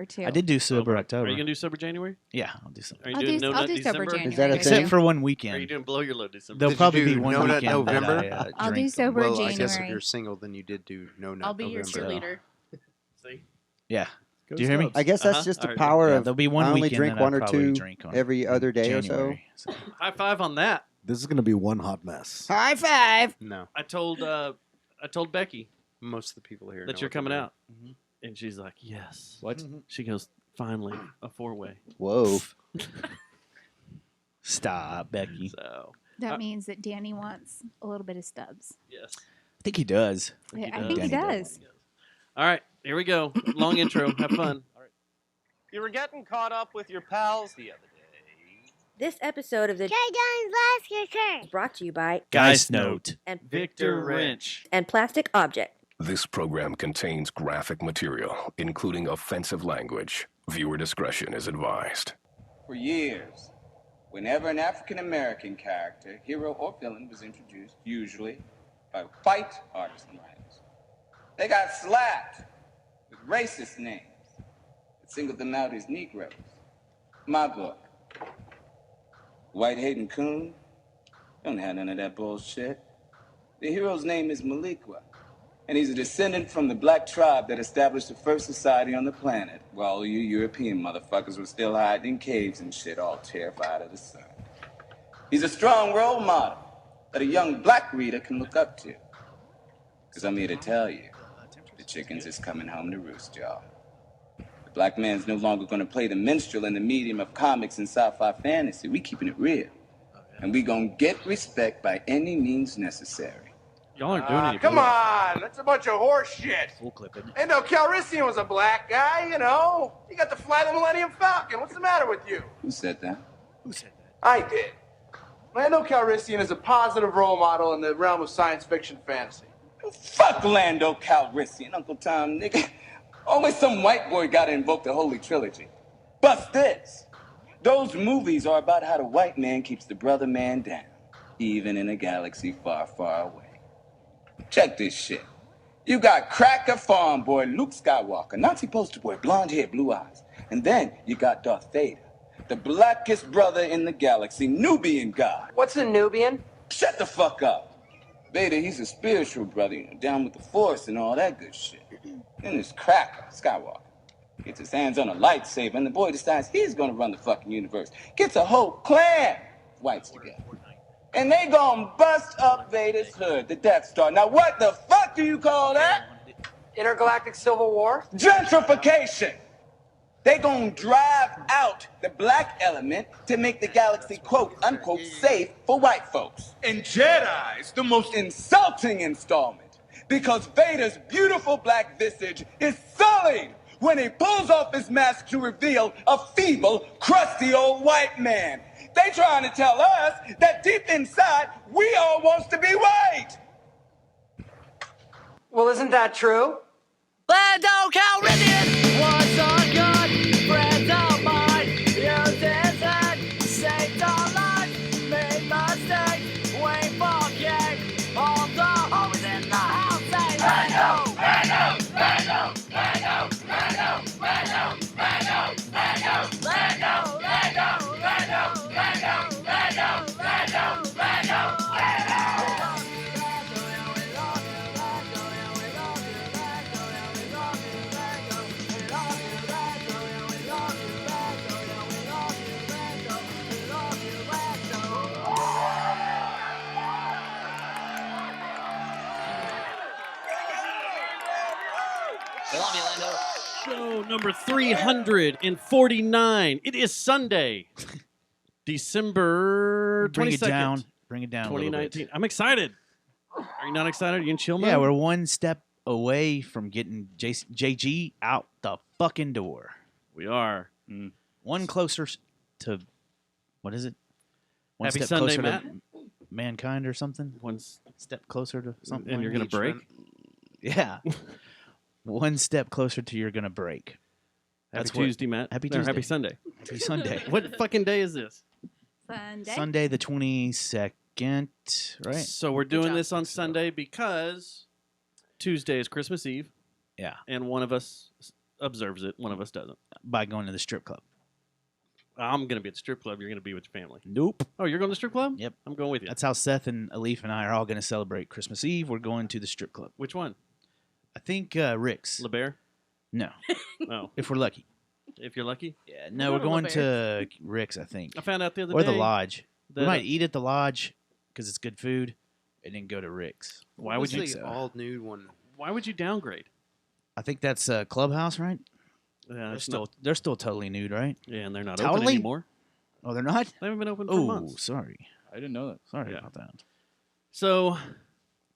or two. I did do Sober October. Are you going to do Sober January? Yeah, I'll do something. Are you doing No I'll Nut do December? Sober January. Is that a Except thing? for one Are you weekend. doing Blow Your Load December? There'll Did you probably do be one No Nut weekend that November? I I'll do drink. Sober Well, January. I guess if you're single, then you did do No Nut I'll be your November. cheerleader. See? Yeah. Go Do you hear me? Cubs. I guess that's Uh-huh. just the All right. power Yeah, of there'll be one I only weekend drink that one I'll or probably two drink on every in other day or so. January, so. High five on that. This is going to be one hot mess. High five. No, I told Becky most of the people here know that you're what they're coming doing. out. And she's like, yes. What? She goes, finally, a 4-way. Whoa. Stop, Becky. So, That means that Danny wants a little bit of Stubbs. yes. I think he does. I think he Danny does. All right, here we go. Long intro. Have fun. You were getting caught up with your pals the other day. This episode of the is brought to you by Guys Note. and Victor Wrench. and Plastic Object. This program contains graphic material, including offensive language. Viewer discretion is advised. For years, whenever an African-American character, hero or villain, was introduced, usually by white artists and writers, they got slapped with racist names that singled them out as Negroes. My book, White Hayden Coon, don't have none of that bullshit. The hero's name is Maliqua, and he's a descendant from the black tribe that established the first society on the planet, while all you European motherfuckers were still hiding in caves and shit, all terrified of the sun. He's a strong role model that a young black reader can look up to. Because I'm here to tell you, the chickens is coming home to roost, y'all. The black man's no longer going to play the minstrel in the medium of comics and sci-fi fantasy. We keeping it real. And we gonna get respect by any means necessary. Y'all aren't doing any Come blues. on, that's a bunch of horse shit. Full clipping. Hey, no, Calrissian was a black guy, you know. He got to fly the Millennium Falcon. What's the matter with you? Who said that? Who said that? I did. Lando Calrissian is a positive role model in the realm of science fiction fantasy. Fuck Lando Calrissian, Uncle Tom, nigga. Always some white boy gotta invoke the Holy Trilogy. Bust this. Those movies are about how the white man keeps the brother man down, even in a galaxy far, far away. Check this shit. You got cracker farm boy Luke Skywalker, Nazi poster boy, blonde hair, blue eyes. And then you got Darth Vader, the blackest brother in the galaxy, Nubian god. What's a Nubian? Shut the fuck up. Vader, he's a spiritual brother, you know, down with the Force and all that good shit. Then there's Cracker, Skywalker. Gets his hands on a lightsaber, and the boy decides he's gonna run the fucking universe. Gets a whole clan of whites together. And they gonna bust up Vader's hood, the Death Star. Now what the fuck do you call that? Intergalactic Civil War? Gentrification. They gonna drive out the black element to make the galaxy quote unquote safe for white folks. And Jedi's the most insulting installment because Vader's beautiful black visage is sullied when he pulls off his mask to reveal a feeble, crusty old white man. They trying to tell us that deep inside we all wants to be white. Well, isn't that true? Lando Calrissian was a good friend of mine. Used his head, saved our lives, made mistakes, we forget. All the homies in the house say Lando, Lando, Lando, Lando, Lando, Lando, Lando, Lando, Lando, Lando, Lando, Lando, Lando, Lando, Lando, Show number 349. It is Sunday, December 22nd. Bring it down. Bring it down. 2019. I'm excited. Are you not excited? Are you in chill mode? Yeah, we're one step away from getting JG out the fucking door. We are. One closer to, what is it? One Happy step Sunday, closer Matt. to mankind or something. One Step closer to something. and you're gonna break. Yeah. One step closer to you're gonna break. Happy That's what- Tuesday, Matt. Happy No, Tuesday. Happy Sunday. Happy Sunday. What fucking day is this? Sunday. Sunday the 22nd, right? So we're doing job. this on Sunday because Tuesday is Christmas Eve, Yeah. and one of us observes it. One of us doesn't. by going to the strip club. I'm going to be at the strip club. You're going to be with your family. Nope. Oh, you're going to the strip club? Yep. I'm going with you. That's how Seth and Alif and I are all going to celebrate Christmas Eve. We're going to the strip club. Which one? I think Rick's. LeBear? No, Oh, if we're lucky. if you're lucky. Yeah, no, We'll we're go going to to Rick's, I think. I found out the other Or day. the lodge. We that, might eat at the lodge because it's good food, and then go to Rick's. Why would you? What's the all nude one? Why would you downgrade? I think that's Clubhouse, right? Yeah, They're still totally nude, right? yeah, and they're not Totally? open anymore. Oh, they're not? They haven't been open for Oh, months. sorry. I didn't know that. Sorry Yeah. about that. So,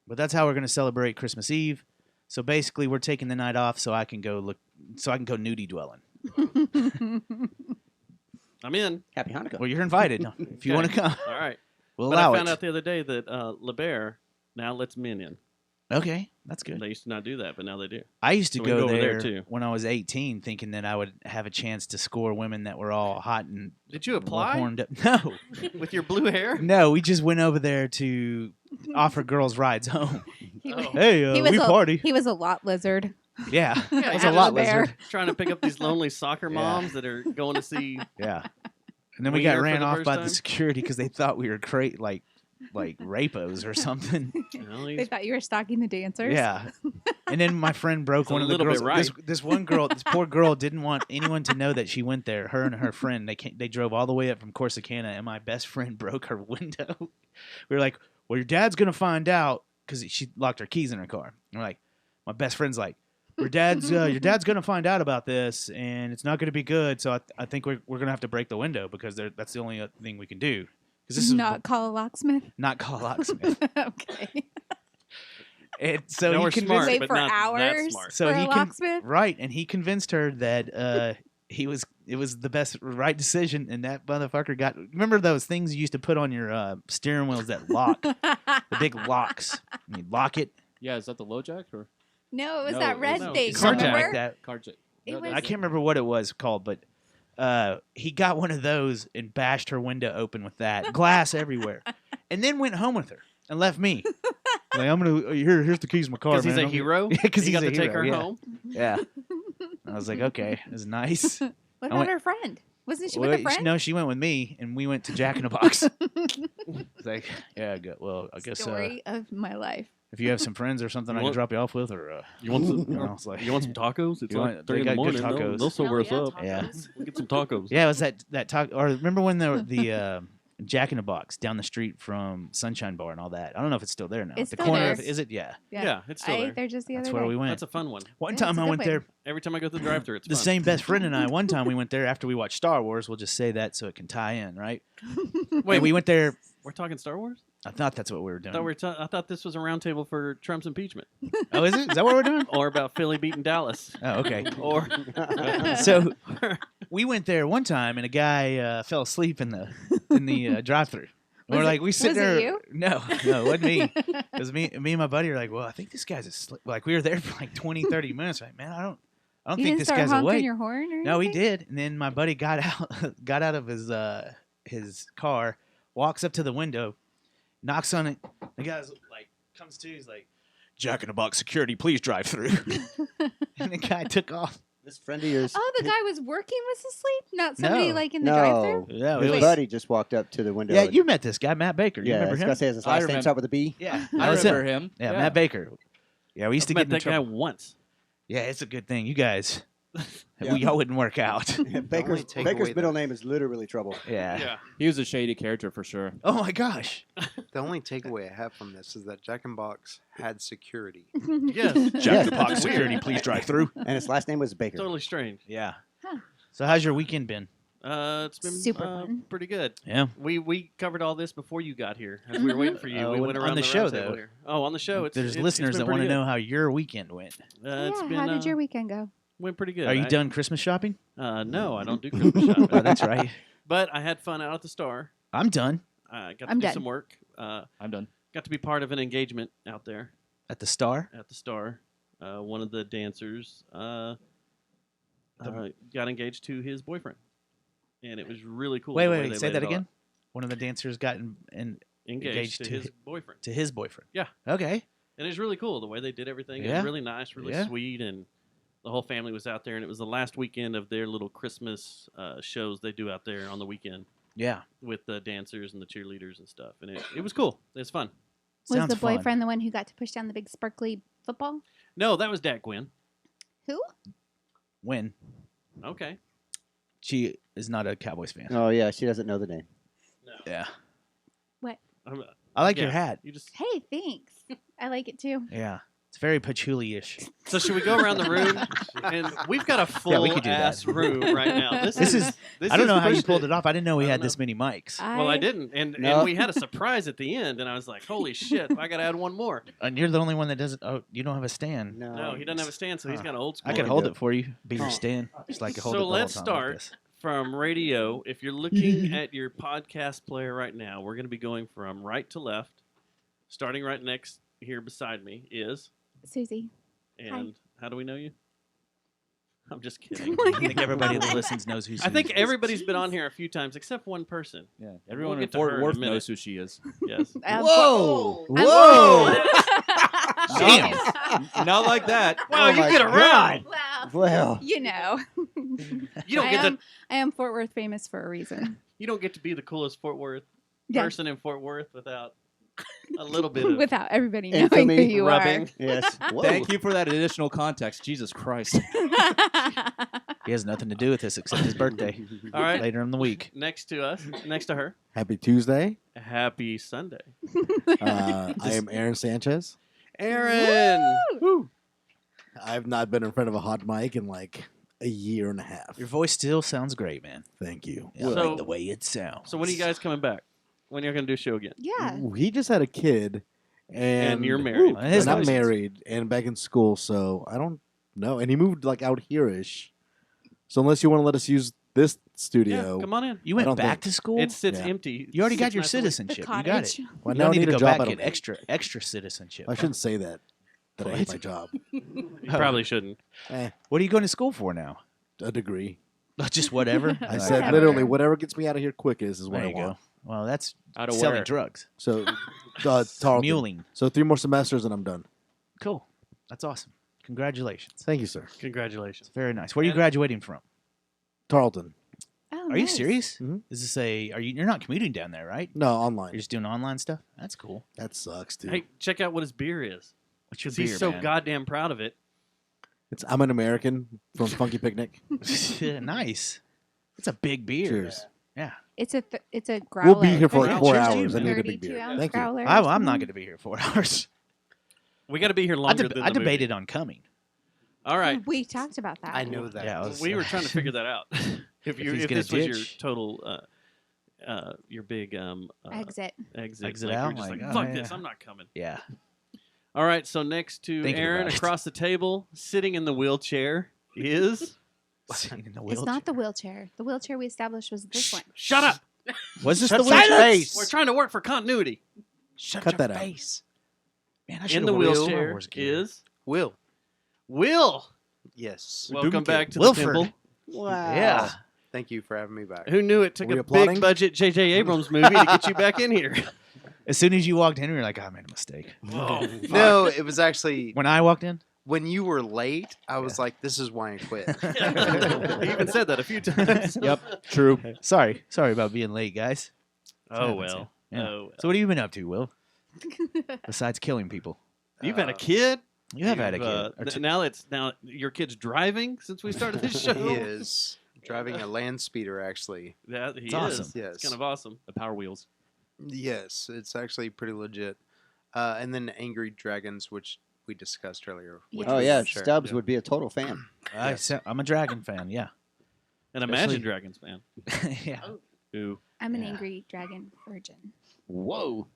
But that's how we're going to celebrate Christmas Eve. So basically, we're taking the night off so I can go nudie dwelling. I'm in. Happy Hanukkah. Well, you're invited if you want to come. All right. We'll But allow I found it. out the other day that LeBear now lets men in. Okay, that's good. They used to not do that, but now they do. I used to So we go go over there, there, too. when I was 18, thinking that I would have a chance to score women that were all hot and Did you apply horned up. No, with your blue hair? no, we just went over there to offer girls rides home. He, Oh. Hey, he was we a, party. He was a lot lizard. Yeah, Yeah, it was you a just lot bear. lizard. Trying to pick up these lonely soccer Yeah. moms that are going to see. Yeah, and then we got Wiener for ran the off first by time? the security because they thought we were like rapos or something. Well, They he's- thought you were stalking the dancers. Yeah. And then my friend broke It's a one of the little bit girls. right. This one girl, this poor girl, didn't want anyone to know that she went there. Her and her friend, they drove all the way up from Corsicana, and my best friend broke her window. We were like, "Well, your dad's gonna find out," because she locked her keys in her car. And we're like, my best friend's like, your dad's gonna find out about this, and it's not gonna be good. So I think we're gonna have to break the window because that's the only thing we can do. Because this is Not call a locksmith. not call a locksmith. Okay. And so No, he we're convinced smart, Wait but for not that hours smart. So for he a can- locksmith. right, and he convinced her that it was the best right decision, and that motherfucker got. Remember those things you used to put on your steering wheels that lock, the big locks. You lock it. Yeah, is that the low jack or No, it was No, that it red was- thing. Something Remember? like that. card jack? It No, was- I can't remember what it was called, but he got one of those and bashed her window open with that, glass everywhere, and then went home with her and left me. Like, I'm gonna here's the keys to my car. Because he's man. a hero. Yeah, 'cause he he's got a to take hero, her yeah. home. Yeah. I was like, okay, it's nice. What I about went- her friend? Wasn't she Well, with a friend? No, she went with me, and we went to Jack in the Box. It's like, yeah, good. Well, I guess Story of my life. if you have some friends or something I can want- drop you off with, or You want some? you know, it's like, You want some tacos? It's You like want- 3 in they the got good morning. tacos. They'll sober us up. Yeah. We'll get some tacos. yeah, it was that talk? Or remember when the Jack in the Box down the street from Sunshine Bar and all that? I don't know if it's still there now. It's the still corner there. of, is it? Yeah. Yeah, it's still I there. ate there just the That's other where day. we went. That's a fun one. One Yeah, time it's a I good went one. there. Every time I go through the drive-thru, it's The fun. same best friend and I. One time we went there after we watched Star Wars. We'll just say that so it can tie in, right? Wait, And we went there. we're talking Star Wars? I thought that's what we were doing. I thought this was a roundtable for Trump's impeachment, Oh, is it? Is that what we're doing? or about Philly beating Dallas, Oh, okay. or So we went there one time, and a guy fell asleep in the drive-through. And we're Was like, we sit was it there. you? No, it wasn't me. It was me and my buddy are like, well, I think this guy's asleep. Like, we were there for like 20, 30 minutes. Like, man, I don't You think didn't this start guy's honking awake. your horn or No, he anything? did. And then my buddy got out of his car, walks up to the window, knocks on it. The guy's like, comes to, he's like, Jack in the Box security, please drive through. And the guy took off. This friend of yours. Oh, the guy was working was asleep? Not somebody No. like in the drive-thru? No, Yeah, it his was- buddy just walked up to the window. Yeah, and- you met this guy, Matt Baker. You yeah, I remember was him? gonna say his I last name remember. start with a B. Yeah, I that was remember him. him. Yeah, Matt Baker. Yeah, we used to I've get met in that guy trouble. once. Yeah, it's a good thing. You guys, Yeah. y'all wouldn't work out. Baker's take Baker's away middle the- name is literally trouble. Yeah. He was a shady character for sure. Oh my gosh. The only takeaway I have from this is that Jack in Box had security. Yes, Jack in the Box security, please drive through. And his last name was Baker. totally strange. Yeah. Huh. So how's your weekend been? It's been Super fun. pretty good. Yeah. We covered all this before you got here. As we were waiting for you, Oh, we went on around the show, round though. table here. Oh, on the show, There's listeners that want to know how your weekend went. It's Yeah, been, how did your weekend go? went pretty good. Are you done Christmas shopping? No, I don't do Christmas shopping. Oh, that's right. But I had fun out at the Star. I'm done I got to I'm do done. some work. I'm done. Got to be part of an engagement out there at the Star. at the Star. One of the dancers got engaged to his boyfriend, and it was really cool. Wait, the way wait, they say laid that it all again. out. One of the dancers got Engaged to to his hi- boyfriend, to his boyfriend. Yeah. Okay. and it was really cool the way they did everything. It Yeah. was really nice, really Yeah. sweet, and The whole family was out there, and it was the last weekend of their little Christmas shows they do out there on the weekend Yeah. with the dancers and the cheerleaders and stuff. And it was cool. It was fun. Was Sounds the fun. boyfriend the one who got to push down the big sparkly football? No, that was Dak Gwynn. Who? When Okay. she is not a Cowboys fan. Oh yeah, she doesn't know the name. Yeah. What? I like Yeah. your hat. You just. Hey, thanks. I like it too. Yeah. It's very patchouli-ish. So should we go around the room? And we've got a full Yeah, we could do that. ass room right now. This is. I don't know how you pulled it off. I didn't know we I had don't this many mics. Well, I didn't, and No. we had a surprise at the end, and I was like, "Holy shit! I got to add one more." And you're the only one that doesn't. Oh, you don't have a stand. No, he doesn't have a stand, so he's got an old school. I can we hold do. it for you. Be your stand. Just like hold it So the let's whole time like start this. from radio. If you're looking at your podcast player right now, we're going to be going from right to left. Starting right next here beside me is, Susie. and how do we know you? I'm just kidding. I think everybody that listens knows who. I think Susie is. everybody's been on here a few times except one person. Yeah, everyone We'll in get to her Fort in a Worth minute. knows who she is. Yes. Whoa! I'm- Whoa! Damn. Not like that. Wow, Oh you my get around. Wow. Well, You know. You don't get I am Fort Worth famous for a reason. You don't get to be the coolest Fort Worth Yeah. person in Fort Worth without a little bit of Without everybody knowing Infamy, who you rubbing. yes. Whoa. Thank you for that additional context. Jesus Christ. are. He has nothing to do with this except his birthday. All right. Later in the week. Next to us, next to her. Happy Tuesday. Happy Sunday. I am Aaron Sanchez. Aaron. Woo! I've not been in front of a hot mic in like a year and a half. Your voice still sounds great, man. Thank you. Yeah, I So- like the way it sounds. So when are you guys coming back? When are you going to do a show again? Yeah. He just had a kid, and you're married. Well, his And I'm license. married and back in school, so I don't know. And he moved like out here-ish. So unless you want to let us use this studio, Yeah, come on in. You I went don't back think- to school? It sits Yeah. empty. You already got 6 your nights a week. The citizenship. You got cottage. it. well, You now I don't need need to a go job. back I and don't get extra citizenship. I shouldn't say that. That I hate my job. You probably shouldn't. What are you going to school for now? A degree. Just whatever. I Like, said Whatever. literally whatever gets me out of here quickest is what There I you want. go. Well, that's Out of selling where? drugs. So, Tarleton. Muling. So 3 more semesters and I'm done. Cool. That's awesome. Congratulations. Thank you, sir. Congratulations. Very nice. Where are you And- graduating from? Tarleton. Oh, Are you nice. serious? Mhm. Is this you're not commuting down there, right? No, online. You're just doing online stuff? That's cool. That sucks, dude. Hey, check out what his beer is. What's your 'Cause beer, he's so man? goddamn proud of it. I'm an American from Funky Picnic. Nice. It's a big beer. Cheers. Yeah. It's a growler. We'll be here for like Cheers 4 to you, hours. I man. need a big 32 beer. ounce Thank you. growler or I'm not something. going to be here 4 hours. We got to be here I, longer than I the movie. debated on coming. All right. We talked about that. I know that. Yeah, I was- We were trying to figure that out. if he's if gonna this was your ditch. total, your big Exit. exit, Exit like, out, you're just like, like, fuck oh, this, yeah. I'm not coming. Yeah. All right, so next to Thinking Aaron, about it. across the table, sitting in the wheelchair, is Sitting in the It's wheelchair. not the wheelchair. The wheelchair we established was this one. shut up. Was this Shut the your wheelchair? face. We're trying to work for continuity. Shut Cut your that out. face. Man, I In should've the worn Star wheelchair Wars gear. is Will. Will. Yes. Welcome back to Wilford. the temple. Wow. Yeah. Thank you for having me back. Who knew it took Were a you applauding? big budget J.J. Abrams movie to get you back in here? As soon as you walked in, we were like, I made a mistake. Oh, No, it was actually When I walked in? when you were late. I was like, "This is why I quit." he even said that a few times. Yep, true. Sorry about being late, guys. Oh happens, well. Yeah. Oh well. So what have you been up to, Will? Besides killing people. You've had a kid. You have had a You've, kid. Or two. Now your kid's driving since we started this show. He is driving a land speeder, actually. That he It's is. awesome. Yes. It's kind of awesome. The Power Wheels. Yes, it's actually pretty legit. And then Angry Dragons, which we discussed earlier. which Oh we yeah, will share. Stubbs would be a total fan. I'm a Dragon fan, yeah. An Especially- Imagine Dragons fan. yeah. Who? I'm an Yeah. angry dragon virgin. Whoa.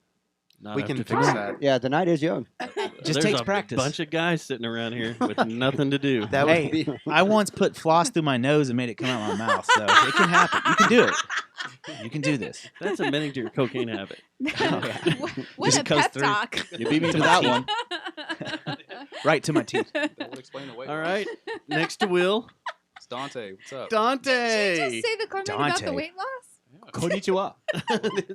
Not We up can to fix three. that. Yeah, the night is young. Just There's takes a practice. bunch of guys sitting around here with nothing to do. That would Hey, be. I once put floss through my nose and made it come out my mouth, so it can happen. You can do it. You can do this. That's admitting to your cocaine habit. What Just a goes pep through. talk. You beat me to that one. Right to my teeth. That would explain the way. All right. Next to Will, It's Dante. What's up? Dante. Did you just say the comment about Dante. the weight loss? Konnichiwa.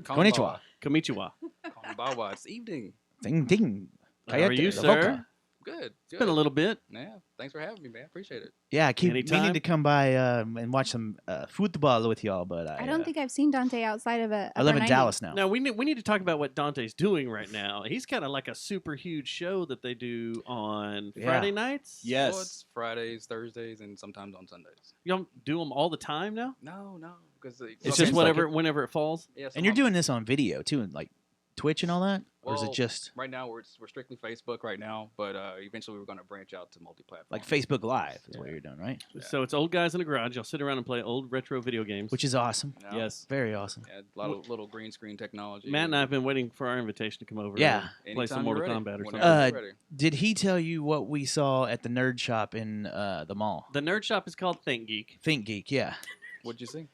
Konnichiwa. Konnichiwa. Konnichiwa. It's evening. Ding ding. How are you, Kayate, sir? Good. It's been a little bit. Yeah. Thanks for having me, man. Appreciate it. Yeah, I keep Anytime. meaning to come by and watch some football with y'all, but I don't think I've seen Dante outside of a. I live in upper 90. Dallas now. Now we need to talk about what Dante's doing right now. He's kind of like a super huge show that they do on Yeah. Friday nights. Well, it's Fridays, Thursdays, and sometimes on Sundays. You don't do them all the time now. No, because It's just whenever it falls. Yeah, And you're doing this on video too, and like Twitch and all that, or is Well, it just right now we're strictly Facebook right now, but eventually we're going to branch out to multi-platform. like Facebook Live is what you're doing, right? So it's old guys in a garage. Y'all sit around and play old retro video games. Which is awesome. Yeah. Yes. Very awesome. Yeah, a lot of little green screen technology. Matt and I have been waiting for our invitation to come over. Yeah. and play some Anytime Mortal you're ready. Kombat or something. Whenever you're ready. Did he tell you what we saw at the nerd shop in the mall? The nerd shop is called Think Geek. Think Geek, yeah. What'd you see?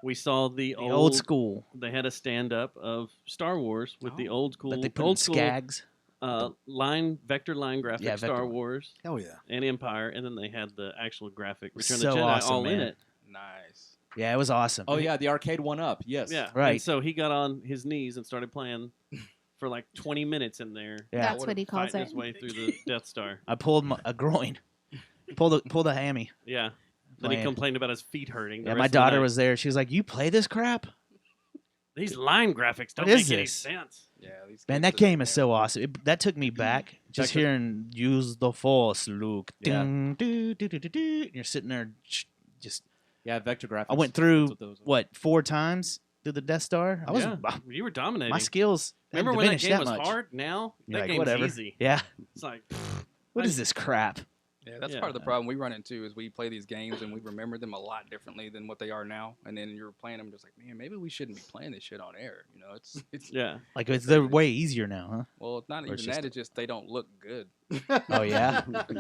We saw the old school. They had a stand up of Star Wars with the old school. That they put old in school, Skags. vector line graphic Yeah, Star vector. Wars. Hell yeah. And Empire, and then they had the actual graphic Return So of the Jedi awesome, all in man. it. Nice. Yeah, it was awesome. Oh yeah, the arcade one up. Yes. Yeah, Right. And so he got on his knees and started playing for like 20 minutes in there. Yeah. That's what he calls fighting it. his way through the Death Star. I pulled a groin. pulled a hammy. Yeah. Then he Playing. complained about his feet hurting. the Yeah, rest my of the daughter night. was there. She was like, "You play this crap?" These line graphics don't What make is any this? sense. Yeah, these Man, kids that are- game is so awesome. That took me back. Just to- hearing "Use the Force, Luke." Yeah. Ding, doo, doo, doo, doo, doo, and you're sitting there, just. Yeah, vector graphics. I went through That's those are. what 4 times through the Death Star. I was Yeah, you were dominating. my skills. hadn't Remember when that diminished game was much. hard? Now You're that like, game's whatever. easy. Yeah. It's like, What is this crap? Yeah, that's Yeah. part of the problem we run into is we play these games and we remember them a lot differently than what they are now. And then you're playing them just like, man, maybe we shouldn't be playing this shit on air. You know, it's yeah. Like they're way easier now, huh? well, it's not Or even it's that. just- It's just they don't look good. Oh yeah. They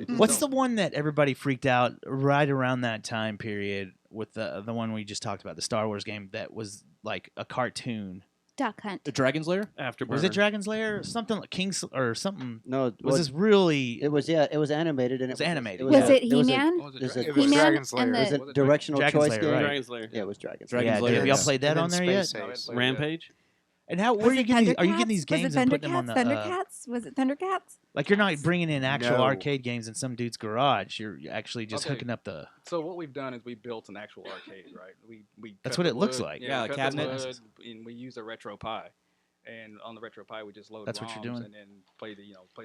just What's the don't. one that everybody freaked out right around that time period with the one we just talked about, the Star Wars game that was like a cartoon? Duck Hunt. The Dragon's Lair. Afterburner. Was it Dragon's Lair? Something like King's or something? No, it Was this really? It was it was animated and It was animated. Was a- it was a- He-Man? What was it, There's a- Dragon? It was He-Man Dragon's and Lair. It was Was a it directional Dragon's choice Lair, game. right. Dragon's Lair. Yeah, it was Dragon's Dragon's Yeah, Lair. have y'all Yes. played that And on then there yet? Space No, I Ace. didn't play it yet. Rampage. And how? Was Where are you it getting these? Are you getting these Thundercats? games Was it and putting them on the? Thundercats? Was it Thundercats? Like you're not bringing in actual No. arcade games in some dude's garage. You're actually just Okay. hooking up the. So what we've done is we built an actual arcade, right? We That's cut what the it looks wood. like. Yeah, we a cut the cabinet. wood, and we use a Retro Pi. And on the Retro Pi, we just load That's what ROMs you're doing? and then play the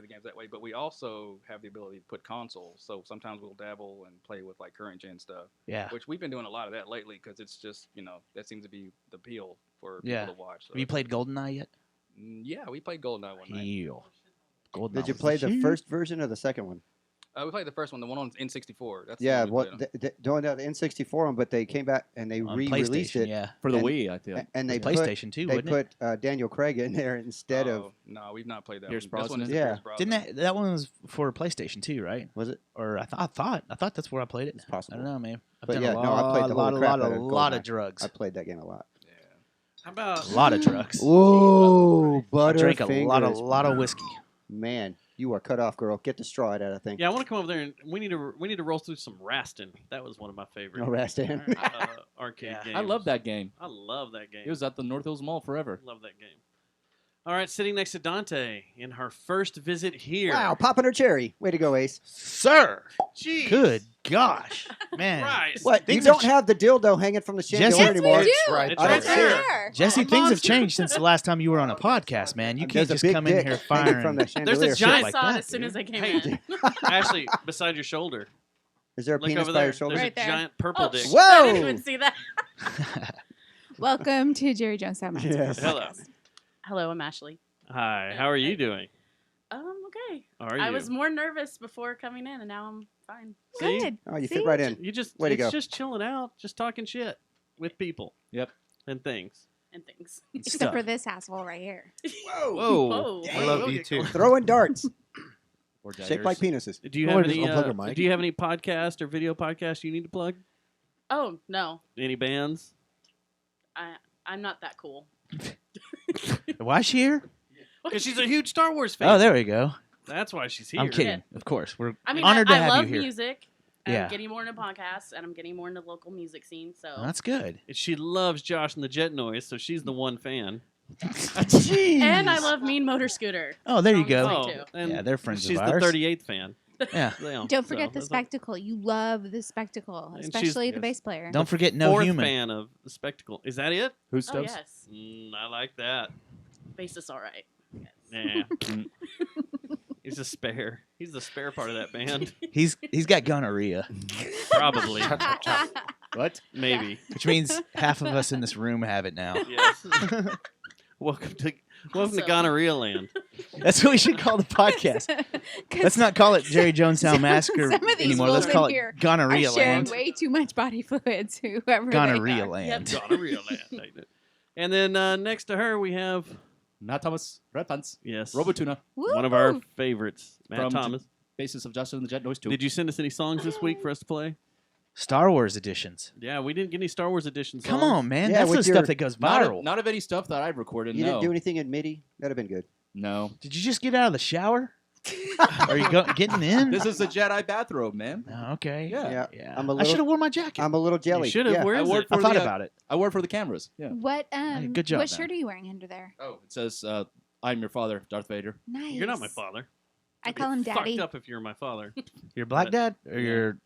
games that way. But we also have the ability to put consoles. So sometimes we'll dabble and play with like current gen stuff, Yeah. which we've been doing a lot of that lately because it's just that seems to be the appeal for people Yeah. to watch. So Have you played GoldenEye yet? Yeah, we played GoldenEye one night. Hell. GoldenEye Did you was play the shit. first version or the second one? We played the first one, the one on N64. That's the Yeah, one we what played on. doing that N64 one, but they came back and they On re-released PlayStation, it. yeah. For the And- Wii, I think. And they PlayStation too, they wouldn't it? put Daniel Craig in there instead of No, we've not played that Pierce one. This one is Brosnan? Yeah. Pierce Brosnan. Didn't that one was for PlayStation 2, right? was it? Or I thought that's where I played it. It's possible. I don't know, man. I've But done yeah, a lot, no, I played the lot, holy crap lot, out a of lot of GoldenEye. drugs. I played that game a lot. How about A lot of drugs. Whoa, I drank a Butterfingers. lot of whiskey. Man, you are cut off, girl. Get the straw out of that thing. Yeah, I want to come over there and we need to roll through some Rastin. That was one of my favorite No Rastan. arcade Yeah. games. I love that game. I love that game. It was at the North Hills Mall forever. Love that game. All right, sitting next to Dante in her first visit here. Wow, popping her cherry. Way to go, Ace. Sir. Jeez. Good gosh. Man. Christ. What? You Things have don't have the dildo hanging from the chandelier Jesse- anymore. we do. It's right It's I right don't see it. there. Jesse, A things have monster. changed since the last time you were on a podcast, man. You can't There's a just big come in dick here hanging firing. from the There's chandelier. a shit giant. I like saw it that, as soon dude. as I came Hey. in. Ashley, beside your shoulder. Is there a Look penis over by there. your shoulder? There's Right a there. giant purple Oh, dick. shit, I didn't Whoa! even see that. Welcome to Jerry Jones Sound Yes. Hello. Hello, I'm Ashley. Hi. How are you doing? Okay. How are you? I was more nervous before coming in, and now I'm fine. See? Good. Oh, you See? fit right in. You just Way to it's go. just chilling out, just talking shit with people. Yep. And things. And things. Except Stuff. for this asshole right here. Whoa. Whoa. I love you too. Throwing darts Or shaped like penises. Do you Oh, have I just any? unplug a mic? Do you have any podcast or video podcast you need to plug? Oh, no. Any bands? I'm not that cool. Why is she here? Because she's a huge Star Wars fan. Oh, there we go. That's why she's here. I'm kidding. Of course. We're I mean, honored to I have love you here. music. Yeah. I'm getting more into podcasts, and I'm getting more into the local music scene. So That's good. And she loves Josh and the Jet Noise, so she's the one fan. Jeez. And I love Mean Motor Scooter. Oh, there you Song go. is great, too. and Yeah, they're friends she's of the ours. 38th fan. Yeah. Don't forget the that's all- spectacle. You love the spectacle, And she's- especially the yes. bass player. Don't forget No Fourth Human. fan of the spectacle. Is that it? Who's Oh, Stubbs? yes. I like that. Bassist all right. Yeah. He's a spare. He's the spare part of that band. He's got gonorrhea, Probably. What? Maybe. which means half of us in this room have it now. Yes. Welcome to Awesome. Gonorrhea Land. That's what we should call the podcast. Let's not call it Jerry Jonestown Massacre some of these anymore. Let's wolves call in it here Gonorrhea are sharing Land. way too much body fluids. Whoever Gonorrhea they are. Land. Gonorrhea Land. And then next to her we have Matt Thomas, Red Pants, yes, Robotuna, one of our Woo! favorites, Matt From Thomas. basis of Justin and the Jet Noise 2. Did you send us any songs this week for us to play? Star Wars editions. Yeah, we didn't get any Star Wars edition songs. Come on, man. Yeah, That's the with stuff your- that goes Not, viral. not of any stuff that I've recorded, You no. didn't do anything in MIDI? That'd have been good. No. Did you just get out of the shower? Are you getting in? This is a Jedi bathrobe, man. Oh, okay. Yeah. Yeah. I'm a I little- should have worn my jacket. I'm a little jelly. You should have. Yeah. Where I is wore it? it for I thought the, about it. I wore it for the cameras. Yeah. What good job, What man. shirt are you wearing under there? Oh, it says, I'm your father, Darth Vader. Nice. You're not my father. I I'd be call him Daddy. Fucked up if you're my father. Your black dad or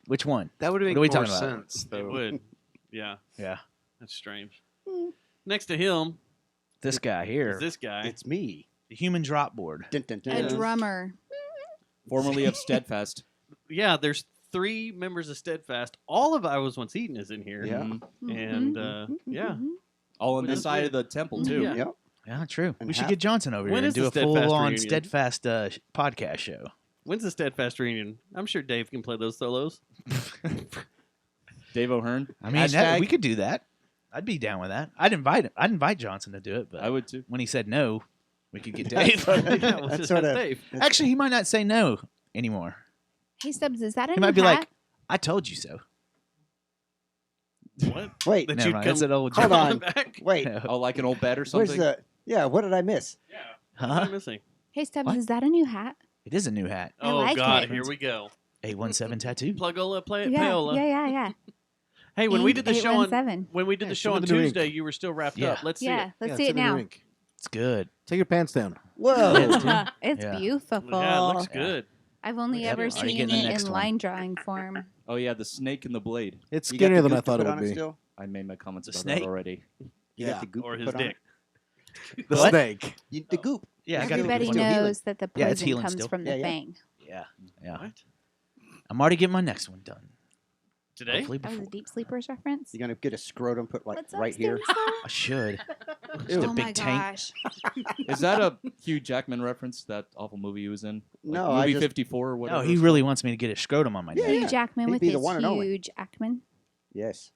which one? That would What make are we more talking about? sense, It though. would. Yeah, Yeah. that's strange. Next to him This guy here. is this guy. It's me. The human drop board. Dun, dun, dun. A drummer. Formerly of Steadfast. Yeah, there's 3 members of Steadfast. All of I Was Once Eaten is in here. Yeah. And yeah, All on What this is side it? of the temple, too. Yeah. Yep. Yeah, true. And We should half- get Johnson over When here and is do the a Steadfast full-on reunion? Steadfast podcast show. when's the Steadfast reunion? I'm sure Dave can play those solos. Dave O'Hearn. I mean, Hashtag- we could do that. I'd be down with that. I'd invite Johnson to do it, but I would, too. when he said no, we could get Dave. Yeah, we'll That's just sort have of- Dave. Actually, he might not say no anymore. Hey Stubbs, is that a He new might be hat? like, "I told you so." What? Wait, That Never you'd mind. come That's an old hold joke. on. back? Wait. Oh, like an old bed or Where's something? the? Yeah. What did I miss? Yeah. What am I Huh? missing? Hey Stubbs, What? is that a new hat? It is a new hat. I Oh like God, it. here we go. 817 tattoo. Plugola, play it, Yeah, payola. yeah. Hey, when we Ink did the show on 817. when we did Yeah, the show some on of the new ink. Tuesday, you were still wrapped Yeah. up. Let's see Yeah, it. let's Yeah, see it's it in the now. rink. It's good. Take your pants down. Whoa. It's Yeah. beautiful. Yeah, it looks good. I've only Yeah, ever are you seen getting the it next in one? line drawing form. Oh, yeah, the snake and the blade. It's You got the skinnier than I goop to thought it put on would be. Still? I made my comments The about snake? that already. You Yeah. got the goop Or to his put on dick. it? The What? snake. The goop. Yeah, I got the Everybody one. knows that the Yeah, it's poison healing comes still. from the Yeah, yeah. fang. Yeah, yeah. What? I'm already getting my next one done. Today? Hopefully That was a before. Deep Sleepers reference. You're gonna get a scrotum put like What's up, right here. Stinson? I should. Ew. a Oh big my tank. gosh. Is that a Hugh Jackman reference, that awful movie he was in? No, I Movie just- 54 or whatever. No, he really wants me to get a scrotum on my neck. Hugh Jackman He'd with be his the one and only. huge Ackman. Yes.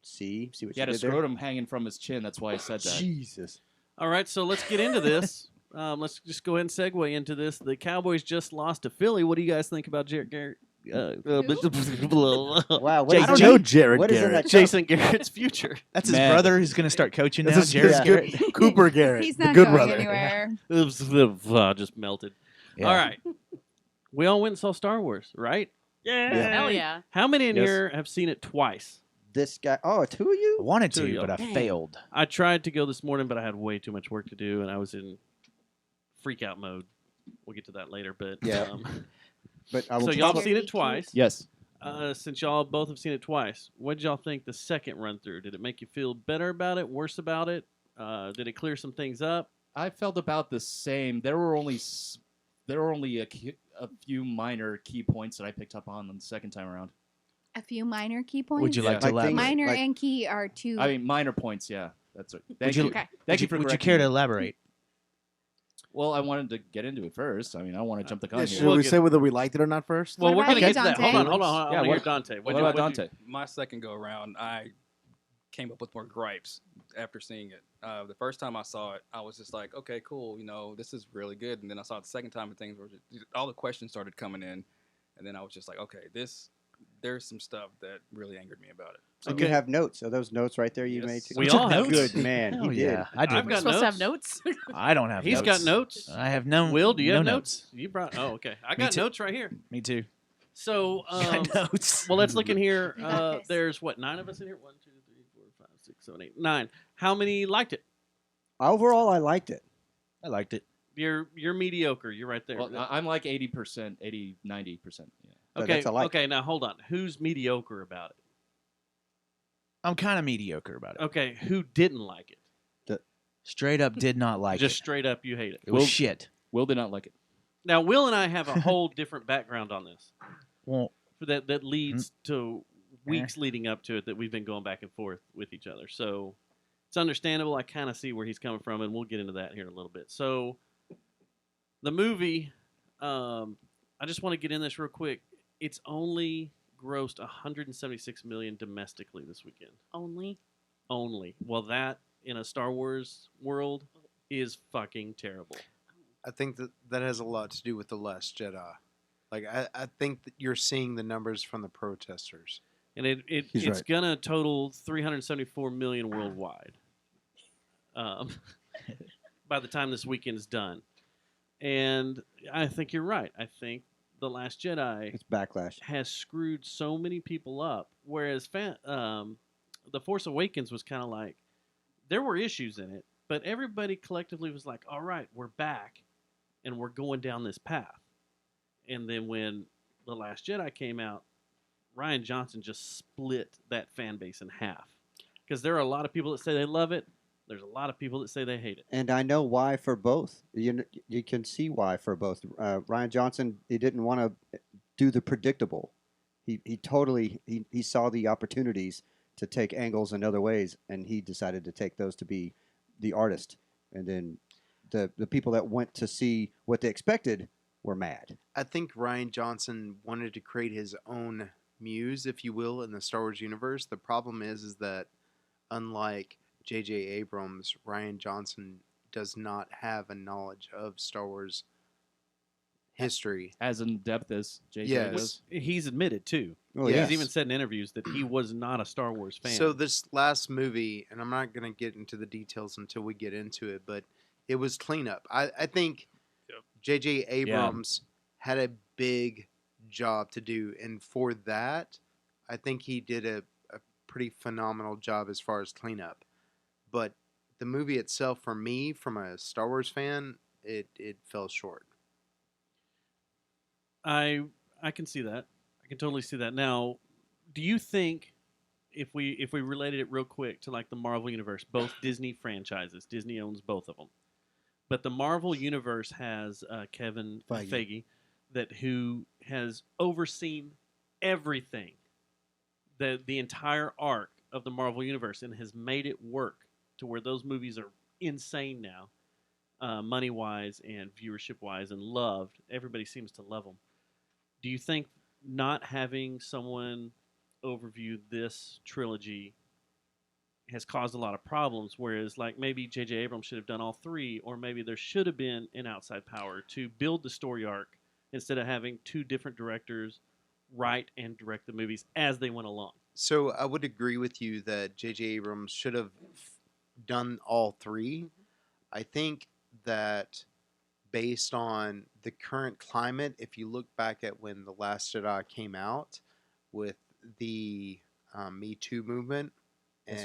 See what He you had a did there? scrotum hanging from his chin. That's why I said that. Jesus. All right, so let's get into this. Let's just go ahead and segue into this. The Cowboys just lost to Philly. What do you guys think about Jared Garrett? Wow. What Jay- is I don't in know that- Jared what is in Garrett. that cup? Jason Garrett's future. That's his Man. brother who's going to start coaching now. This is Jared his Garrett. good Cooper Garrett, He's the not good going brother. anywhere. Just melted. Yeah. All right. We all went and saw Star Wars, right? Yeah. Hell yeah. How many in Yes. here have seen it twice? This guy. Oh, 2 of I you? wanted Two of to, y'all. but I Dang. failed. I tried to go this morning, but I had way too much work to do, and I was in freak out mode. We'll get to that later, but Yeah. so But I will y'all have probably- seen it twice. Yes. Since y'all both have seen it twice, what did y'all think the second run through? Did it make you feel better about it, worse about it? Did it clear some things up? I felt about the same. There were only a few minor key points that I picked up on the second time around. A few minor key points. Would you like to Like elaborate? things- Minor like- and key are two. I mean, minor points, yeah. That's it. Thank you- you. Okay. Thank you for Would you correcting care to me. elaborate? Well, I wanted to get into it first. I mean, I want to jump the gun Yeah, here. should We'll we get- say whether we liked it or not first? Well, What we're about going to you, get to that. Dante? Hold on. Yeah, I want to what- hear Dante. What about Dante? My second go around, I came up with more gripes after seeing it. The first time I saw it, I was just like, okay, cool, this is really good. And then I saw it the second time, and things were just, all the questions started coming in, and then I was just like, okay, there's some stuff that really angered me about it. So you have notes. Are those notes right there you Yes. made? Too? We all have Good man. Oh, He did. yeah. I did. I've We're got supposed notes. to have notes. I don't have He's notes. got notes. I have no. Will, do you no have notes? You brought. Oh, okay. I Me got too. notes right here. Me too. So, Got notes. well, let's look in here. You got this. There's what, 9 of us in here? 1, 2, 3, 4, 5, 6, 7, 8, 9. How many liked it? Overall, I liked it. I liked it. You're mediocre. You're right there. Well, I'm like 80%, 80, 90%. Yeah. Okay. that's a like. Okay. Now hold on. Who's mediocre about it? I'm kind of mediocre about it. Okay. Who didn't like it? Straight up did not like Just it. straight up, you hate it. It was shit. Will did not like it. Now, Will and I have a whole different background on this. Well, That leads to weeks leading up to it that we've been going back and forth with each other. So it's understandable. I kind of see where he's coming from, and we'll get into that here in a little bit. So the movie, I just want to get in this real quick. It's only grossed 176 million domestically this weekend. Only. Well, that in a Star Wars world is fucking terrible. I think that has a lot to do with The Last Jedi. Like, I think that you're seeing the numbers from the protesters. And it's right. going to total 374 million worldwide by the time this weekend is done. And I think you're right. I think The Last Jedi It's backlash. has screwed so many people up, whereas The Force Awakens was kind of like, there were issues in it, but everybody collectively was like, all right, we're back, and we're going down this path. And then when The Last Jedi came out, Rian Johnson just split that fan base in half. Because there are a lot of people that say they love it. There's a lot of people that say they hate it. And I know why for both. You can see why for both. Rian Johnson, he didn't want to do the predictable. He totally saw the opportunities to take angles in other ways, and he decided to take those to be the artist. And then the people that went to see what they expected were mad. I think Rian Johnson wanted to create his own muse, if you will, in the Star Wars universe. The problem is that unlike J.J. Abrams, Rian Johnson does not have a knowledge of Star Wars history. As in depth as JJ Yes. does. He's admitted, too. Oh, He's yes. even said in interviews that he was not a Star Wars fan. So this last movie, and I'm not going to get into the details until we get into it, but it was cleanup. I think J.J. Abrams had a big job to do, and for that, I think he did a pretty phenomenal job as far as cleanup. But the movie itself, for me, from a Star Wars fan, it fell short. I can see that. I can totally see that. Now, do you think if we related it real quick to like the Marvel universe, both Disney franchises, Disney owns both of them, but the Marvel universe has Kevin Feige who has overseen everything, the entire arc of the Marvel universe, and has made it work to where those movies are insane now, money wise and viewership wise, and loved. Everybody seems to love them. Do you think not having someone overview this trilogy has caused a lot of problems, whereas like maybe J.J. Abrams should have done all three, or maybe there should have been an outside power to build the story arc instead of having two different directors write and direct the movies as they went along? So I would agree with you that J.J. Abrams should have done all three. I think that based on the current climate, if you look back at when The Last Jedi came out with the Me Too movement and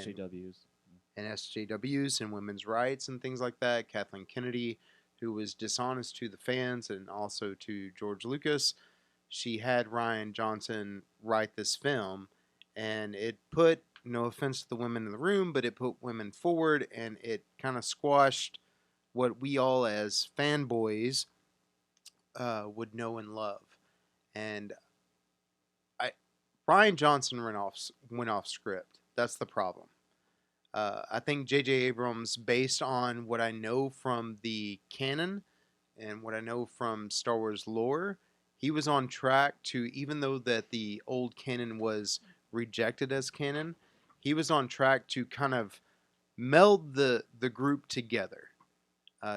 SJWs and women's rights and things like that, Kathleen Kennedy, who was dishonest to the fans and also to George Lucas, she had Rian Johnson write this film, and it put, no offense to the women in the room, but it put women forward, and it kind of squashed what we all as fanboys would know and love. And Rian Johnson went off script. That's the problem. I think J.J. Abrams, based on what I know from the canon and what I know from Star Wars lore, he was on track to, even though that the old canon was rejected as canon, he was on track to kind of meld the group together,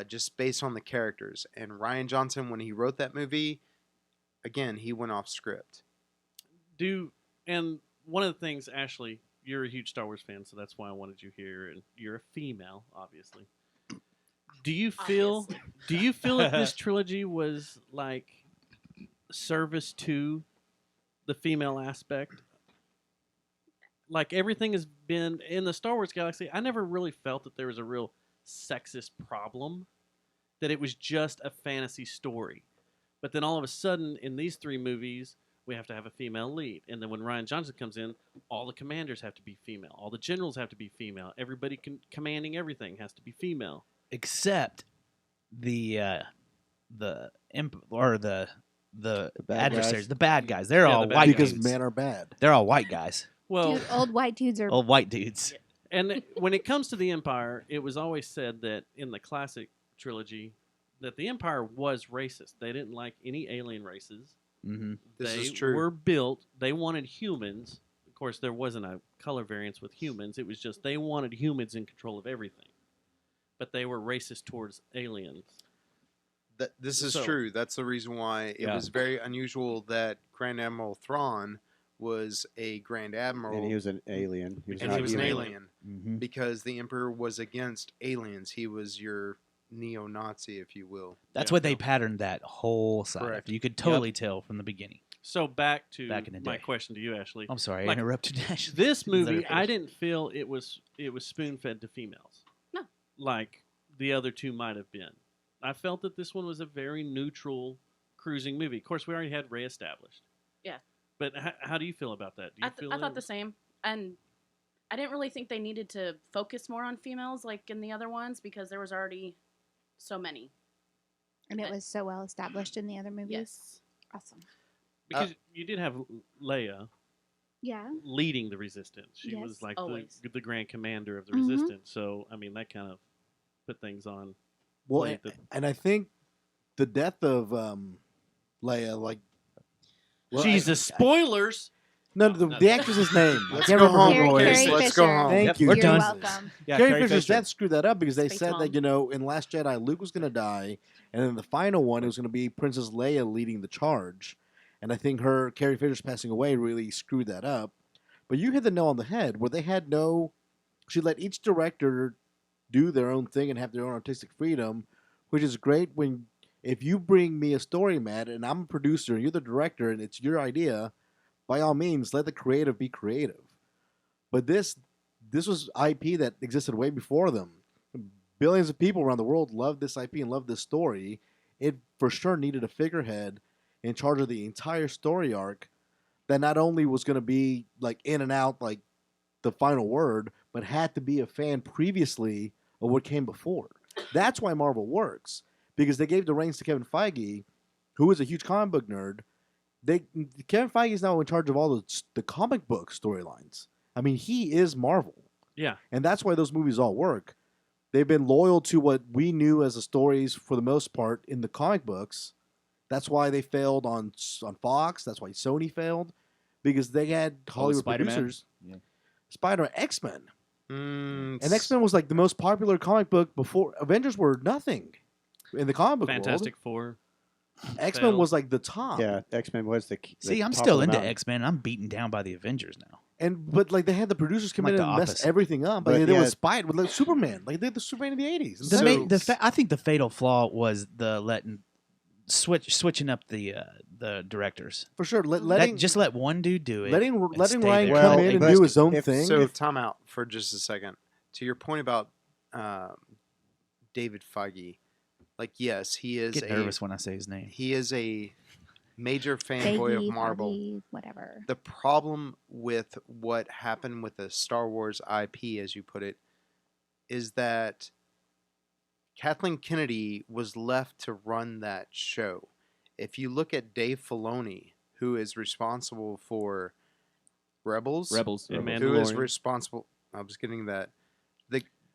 just based on the characters. And Rian Johnson, when he wrote that movie, again, he went off script. And one of the things, Ashley, you're a huge Star Wars fan, so that's why I wanted you here, and you're a female, obviously. Do you feel that this trilogy was like service to the female aspect? Like everything has been in the Star Wars galaxy, I never really felt that there was a real sexist problem, that it was just a fantasy story. But then all of a sudden, in these 3 movies, we have to have a female lead. And then when Ryan Johnson comes in, all the commanders have to be female. All the generals have to be female. Everybody commanding everything has to be female. Except the bad adversaries, guys. the bad guys. They're Yeah, all the bad white guys. Because dudes. men are bad. They're all white guys. Well, Dude, old white dudes are. Old white dudes. and when it comes to the Empire, it was always said that in the classic trilogy that the Empire was racist. They didn't like any alien races. Mm-hmm. This They is true. were built. They wanted humans. Of course, there wasn't a color variance with humans. It was just they wanted humans in control of everything. But they were racist towards aliens. This is So- true. That's the reason why it Yeah. was very unusual that Grand Admiral Thrawn was a Grand Admiral And he was an alien. He was and not he was an human. alien Mm-hmm. because the Emperor was against aliens. He was your neo-Nazi, if you will. That's Yeah. what they patterned that whole side. Correct. After. You could totally tell from the beginning. So back to Back in the my day. question to you, Ashley. I'm sorry, I Like, interrupted. Ashley. This movie, Literally. I didn't feel it was spoon fed to females. No. Like the other 2 might have been. I felt that this one was a very neutral cruising movie. Of course, we already had Rey established. Yeah. But how do you feel about that? Do you feel I thought it- the same, and I didn't really think they needed to focus more on females like in the other ones because there was already so many. And it was so well established in the other movies. Yes. Awesome. because you did have Leia Yeah. leading the resistance. She Yes. was like Always. the grand commander of the Mhm. resistance. So I mean that kind of put things on. Well, plate that- and I think the death of Leia, like, well, Jesus, spoilers. No, the actress's name. I Let's can't go remember home, her boys. voice. Let's go home. Thank you. We're You're done. welcome. Yeah, Carrie Carrie Fisher's Fisher. death screwed that up because they Space said Mom. that, in Last Jedi, Luke was going to die, and then the final one, it was going to be Princess Leia leading the charge. And I think Carrie Fisher's passing away really screwed that up. But you hit the nail on the head where they had she let each director do their own thing and have their own artistic freedom, which is great if you bring me a story, Matt, and I'm a producer and you're the director and it's your idea, by all means, let the creative be creative. But this was IP that existed way before them. Billions of people around the world loved this IP and loved this story. It for sure needed a figurehead in charge of the entire story arc that not only was going to be like in and out like the final word, but had to be a fan previously of what came before. That's why Marvel works, because they gave the reins to Kevin Feige, who is a huge comic book nerd. Kevin Feige is now in charge of all the comic book storylines. I mean, he is Marvel. Yeah. And that's why those movies all work. They've been loyal to what we knew as the stories for the most part in the comic books. That's why they failed on Fox. That's why Sony failed, because they had Hollywood Spider-Man. producers. Yeah. Spider-Man, X-Men. Mm, And X-Men was like the most popular comic book before Avengers were nothing in the comic book Fantastic Four. world. X-Men failed. was like the top. Yeah, X-Men was the See, I'm top still of the into mountain. X-Men. I'm beaten down by the Avengers now. But like they had the producers come Like in the and mess opposite. everything up. But Like, there yeah. was Spider with like Superman. Like they had the Superman in the 80s. and The 70s. I think the fatal flaw was the switching up the directors. For sure. Letting Just let one dude do it. letting and letting stay Ryan there. come Well, in and but do his own if- thing. So time out for just a second. To your point about David Feige, like yes, he is Get nervous when I say his name. he is a major fanboy Feige, of Marvel. Feige, whatever. The problem with what happened with the Star Wars IP, as you put it, is that Kathleen Kennedy was left to run that show. If you look at Dave Filoni, who is responsible for Rebels, Rebels. And Rebels. who is Mandalorian. responsible, I was getting that.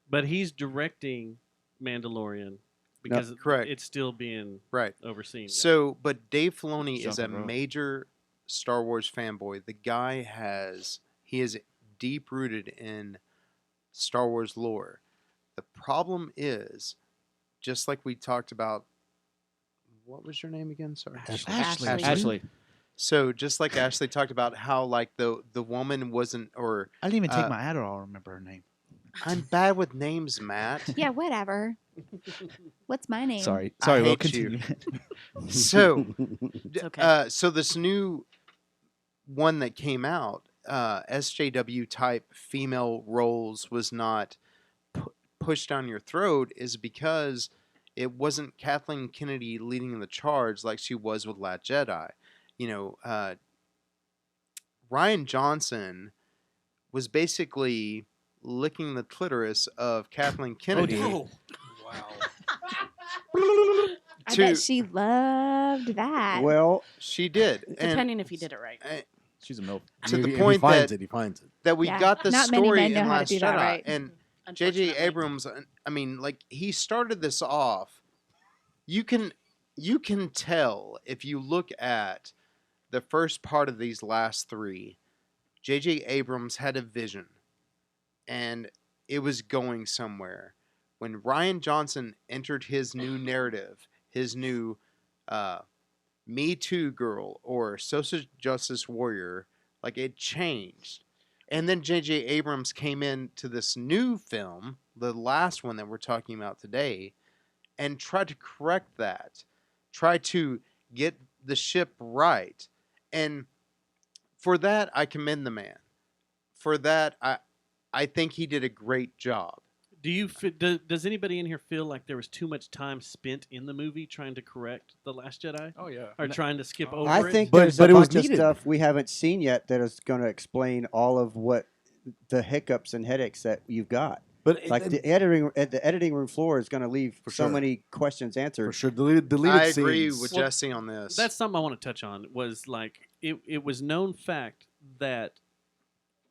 But he's directing Mandalorian because correct. it's still being Right. overseen. So, but Dave Filoni is a Jumping rope. major Star Wars fanboy. The guy he is deep rooted in Star Wars lore. The problem is, just like we talked about, what was your name again? Sorry, Ashley. Ashley. So just like Ashley talked about how like the woman wasn't, or I didn't even take Uh, my Adderall. Remember her name? I'm bad with names, Matt. Yeah, whatever. What's my name? Sorry, I we'll hate you. continue. So, It's okay. so this new one that came out, SJW type female roles was not pushed down your throat is because it wasn't Kathleen Kennedy leading the charge like she was with Last Jedi. You know, Ryan Johnson was basically licking the clitoris of Kathleen Kennedy. Wow. I bet she loved that. Well, she did. Depending if you did it right. She's a MILF. To the If point he finds it. that we Yeah. got the Not many story men know in how to Last do that Jedi. right. And J.J. Unfortunately. Abrams, I mean, like, he started this off. You can tell if you look at the first part of these last three, J.J. Abrams had a vision, and it was going somewhere. When Ryan Johnson entered his new narrative, his new Me Too girl or social justice warrior, like, it changed. And then J.J. Abrams came into this new film, the last one that we're talking about today, and tried to correct that, try to get the ship right. And for that, I commend the man. For that, I think he did a great job. Does anybody in here feel like there was too much time spent in the movie trying to correct The Last Jedi? Oh yeah. Or trying to skip over I it? think But- there's but a it was bunch of needed. stuff we haven't seen yet that is going to explain all of what the hiccups and headaches that you've got. But Like the editing room floor is going to leave so sure. many questions answered. for sure, deleted I agree scenes. with Well, Jesse on this. That's something I want to touch on. Was like it was known fact that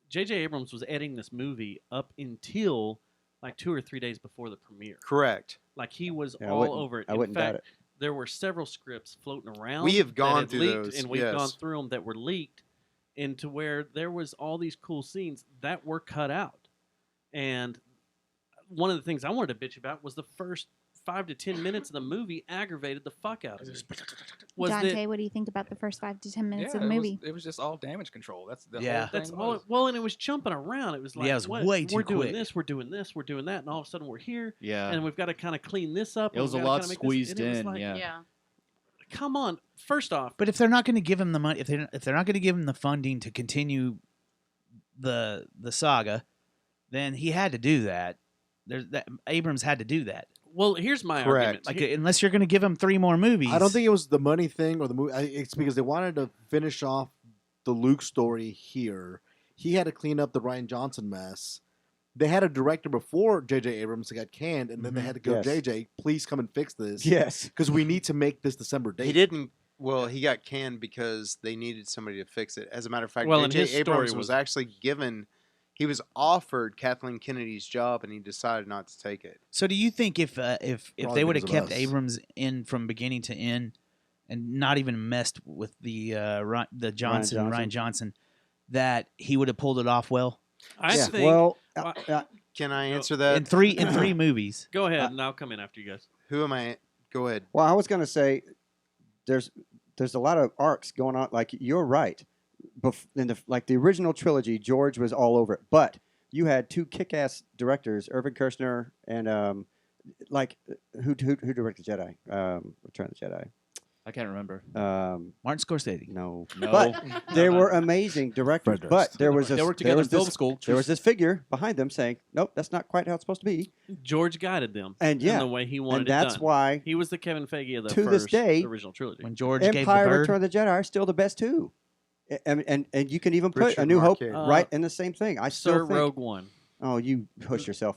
J.J. Abrams was editing this movie up until like 2 or 3 days before the premiere. correct. Like he was Yeah, I all wouldn't- over it. I In wouldn't doubt fact, it. there were several scripts floating around. We have that gone had through leaked, those, and we've yes. gone through them that were leaked, into where there was all these cool scenes that were cut out. And one of the things I wanted to bitch about was the first 5 to 10 minutes of the movie aggravated the fuck out of me. Was Dante, that what do you think about the first 5 to 10 minutes Yeah, of the movie? It was just all damage control. That's the Yeah. whole thing. that's all? Well, and it was jumping around. It was like, Yeah, it was what? way too we're doing quick. this, we're doing this, we're doing that, and all of a sudden we're here, Yeah. and we've got to kind of clean this up. It and was a we've gotta lot kinda make this- squeezed and it was in, like, yeah. Come on. First off, But if they're not going to give him the money, if they're not going to give him the funding to continue the saga, then he had to do that. Abrams had to do that. well, here's my Correct. argument. Like unless you're going to give him 3 more movies. I don't think it was the money thing or the movie. It's because they wanted to finish off the Luke story here. He had to clean up the Ryan Johnson mess. They had a director before J.J. Abrams that got canned, and then they had to go, Yes. J.J., please come and fix this. Yes. Because we need to make this December date. He didn't. Well, he got canned because they needed somebody to fix it. As a matter of fact, Well, and his J.J. story Abrams was was- actually given. He was offered Kathleen Kennedy's job, and he decided not to take it. So do you think if Probably they would have because of kept us. Abrams in from beginning to end and not even messed with the Ryan Johnson, that he would have pulled it off well I Yeah. think. Well, Can I answer that? in three movies? Go ahead, and I'll come in after you guys. Who am I? Go ahead. well, I was going to say there's a lot of arcs going on. Like you're right. In the original trilogy, George was all over it, but you had 2 kick-ass directors, Irvin Kershner and who directed Jedi? Return of the Jedi. I can't remember. Martin Scorsese. No, No. but they were amazing directors. Fred But Durst. there was They worked together in film this, school. there was this figure behind them saying, "Nope, that's not quite how it's supposed to be." George guided them, And yeah, in the way he wanted and it that's done. why He was the Kevin Feige of the to this first day, original trilogy. When George gave the Empire bird. Return of the Jedi are still the best too. And you can even put Richard A New Hope Marquez. right in the same thing. I still Sir think. Rogue One. Oh, you push yourself.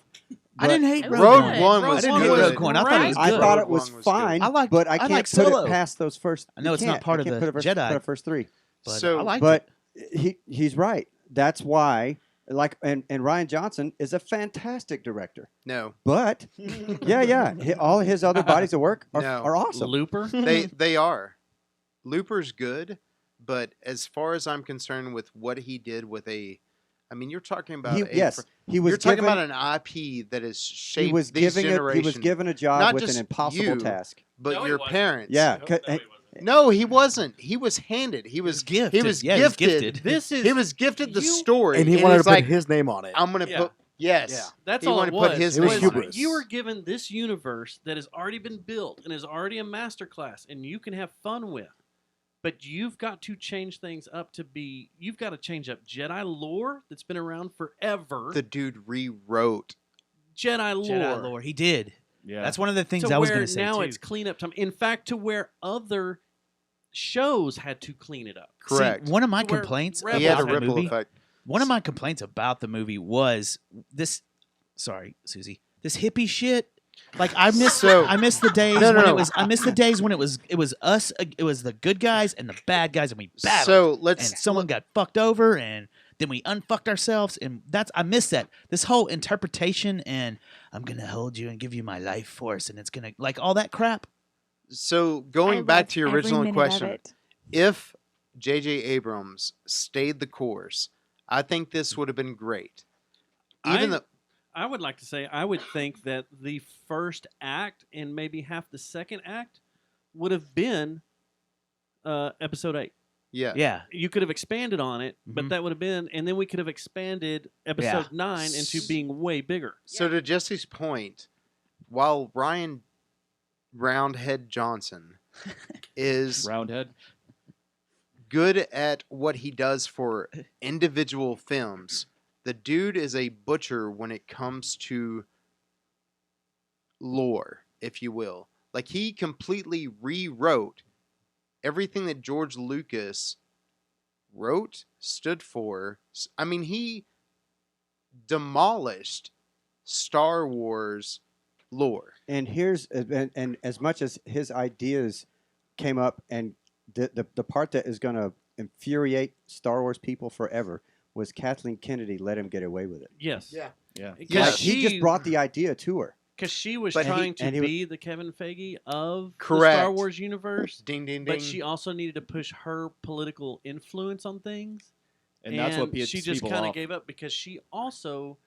I didn't hate It was Rogue good. One. One Rogue was I didn't hate good. Rogue One. I thought it was I good. thought Rogue it was One was fine, good. I liked- but I I can't liked put Solo. it past those first. I know you it's not can't. part I of can't the put it Jedi. Put it first 3. But So- I liked But it. he's right. That's why. And Ryan Johnson is a fantastic director. No, But yeah, all his other bodies of work are, No. are awesome. Looper. they are. Looper's good, but as far as I'm concerned with what he did with you're talking about He was you're talking given, about an IP that has shaped he was these giving generations. he was given a job Not with just an impossible you, task. but No, he your wasn't. parents. Yeah, No, he wasn't. He was handed. He was gifted. He was Yeah, he was gifted. gifted. This is He was gifted the you- story, and he wanted he's to put like, his name on it. I'm going to Yeah. put yes. Yeah. That's He all wanted it to put was. his It was name on hubris. You were given this universe that has already been built and is already a masterclass, and you can have fun with. But you've got to change things up to be. You've got to change up Jedi lore that's been around forever. The dude rewrote Jedi lore. Jedi lore. He did. Yeah. That's one of the things To I was where going to say now too. it's cleanup time. In fact, to where other shows had to clean it up. Correct. See, one of my To where complaints Rebels He had a about the ripple movie, effect. one of my complaints about the movie was this. Sorry, Susie. This hippie shit. Like I miss the days No, when no. it was. I miss the days when it was us. It was the good guys and the bad guys, and we battled. So and someone got fucked over, and then we unfucked ourselves, and I miss that. This whole interpretation, and I'm gonna hold you and give you my life force, and it's gonna like all that crap. So going back to your original question, It. if J.J. Abrams stayed the course, I think this would have been great. I would like to say I would think that the first act and maybe half the second act would have been episode 8. Yeah. You could have expanded on it, but Mhm. that would have been, and then we could have expanded episode 9 into being way bigger. So to Jesse's point, while Ryan Roundhead Johnson is Roundhead. good at what he does for individual films, the dude is a butcher when it comes to lore, if you will. Like, he completely rewrote everything that George Lucas wrote, stood for. I mean, he demolished Star Wars lore. And and as much as his ideas came up, and the part that is going to infuriate Star Wars people forever was Kathleen Kennedy let him get away with it. Yes. Yeah. Like, he just brought the idea to her. Because she was But trying to he be the Kevin Feige of the Correct. Star Wars universe. Ding, ding, ding. But she also needed to push her political influence on things. And that's what she just people kind of off. gave up because she also,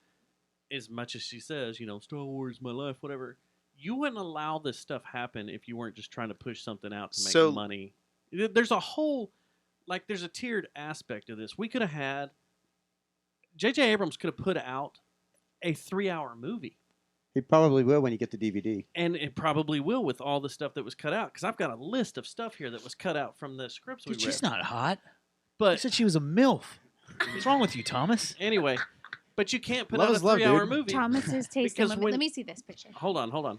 as much as she says, Star Wars is my life, whatever, you wouldn't allow this stuff happen if you weren't just trying to push something out to make money. There's a whole, there's a tiered aspect of this. We could have had, J.J. Abrams could have put out a 3-hour movie. He probably will when you get the DVD. And it probably will with all the stuff that was cut out. Because I've got a list of stuff here that was cut out from the scripts we Dude, read. she's not hot. But You said she was a MILF. What's wrong with you, Thomas? Anyway, but you can't put Love out a is love, 3-hour dude. movie. Thomas's taste. Because Let me see this picture. Hold on.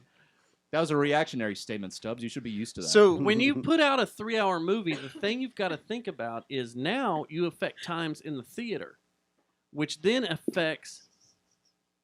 That was a reactionary statement, Stubbs. You should be used to that. So When you put out a 3-hour movie, the thing you've got to think about is now you affect times in the theater, which then affects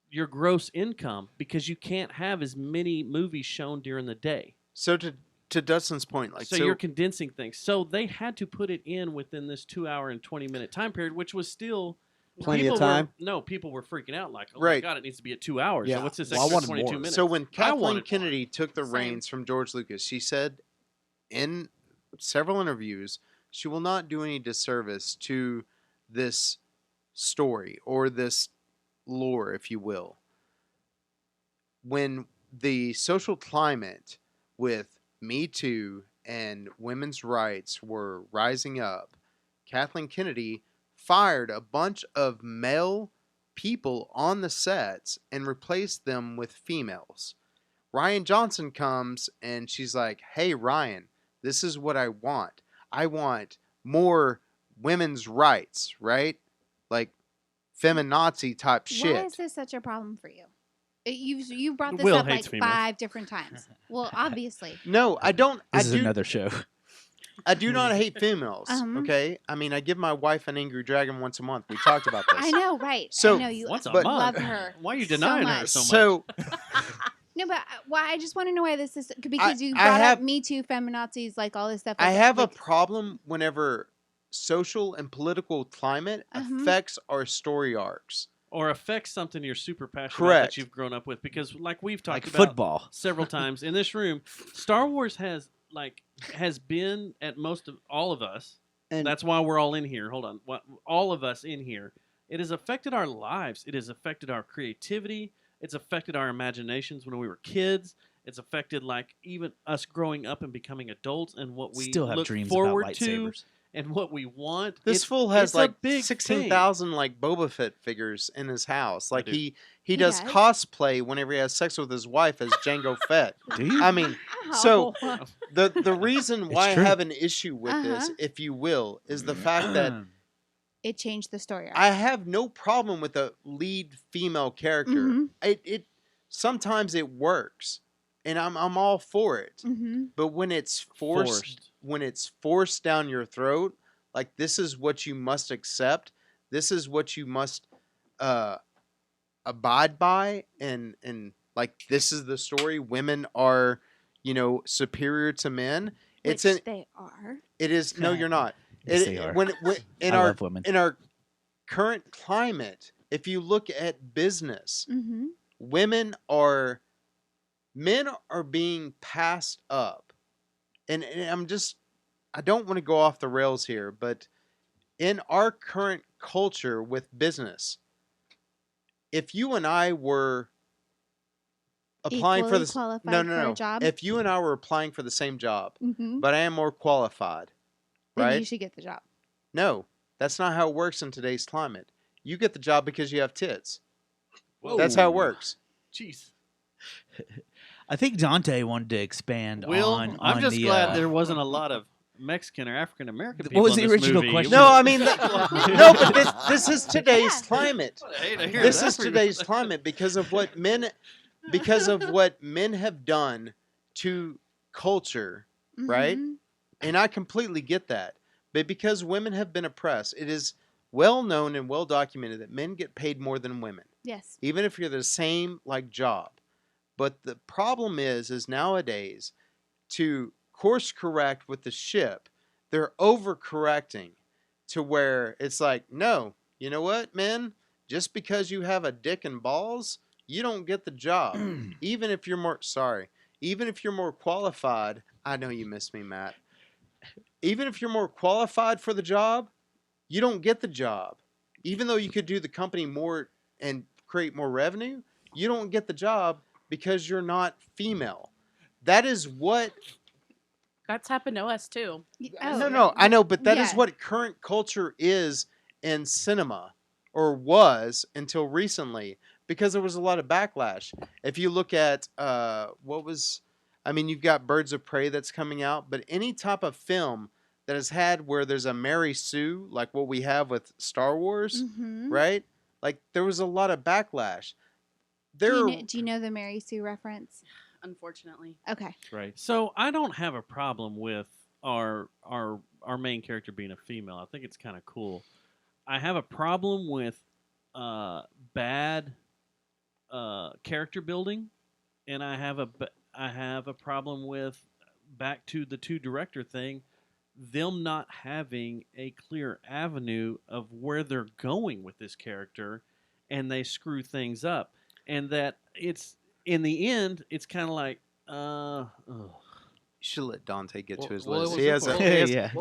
your gross income because you can't have as many movies shown during the day. So to Dustin's point, So you're condensing things. So they had to put it in within this 2-hour and 20-minute time period, which was still Plenty of people time? people were freaking out like, oh my Right. God, it needs to be at 2 hours. Yeah. So what's this Well, I extra wanted 22 more. minutes? So when I Kathleen wanted Kennedy took the Same. reins from George Lucas, she said in several interviews she will not do any disservice to this story or this lore, if you will. When the social climate with Me Too and women's rights were rising up, Kathleen Kennedy fired a bunch of male people on the sets and replaced them with females. Ryan Johnson comes and she's like, hey, Ryan, this is what I want. I want more women's rights, right? Like feminazi type shit. Why is this such a problem for you? You brought this Will up hates like females. 5 different times. Well, obviously. No, I don't. This is another show. I do not hate females. Uh-huh. Okay, I mean, I give my wife an angry dragon once a month. We talked about this. I know, right? So- I know you Once a But- month. love her. Why are you so denying her much. so much? So No, but why? I just want to know why this is because you I brought have- up Me Too, feminazis, like all this stuff. I like- have a like- problem whenever social and political climate Uh-huh. affects our story arcs. or affects something you're super passionate about Correct. that you've grown up with. Because like we've talked Like about football. several times in this room, Star Wars has been at most of all of us. And That's why we're all in here. Hold on. All of us in here. It has affected our lives. It has affected our creativity. It's affected our imaginations when we were kids. It's affected even us growing up and becoming adults and what we Still have look dreams forward about to lightsabers. and what we want. This It's- fool has it's a like big 16,000 like Boba Fett figures in his house. Like do. he does does? cosplay whenever he has sex with his wife as Jango Fett. Do you? I mean, so Ow. the reason why I true. have an issue with this, Uh-huh. if you will, is the fact that It changed the story arc. I have no problem with a lead female character. Mhm. It sometimes it works, and I'm all for it. Mm-hmm. But when it's forced down your throat, like this is what you must accept, this is what you must abide by, and like this is the story. Women are, superior to men. Which they are. It is no, you're not. Yes, they are. When in I our love women. in our current climate, if you look at business, Mm-hmm. men are being passed up, and I don't want to go off the rails here, but in our current culture with business, if you and I were applying for Equally this, qualified for a job? if you and I were applying for the same job, Mm-hmm. but I am more qualified, Then right? you should get the job. No, that's not how it works in today's climate. You get the job because you have tits. Whoa. That's how it works. Jeez. I think Dante wanted to expand on. I'm just the, glad there wasn't a lot of Mexican or African American people. What was in the this original movie. question? No, I mean, no, but this is today's climate. I hate to hear This that is for you. today's climate because of what men have done to culture, right? Mm-hmm. And I completely get that. But because women have been oppressed, it is well known and well documented that men get paid more than women, Yes. even if you're the same job. But the problem is nowadays, to course correct with the ship, they're overcorrecting to where it's like, no, you know what, men? Just because you have a dick and balls, you don't get the job. Even if you're more qualified. I know you miss me, Matt. Even if you're more qualified for the job, you don't get the job. Even though you could do the company more and create more revenue, you don't get the job because you're not female. That is what... That's happened to us too. Oh. No, I know, but that is Yeah. what current culture is in cinema, or was until recently, because there was a lot of backlash. If you look at you've got Birds of Prey that's coming out, but any type of film that has had where there's a Mary Sue, like what we have with Star Wars, Mm-hmm. right? Like there was a lot of backlash. Do you know the Mary Sue reference? Unfortunately. Okay. Right. So I don't have a problem with our main character being a female. I think it's kind of cool. I have a problem with bad character building, and I have a problem with, back to the two director thing, them not having a clear avenue of where they're going with this character, and they screw things up, and that it's in the end it's kind of like You should let Dante get to his well, list. it He has, was-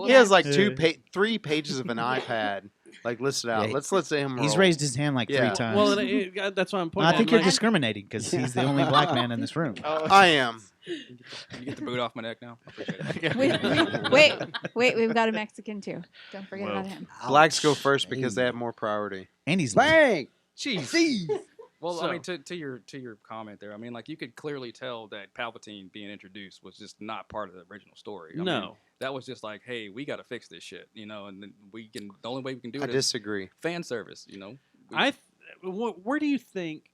he has like 3 pages of an iPad like listed out. Yeah, let's let him roll. He's raised his hand like 3 times. well, that's why I'm pointing. I think out, you're like, discriminating because he's the only black man in this room. I am. You get the boot off my neck now. I appreciate it. Wait, we've got a Mexican too. Don't forget Whoa. about him. Blacks go first because they have more priority. And he's Bang! Jeez. Well, So- I mean, to your comment there, I mean, like you could clearly tell that Palpatine being introduced was just not part of the original story. I mean, No. that was just like, hey, we got to fix this shit, and then the only way we can do I it is disagree. fan service, Where do you think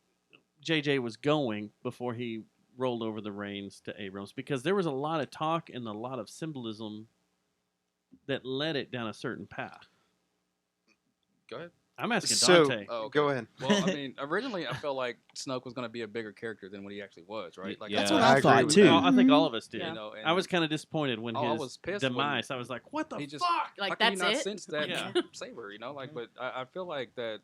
JJ was going before he rolled over the reins to Abrams? Because there was a lot of talk and a lot of symbolism that led it down a certain path. Go ahead. I'm asking So- Dante. Oh, okay. Go ahead. Well, I mean, originally I felt like Snoke was going to be a bigger character than what he actually was, right? Like That's Yeah. what I I agree thought with too. that. I think all of us did. Yeah. I was kind of disappointed when Oh, I his was pissed when demise. I was like, "What the he just fuck?" how Like can you that's not it. sense that Yeah. saber, Like, but I feel like that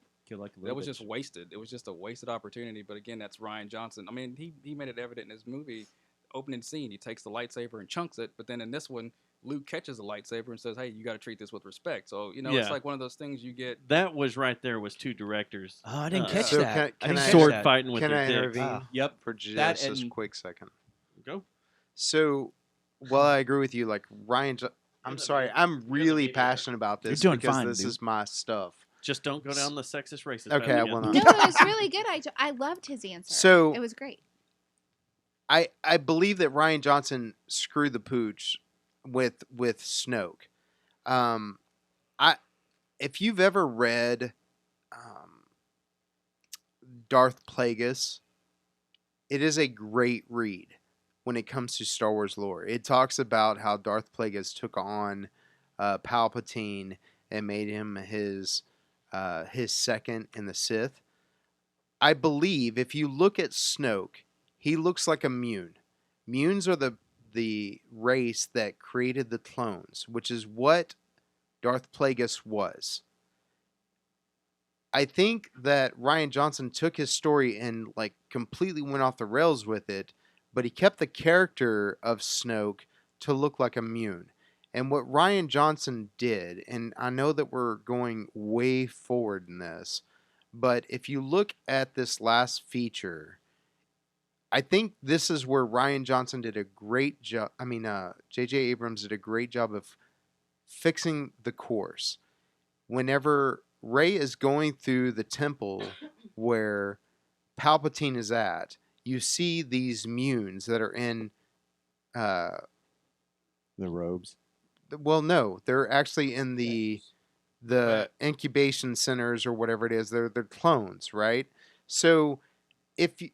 was just wasted. It was just a wasted opportunity. But again, that's Ryan Johnson. I mean, he made it evident in his movie opening scene. He takes the lightsaber and chunks it, but then in this one, Luke catches the lightsaber and says, "Hey, you got to treat this with respect." So Yeah. it's like one of those things you get. That was right there. Was two directors. Oh, I didn't catch So that. can I- sword that. fighting with Can their I dicks. intervene Yep. for just That a and- quick second? Go. So, while I agree with you, like I'm sorry, I'm really passionate about this You're doing because fine, this dude. is my stuff. Just don't go down the sexist racist. Okay, path I again. will No, not. it was really good. I loved his answer. So- it was great. I believe that Ryan Johnson screwed the pooch with Snoke. If you've ever read Darth Plagueis, it is a great read when it comes to Star Wars lore. It talks about how Darth Plagueis took on Palpatine and made him his second in the Sith. I believe if you look at Snoke, he looks like a Mune. Munes are the race that created the clones, which is what Darth Plagueis was. I think that Rian Johnson took his story and like completely went off the rails with it, but he kept the character of Snoke to look like a Mune. And what Rian Johnson did, and I know that we're going way forward in this, but if you look at this last feature, I think this is where Rian Johnson did a great job. I mean, J.J. Abrams did a great job of fixing the course. Whenever Rey is going through the temple where Palpatine is at, you see these Munes that are in The robes. well, no, they're actually in the incubation centers or whatever it is. They're clones, right? So if you,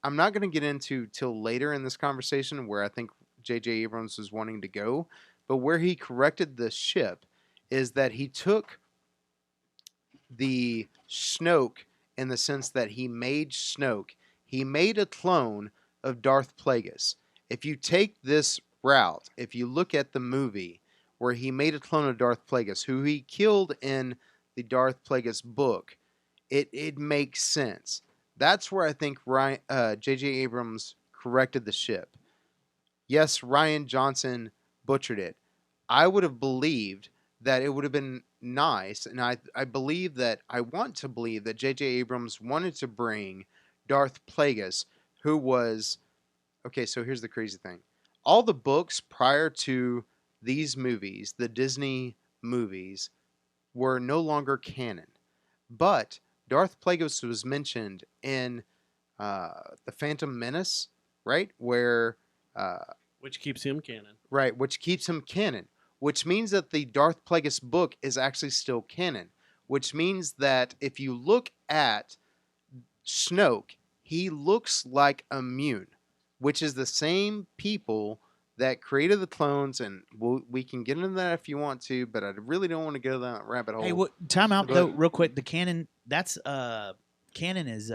I'm not going to get into till later in this conversation where I think J.J. Abrams was wanting to go, but where he corrected the ship is that he took the Snoke in the sense that he made Snoke. He made a clone of Darth Plagueis. If you take this route, if you look at the movie where he made a clone of Darth Plagueis, who he killed in the Darth Plagueis book, it makes sense. That's where I think J.J. Abrams corrected the ship. Yes, Rian Johnson butchered it. I would have believed that it would have been nice, and I want to believe that J.J. Abrams wanted to bring Darth Plagueis, who was... Okay, so here's the crazy thing. All the books prior to these movies, the Disney movies, were no longer canon. But Darth Plagueis was mentioned in The Phantom Menace, right? Where... which keeps him canon. Right, which keeps him canon. Which means that the Darth Plagueis book is actually still canon. Which means that if you look at Snoke, he looks like a Mune, which is the same people that created the clones, and we can get into that if you want to, but I really don't want to go down that rabbit hole. Hey, time out though, real quick. The canon, that's canon is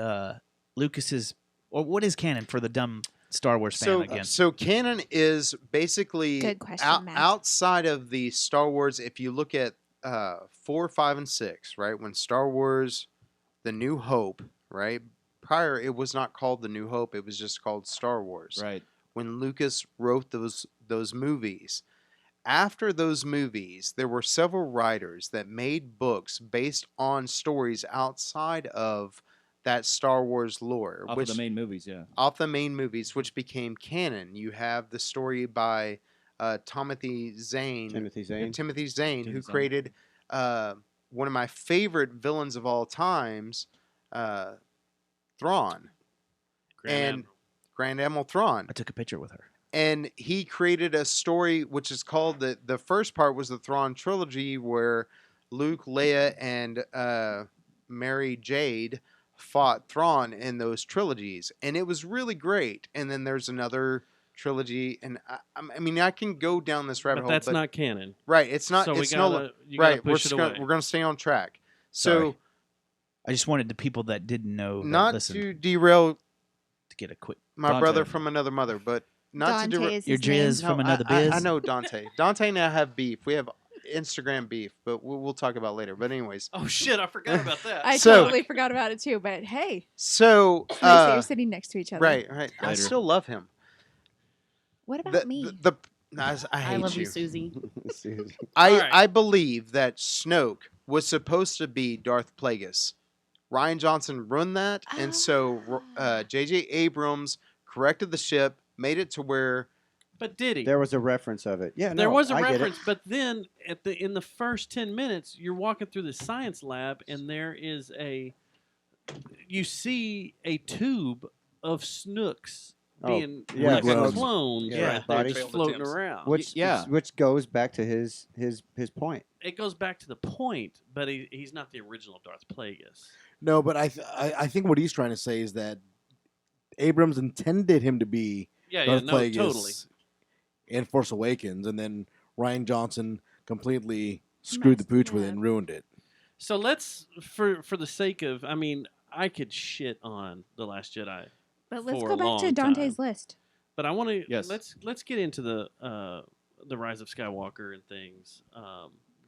Lucas's, or what is canon for the dumb Star Wars fan again? So canon is basically Good question, Matt. outside of the Star Wars. If you look at 4, 5, and 6, right, when Star Wars, The New Hope, right. Prior, it was not called The New Hope. It was just called Star Wars. Right. When Lucas wrote those movies. After those movies, there were several writers that made books based on stories outside of that Star Wars lore. Off of the main movies, yeah. Off the main movies, which became canon. You have the story by Timothy Zahn, who created one of my favorite villains of all times, Thrawn. Grand Admiral Thrawn. I took a picture with her. And he created a story which is called the first part was the Thrawn trilogy, where Luke, Leia, and Mary Jade fought Thrawn in those trilogies, and it was really great. And then there's another trilogy, and I mean I can go down this rabbit hole. That's not canon, right? It's not. So it's right. We're gonna stay on track. So Sorry. I just wanted the people that didn't know, not to derail, to get a quick. My brother from another mother, but not to derail your jizz from another biz. I know Dante. Dante and I have beef. We have Instagram beef, but we'll talk about later. But anyways. Oh shit! I forgot about that. I totally forgot about it too. But hey. So nice that you're sitting next to each other. Right. I still love him. What about me? I hate love you, Susie. I believe that Snoke was supposed to be Darth Plagueis. Rian Johnson ruined that, and so J.J. Abrams corrected the ship, made it to where. But did he? There was a reference of it. Yeah, there was a I reference, but then in the first 10 minutes, you're walking through the science lab, and there is you see a tube of Snooks being clones right there, just floating around. Which goes back to his point. It goes back to the point, but he's not the original Darth Plagueis. No, but I think what he's trying to say is that Abrams intended him to be Darth Plagueis totally. in Force Awakens, and then Rian Johnson completely screwed the pooch with it and ruined it. So let's, for the sake of, I mean, I could shit on The Last Jedi. But let's for go a back to long Dante's time. list. But I want to Yes. let's get into the Rise of Skywalker and things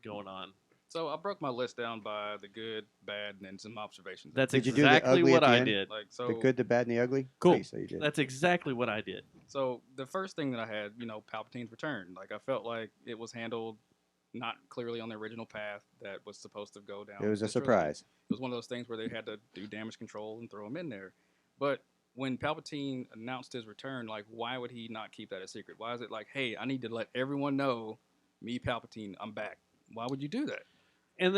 going on. So I broke my list down by the good, bad, and then some observations. That's Did you do the exactly ugly what at the I end? did. Like so, The good, the bad, and the ugly. Cool. Nice, so you did. That's exactly what I did. So the first thing that I had, Palpatine's return. Like I felt like it was handled not clearly on the original path that was supposed to go down. It was a this trilogy. surprise. It was one of those things where they had to do damage control and throw him in there. But when Palpatine announced his return, like, why would he not keep that a secret? Why is it like, hey, I need to let everyone know, me, Palpatine, I'm back? Why would you do that? And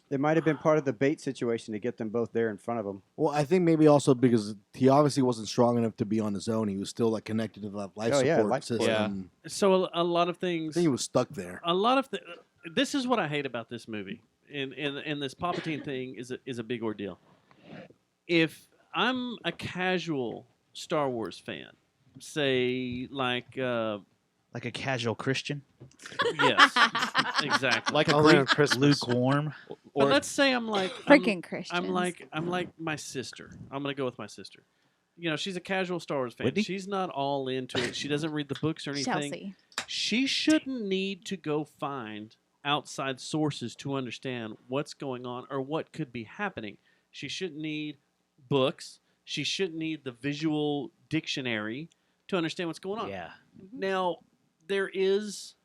It might have been part of the bait situation to get them both there in front of him. Well, I think maybe also because he obviously wasn't strong enough to be on his own. He was still like connected to the life support life system. support. so a lot of things. I think he was stuck there. A lot of this is what I hate about this movie, and this Palpatine thing is a big ordeal. If I'm a casual Star Wars fan, say like a casual Christian. Yes, exactly. Like a Only on Greek Christmas. lukewarm. But let's say I'm like Freaking Christians. I'm like my sister. I'm gonna go with my sister. She's a casual Star Wars fan. Whitney? She's not all into it. She doesn't read the books or anything. Chelsea. She shouldn't need to go find outside sources to understand what's going on or what could be happening. She shouldn't need books. She shouldn't need the visual dictionary to understand what's going on. Yeah. Now, there is,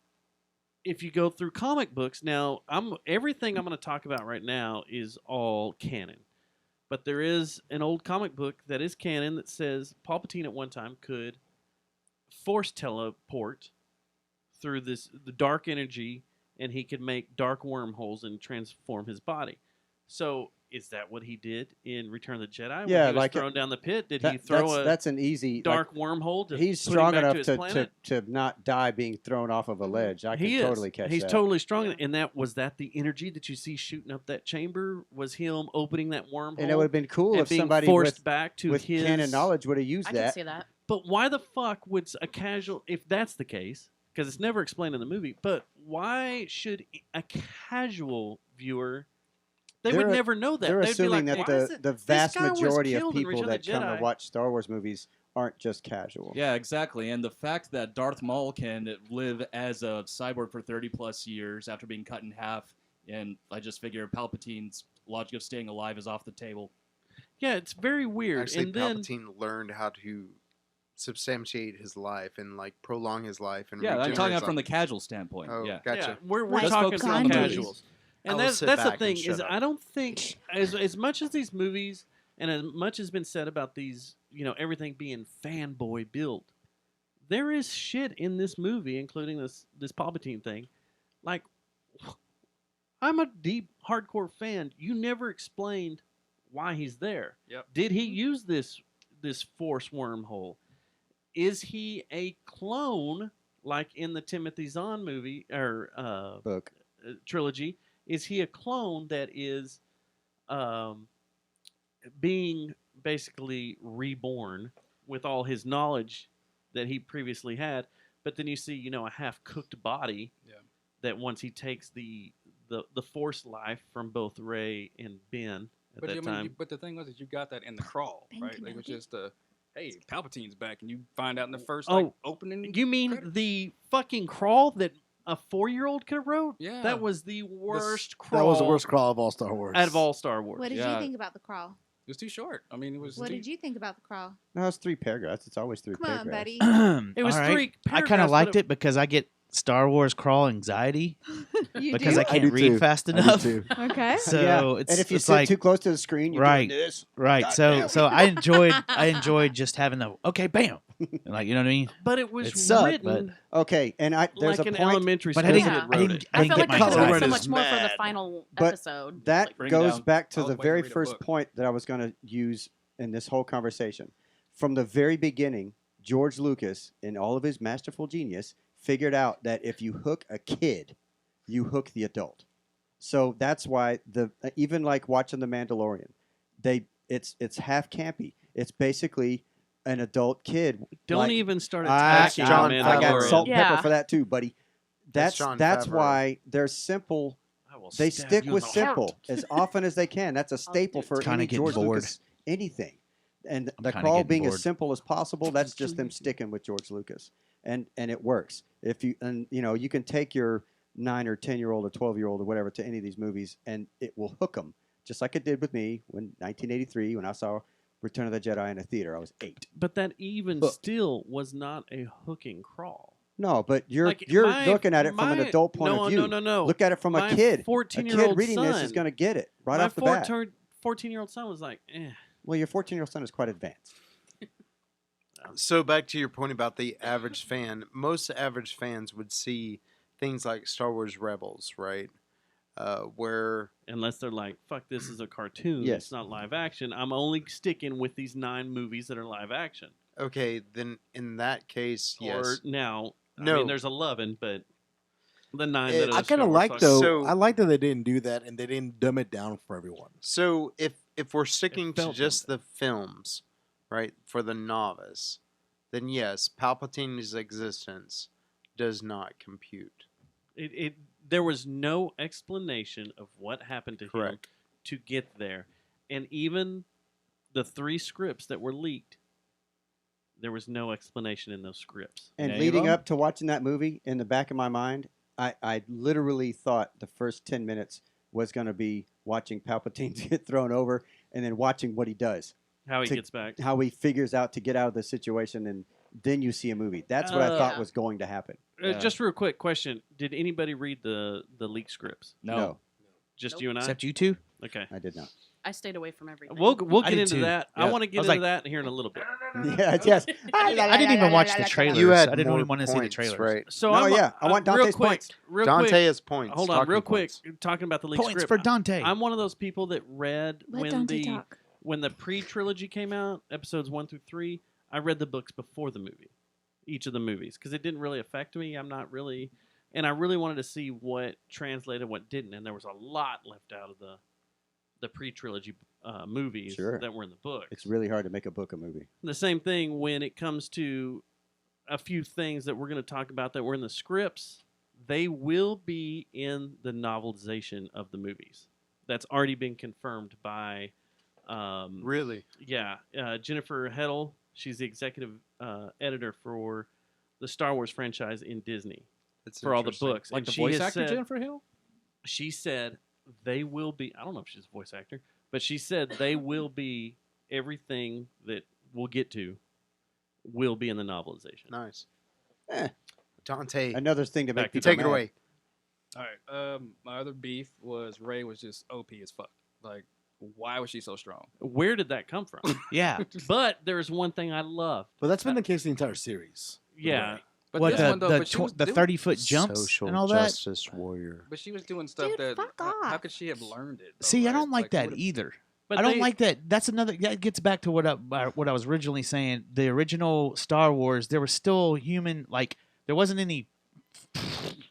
if you go through comic books, now everything I'm going to talk about right now is all canon. But there is an old comic book that is canon that says Palpatine at one time could force teleport through the dark energy, and he could make dark wormholes and transform his body. So is that what he did in Return of the Jedi? When Yeah, he was like thrown down the pit. Did he throw that's an easy dark wormhole? To he's put him strong back enough his to planet? not die being thrown off of a ledge. I can He is. totally catch He's that. totally strong, and that was the energy that you see shooting up that chamber was him opening that wormhole. And it would have been cool and if being somebody forced with, back to with his canon knowledge would have used I that. can see that. But why the fuck would a casual, if that's the case, because it's never explained in the movie, but why should a casual viewer? They would never know that. They're They'd assuming be like, that "Why is the this vast guy was majority of killed in people Return of that the come to Jedi." watch Star Wars movies aren't just casual. Yeah, exactly. And the fact that Darth Maul can live as a cyborg for 30 plus years after being cut in half, and I just figure Palpatine's logic of staying alive is off the table. Yeah, it's very weird. Actually, and then Palpatine learned how to substantiate his life and like prolong his life. And Yeah, I'm regenerate talking his about from the life. casual standpoint. Oh, yeah. gotcha. Yeah, we're Like talking focusing from on the Gandhi. casuals. I And will that's sit the back thing and is shut up. I don't think as much as these movies and as much has been said about these, everything being fanboy built, there is shit in this movie, including this Palpatine thing. Like, I'm a deep hardcore fan. You never explained why he's there. Yep. Did he use this force wormhole? Is he a clone like in the Timothy Zahn movie or Book. trilogy? Is he a clone that is being basically reborn with all his knowledge that he previously had? But then you see, a half-cooked body that once he takes the force life from both Rey and Ben at But that time. but the thing was that you got that in the crawl, Thank right? you, Like, it was Daddy. just hey, Palpatine's back, and you find out in the first Oh, opening. You mean credit. the fucking crawl that a 4-year-old could have wrote? Yeah. That was the worst crawl. That was the worst crawl of all Star Wars. out of all Star Wars. What did Yeah. you think about the crawl? It was too short. I mean, it was. What too, did you think about the crawl? No, it's 3 paragraphs. It's always 3 Come on, paragraphs. buddy. It was All right. 3 I kind paragraphs, of liked but it because I get Star Wars crawl anxiety You because do? I can't do read too. fast I do enough. too. Okay. So Yeah, it's and if you it's sit like too close to the screen, you're right, doing this. right. God So damn. so I enjoyed just having the okay, bam, like you know what I mean. But it was It sucked, written Okay, and there's like a an point elementary But school I kid didn't. wrote I didn't. it. I I didn't felt get like my there was color so red anxiety. is much more for the mad. final But episode. that Bring it goes down. back to I was the waiting to very read a first book. point that I was going to use in this whole conversation. From the very beginning, George Lucas, in all of his masterful genius, figured out that if you hook a kid, you hook the adult. So that's why even like watching The Mandalorian, it's half campy. It's basically an adult kid. Don't like, even start I attacking John the I got Mandalorian. salt and pepper Yeah. for that too, buddy. That's That's Jon that's Favreau. why they're simple. I will They stab stick you in with the simple heart. as often as they can. That's a staple for Kinda any getting George bored. Lucas anything. And I'm the kinda crawl getting being bored. as simple as possible, that's just them sticking with George Lucas. And it works. If you you can take your 9 or 10-year-old or 12-year-old or whatever to any of these movies and it will hook them. Just like it did with me when 1983 when I saw Return of the Jedi in a theater. I was 8. But that even Hooked. still was not a hooking crawl. No, but you're Like, looking at it from an adult point of view. No. Look at it from a My kid. A 14-year-old kid reading this is son- going to get it right My off the bat. 14-year-old son was like, eh. Well, your 14-year-old son is quite advanced. So back to your point about the average fan, most average fans would see things like Star Wars Rebels, right? Where Unless they're like, fuck, this is a cartoon. Yes. It's not live action. I'm only sticking with these 9 movies that are live action. okay, then in that case, Or yes. now, I No. mean, there's 11, but the 9 Eh, that are I the kind of Star Wars like fucking- though. So- I like that they didn't do that and they didn't dumb it down for everyone. So if we're sticking to felt just the films, right, for the novice, then yes, Palpatine's existence does not compute. There was no explanation of what happened to him Correct. to get there. And even the 3 scripts that were leaked, there was no explanation in those scripts. And Any of leading them? up to watching that movie, in the back of my mind, I literally thought the first 10 minutes was going to be watching Palpatine get thrown over and then watching what he does, How he To- gets back. how he figures out to get out of the situation, and then you see a movie. That's what I thought Yeah. was going to happen. Yeah. Just real quick question. Did anybody read the leaked scripts? No. Just Nope. you and I? Except you two. Okay. I did not. I stayed away from everything. We'll I get did into too. that. I Yeah. want to I get was into like- that here in a little bit. Yes, yes. I didn't even watch the trailers. You had I didn't more even want to see the points, trailers. right? So No, I'm, yeah, I want real Dante's quick, points. Real Dante quick, has points. hold on, talking real quick. points. Talking about the leaked Points script. for Dante. I'm one of those people that read Let when Dante the talk. when the pre-trilogy came out, episodes 1 through 3. I read the books before the movie, each of the movies, because it didn't really affect me. I'm not really, and I really wanted to see what translated, what didn't, and there was a lot left out of the pre-trilogy movies Sure. that were in the book. It's really hard to make a book a movie. The same thing when it comes to a few things that we're going to talk about that were in the scripts. They will be in the novelization of the movies. That's already been confirmed by, Really? yeah, Jennifer Heddle. She's the executive editor for the Star Wars franchise in Disney That's for all the interesting. books. Like And the she voice has actor said- Jennifer Hill? She said they will be. I don't know if she's a voice actor, but she said they will be everything that we'll get to will be in the novelization. Nice. Eh. Dante, Another thing to Back make to people take it mad. away. All right. My other beef was Ray was just OP as fuck. Like, why was she so strong? Where did that come from? Yeah. But there's one thing I love. But that's been the case the entire series. Yeah, But What this the one though, but she was the doing- 30-foot jumps Social and all that? justice warrior. But she was doing stuff Dude, that. fuck How off. could she have learned it? Though, See, I right? don't like that would've- either. but I don't they- like that. That's another. That gets back to what I was originally saying. The original Star Wars, there was still human. Like there wasn't any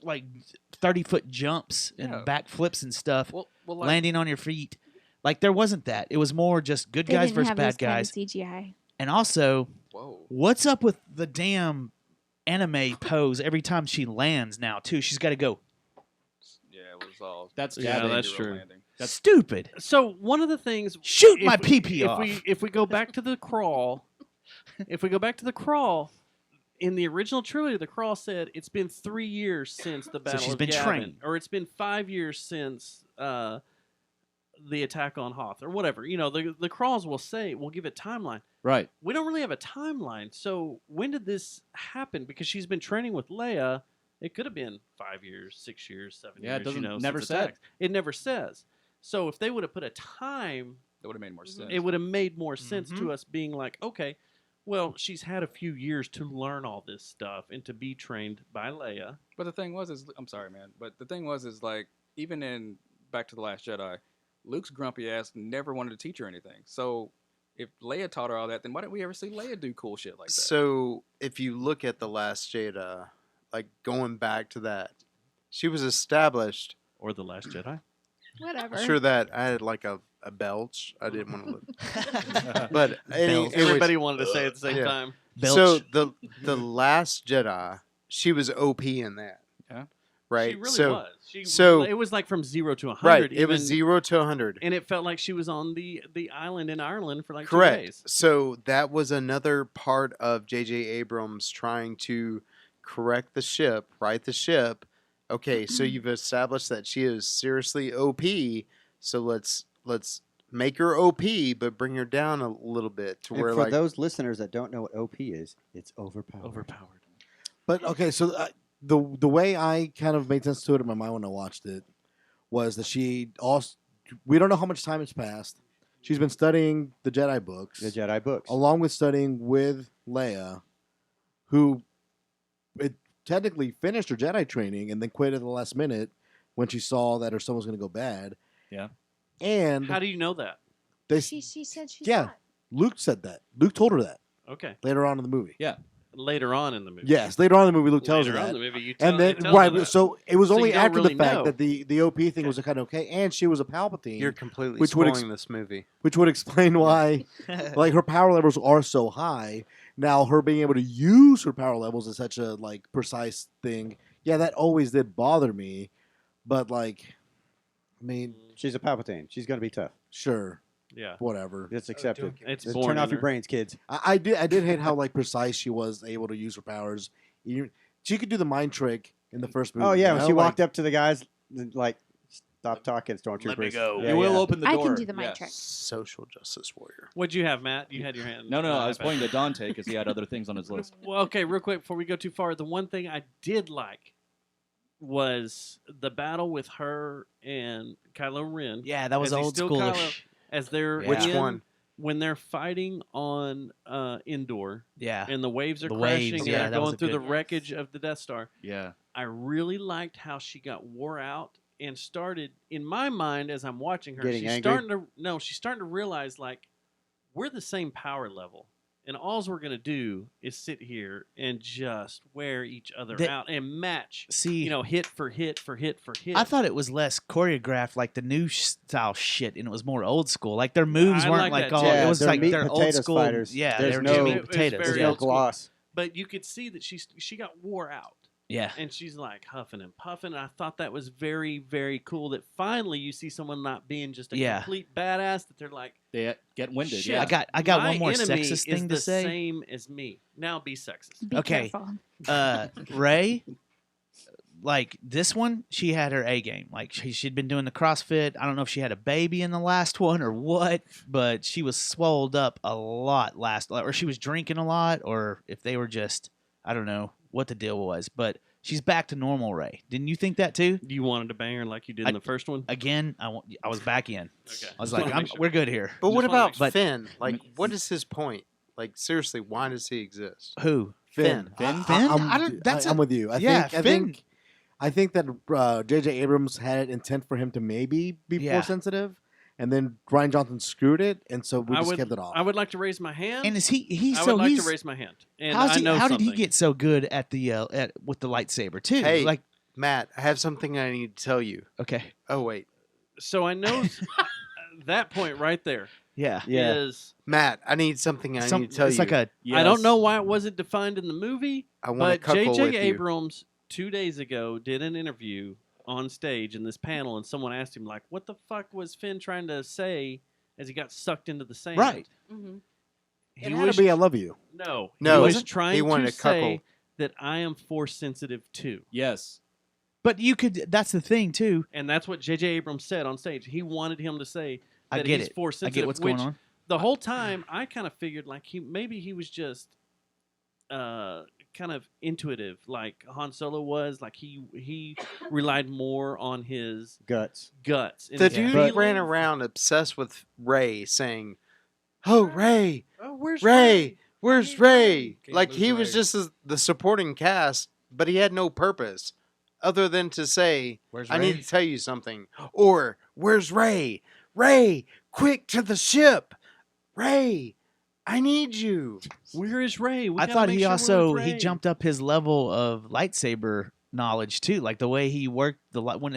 like 30-foot jumps and Yeah. backflips and stuff, Well, like, landing on your feet. Like there wasn't that. It was more just good They guys didn't versus have bad those kind of guys. CGI. And also, whoa. what's up with the damn anime pose every time she lands now too? She's got to go. Yeah, it was all. That's Yeah, jabbing. that's zero true. landing. That's stupid. So one of the things. Shoot if my we- pee-pee off. If we go back to the crawl, in the original trilogy, the crawl said it's been 3 years since the battle. she's of been Yavin, trained. or it's been 5 years since the attack on Hoth, or whatever. You know, the crawls will give a timeline. Right. We don't really have a timeline. So when did this happen? Because she's been training with Leia. It could have been 5 years, 6 years, 7 Yeah, it years. doesn't- You know, never since said. attacks. It never says. So if they would have put a time, That would have made more sense. it would have made more sense Mhm. to us being like, okay, well, she's had a few years to learn all this stuff and to be trained by Leia. But the thing was, I'm sorry, man. But the thing was, like, even in Back to the Last Jedi, Luke's grumpy ass never wanted to teach her anything. So if Leia taught her all that, then why didn't we ever see Leia do cool shit like that? So if you look at the Last Jedi, like going back to that, she was established. Or The Last Jedi. Whatever. Sure that I had like a belch. I didn't want to look. But anyways, Everybody wanted to say it at the same yeah. time. So the Last Jedi, she was OP in that. Yeah. Right. She really so, was. So it was like from 0 to 100. right. It was 0 to 100. And it felt like she was on the island in Ireland for like 2 Correct. days. So that was another part of J.J. Abrams trying to correct the ship, right the ship. Okay, so you've established that she is seriously OP. So let's make her OP, but bring her down a little bit to And where, for like, those listeners that don't know what OP is, it's overpowered. But okay, so the way I kind of made sense to it in my mind when I watched it was that she also, we don't know how much time has passed. She's been studying the Jedi books. The Jedi books. Along with studying with Leia, who technically finished her Jedi training and then quit at the last minute when she saw that her son was going to go bad. Yeah. And How do you know that? She said she yeah, saw it. Luke said that. Luke told her that Okay. later on in the movie. Yeah. Later on in the movie. Yes, later on in the movie, Luke tells her Later on that. in the movie, you and then tell her that. so it was So only you don't after really the fact know. that the OP thing was kind of okay, and she was a Palpatine. you're completely which would spoiling this movie. which would explain why, like, her power levels are so high. Now, her being able to use her power levels is such a like precise thing. Yeah, that always did bother me, but like, I mean, She's a Palpatine. She's going to be tough. sure, Yeah. whatever. It's accepted. It's Just born turn in off your her. brains, kids. I did hate how like precise she was able to use her powers. She could do the mind trick in the first movie. Oh, yeah. you When know, she like- walked up to the guys, like, stop talking, Stormtroopers. Let me go. Yeah, You will yeah. open the I door. can do the mind Yes. trick. Social justice warrior. What'd you have, Matt? You had your hand. No, I was iPad. pointing to Dante because he had other things on his list. Well, okay, real quick before we go too far, the one thing I did like was the battle with her and Kylo Ren. Yeah, that was As he's old still schoolish. Kylo, as they're Yeah. Which in- one? when they're fighting on Endor Yeah. and the waves are The crashing waves, and yeah, they're that was going a through the good- wreckage of the Death Star. Yeah. I really liked how she got wore out and started, in my mind, as I'm watching her, Getting she's angry? she's starting to realize, like, we're the same power level. And all we're going to do is sit here and just wear each other That- out and match, See, hit for hit for hit for hit. I thought it was less choreographed, like the new style shit, and it was more old school. Like their moves I weren't like like that all. too. Yeah, It was they're like meat their and old potatoes school. fighters. Yeah, There's they were no- just meat It and was potatoes. very There's Yeah. no old school. gloss. But you could see that she got wore out. Yeah. And she's like huffing and puffing. And I thought that was very, very cool that finally you see someone not being just a Yeah. complete badass, that they're like, They get winded. shit, Yeah. I got my one more enemy sexist is thing to the say. same as me. Now be sexist. Be Okay. careful. Ray, like this one, she had her A game. Like she'd been doing the CrossFit. I don't know if she had a baby in the last one or what, but she was swolled up a lot or she was drinking a lot, or if they were just, I don't know what the deal was, but she's back to normal. Ray, didn't you think that too? You wanted to bang her like you did in the first one? Again, I was back in. Okay. I was Just like, wanna make sure. we're good here. But what Just wanna about make sure. Finn? Like, what is his point? Like, seriously, why does he exist? Who? Finn. Finn? I'm with you. I think that J.J. Abrams had intent for him to maybe be Yeah. more sensitive, and then Ryan Johnson screwed it, and so we I just would, kept it off. I would like to raise my hand. And is he? I So would like he's to raise my hand. And how's I he, know how something. did he get so good at the with the lightsaber too? Hey, like Matt, I have something I need to tell you. okay, Oh, wait. So I know that point right there yeah, is. Matt, I need something I Some- need to tell it's you. like a I don't know why it wasn't defined in the movie, I want but to cuckold with J.J. you. Abrams 2 days ago did an interview on stage in this panel, and someone asked him, like, what the fuck was Finn trying to say as he got sucked into the sand? right. Mm-hmm. it had to be "I love you." No, No, he was wasn't? trying He wanted to to say cuckold. that I am force sensitive too. Yes. But you could. That's the thing too. And that's what J.J. Abrams said on stage. He wanted him to say I that get he's it. force I sensitive. get what's going which on. The whole time, I kind of figured like he was just kind of intuitive, like Han Solo was. Like he relied more on his Guts. and The his dude feelings. ran around obsessed with Ray, saying, "Oh, Ray, Oh, where's Ray, where's Ray?" Can't Like lose he was Ray. just the supporting cast, but he had no purpose other than to say, Where's "I Ray? need to tell you something," or "Where's Ray? Ray, quick to the ship! Ray, I need you." Where is Ray? We I gotta thought make he sure we're also with he Ray. jumped up his level of lightsaber knowledge too, like the way he worked when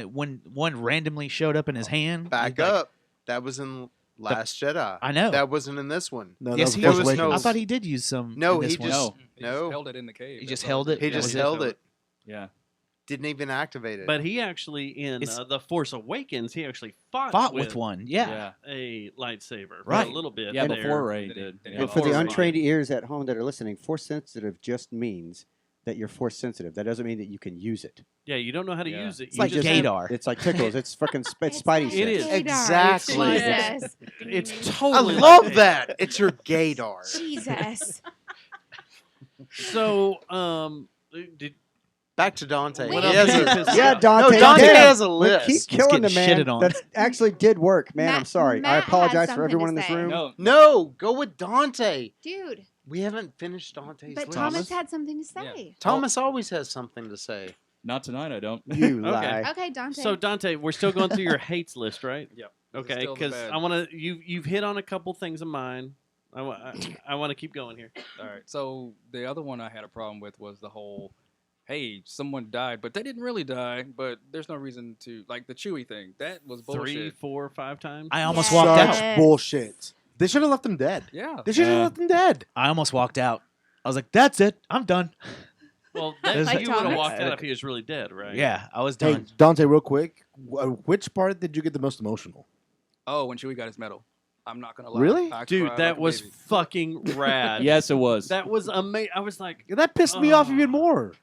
one randomly showed up in his hand. Back like, up. That was in Last Jedi. I know. That wasn't in this one. No, yes, that he was was. Force Awakens. I thought he did use some. No, in he this one. just He just held it in the cave. He That's just all held it. He That just was it. held it. Yeah. Didn't even activate it. But he actually in The Force Awakens, he actually fought with one. Yeah. a lightsaber for Right. a little bit. Yeah, there. before Ray did. Then Yeah. But for the Before Ray. untrained ears at home that are listening, force sensitive just means that you're force sensitive. That doesn't mean that you can use it. Yeah, you don't know how to Yeah. use it. It's You like just Gaydar. It's like tickles. It's fucking Spidey It is. sense. Exactly. Jesus. It's I totally. love like that. It's your gaydar. Jesus. So, did Back to Dante. What He else has did a- you piss Yeah, off? Dante. No, Dante damn. has a We list. keep He's killing the getting man. shitted on. That actually did work, man. Matt- I'm sorry. Matt I has apologize for something everyone to in this say. room. No, No, go with Dante. Dude. We haven't finished Dante's But list. Thomas had something to say. Thomas always has something to say. Not tonight, I don't. You lie. Okay, Dante. So Dante, we're still going through your hates list, right? Yep. Okay, Still the because bad. I want to. You've hit on a couple things of mine. I want to keep going here. All right. So the other one I had a problem with was the whole, hey, someone died, but they didn't really die. But there's no reason to like the Chewie thing. That was bullshit. 3, 4, 5 times. I almost Yes. walked Such out. bullshit. They should have left him dead. Yeah. They should have Yeah. left him dead. I almost walked out. I was like, "That's it. I'm done." Well, There's that, a- you would have Thomas? walked out if he was really dead, right? Yeah, I was Hey, done. Dante, real quick. Which part did you get the most emotional? Oh, when Chewie got his medal. I'm not gonna lie. Really? I Dude, cried that like a was baby. fucking rad. Yes, it was. That was amazing. I was like, That pissed me off even more.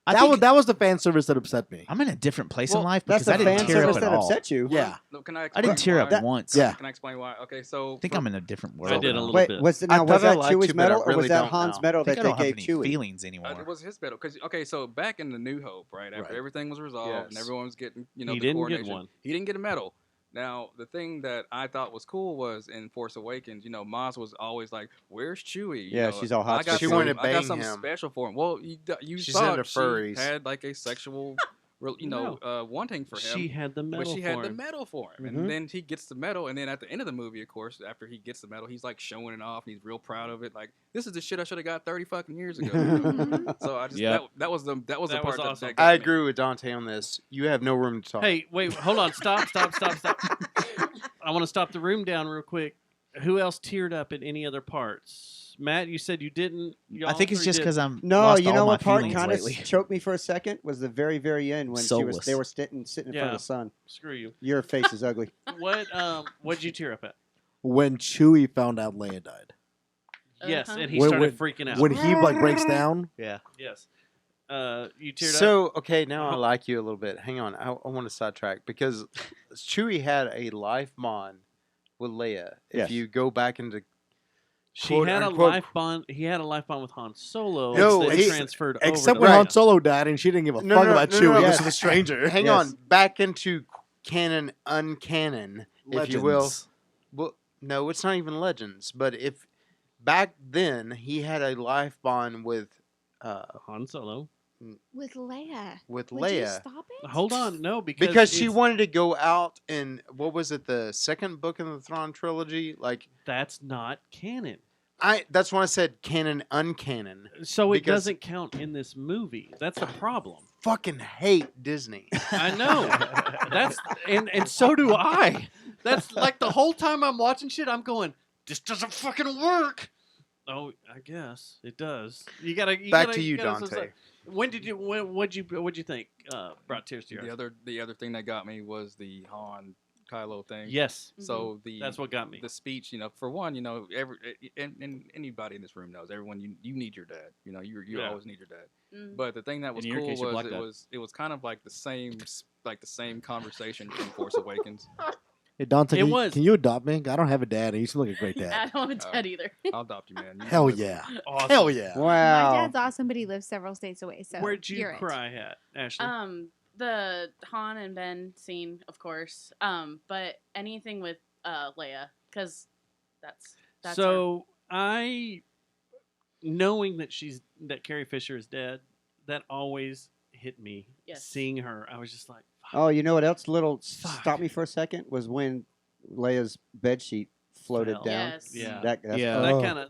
That was the fan service that upset me. I'm in a different place Well, in life That's because the I didn't fan tear up service at that all. upset you. Yeah. No, can I I explain didn't tear up why? once. Yeah. Can I explain why? Okay, so I think I'm in a different world. I did a now. little Wait, bit. was I was thought I that liked Chewie's you, but I medal or really was that don't Han's now. medal I think that I they don't have gave any Chewie? feelings anymore. It was his medal because okay, so back in the New Hope, right after Right. everything was resolved and Yes. everyone was getting He the didn't get coronation, one. he didn't get a medal. Now the thing that I thought was cool was in Force Awakens, Maz was always like, "Where's Chewie?" Yeah, she's all hot I got She some- wanted to I got bang something him. special for him. Well, you She's thought into furries. she had like a sexual, wanting for him. She had the medal But she for had the him. medal for him. Mhm. And then he gets the medal. And then at the end of the movie, of course, after he gets the medal, he's like showing it off. And he's real proud of it. Like, this is the shit I should have got 30 fucking years ago. So I just, Yeah. that was the That part was that, awesome. that got I me. agree with Dante on this. You have no room to talk. Hey, wait, hold on. Stop. I want to stop the room down real quick. Who else teared up in any other parts? Matt, you said you didn't. I think it's just because I'm No, lost you all know my what part feelings kind of lately. choked me for a second was the very, very end when Soulless. they were sitting in front Yeah. of the sun. Screw you. Your face is ugly. What'd you tear up at? When Chewie found out Leia died. Yes, Uh-huh. and he When- started freaking out. When he breaks down. Yeah. Yes. You teared up. So, okay, now I like you a little bit. Hang on. I want to sidetrack because Chewie had a life bond with Leia. If Yes. you go back into She quote, had a unquote, life bond. He had a life bond with Han Solo. No, that he- transferred Except over. when to Han Solo died and she didn't give a No, fuck no, about no, Chewie. no, This no. is a stranger. hang Yes. on, back into canon, uncanon, if you will. Legends. Well, no, it's not even legends. But if back then he had a life bond with Han Solo. With Leia. with Would you Leia, stop it? Hold on, no, because because she it's- wanted to go out in what was it, the second book in the Thrawn trilogy? Like That's not canon. that's when I said canon, uncanon. So it Because- doesn't count in this movie. That's the problem. Fucking hate Disney. I know. That's and so do I. That's like the whole time I'm watching shit, I'm going, this doesn't fucking work. Oh, I guess it does. You gotta Back to you, gotta- Dante. what'd you think? Brought tears to your eyes? The other thing that got me was the Han Kylo thing. Yes. So That's what got me. The speech, for one, and anybody in this room knows, everyone, you need your dad. You Yeah. always need your dad. Mm. But the thing that was In your cool case, your was black dad. it was kind of like the same conversation from Force Awakens. Hey, Dante, It can, was. can you adopt me? I don't have a dad, and you seem like a great I dad. don't have a dad either. I'll adopt you, man. Hell yeah. Awesome. Hell yeah. My Wow. dad's awesome, but he lives several states away. So Where'd you you're it. cry at, Ashley? The Han and Ben scene, of course. But anything with Leia, because that's her. So knowing that Carrie Fisher is dead, that always hit me. Yes. Seeing her, I was just like, Oh, you know what else? Fuck. Stop me for a second. Was when Leia's bedsheet floated fell. down. Yes. Yeah. That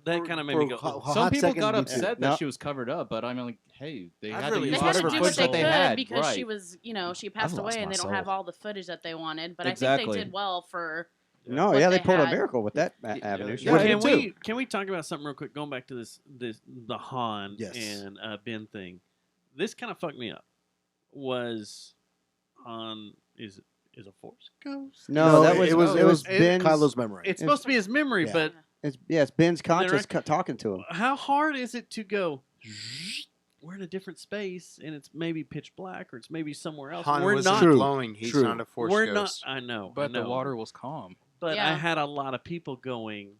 That kind of made me go. "Ugh." Some people got me too. upset No. that she was covered up, but I mean, like, hey, they I've had really to use They had lost to whatever do my what footage they that they could had. because right. she was, she passed lost away, my and they don't soul. have all the footage that they wanted. But I Exactly. think they did well for. No, what yeah, they they pulled a had. miracle with that avenue. Yeah, Sure. Can we talk about something real quick? Going back to the Han Yes. and Ben thing. This kind of fucked me up. Was Han is a Force ghost? No, that it was Ben's. Kylo's memory. It's supposed to be his memory, Yeah. but It's Ben's They're conscious not- talking to him. how hard is it to go? We're in a different space, and it's maybe pitch black, or it's maybe somewhere else. Han we're wasn't not. True. glowing. He's True. not a Force We're ghost. not. I know. But I know. the water was calm. But I Yeah. had a lot of people going,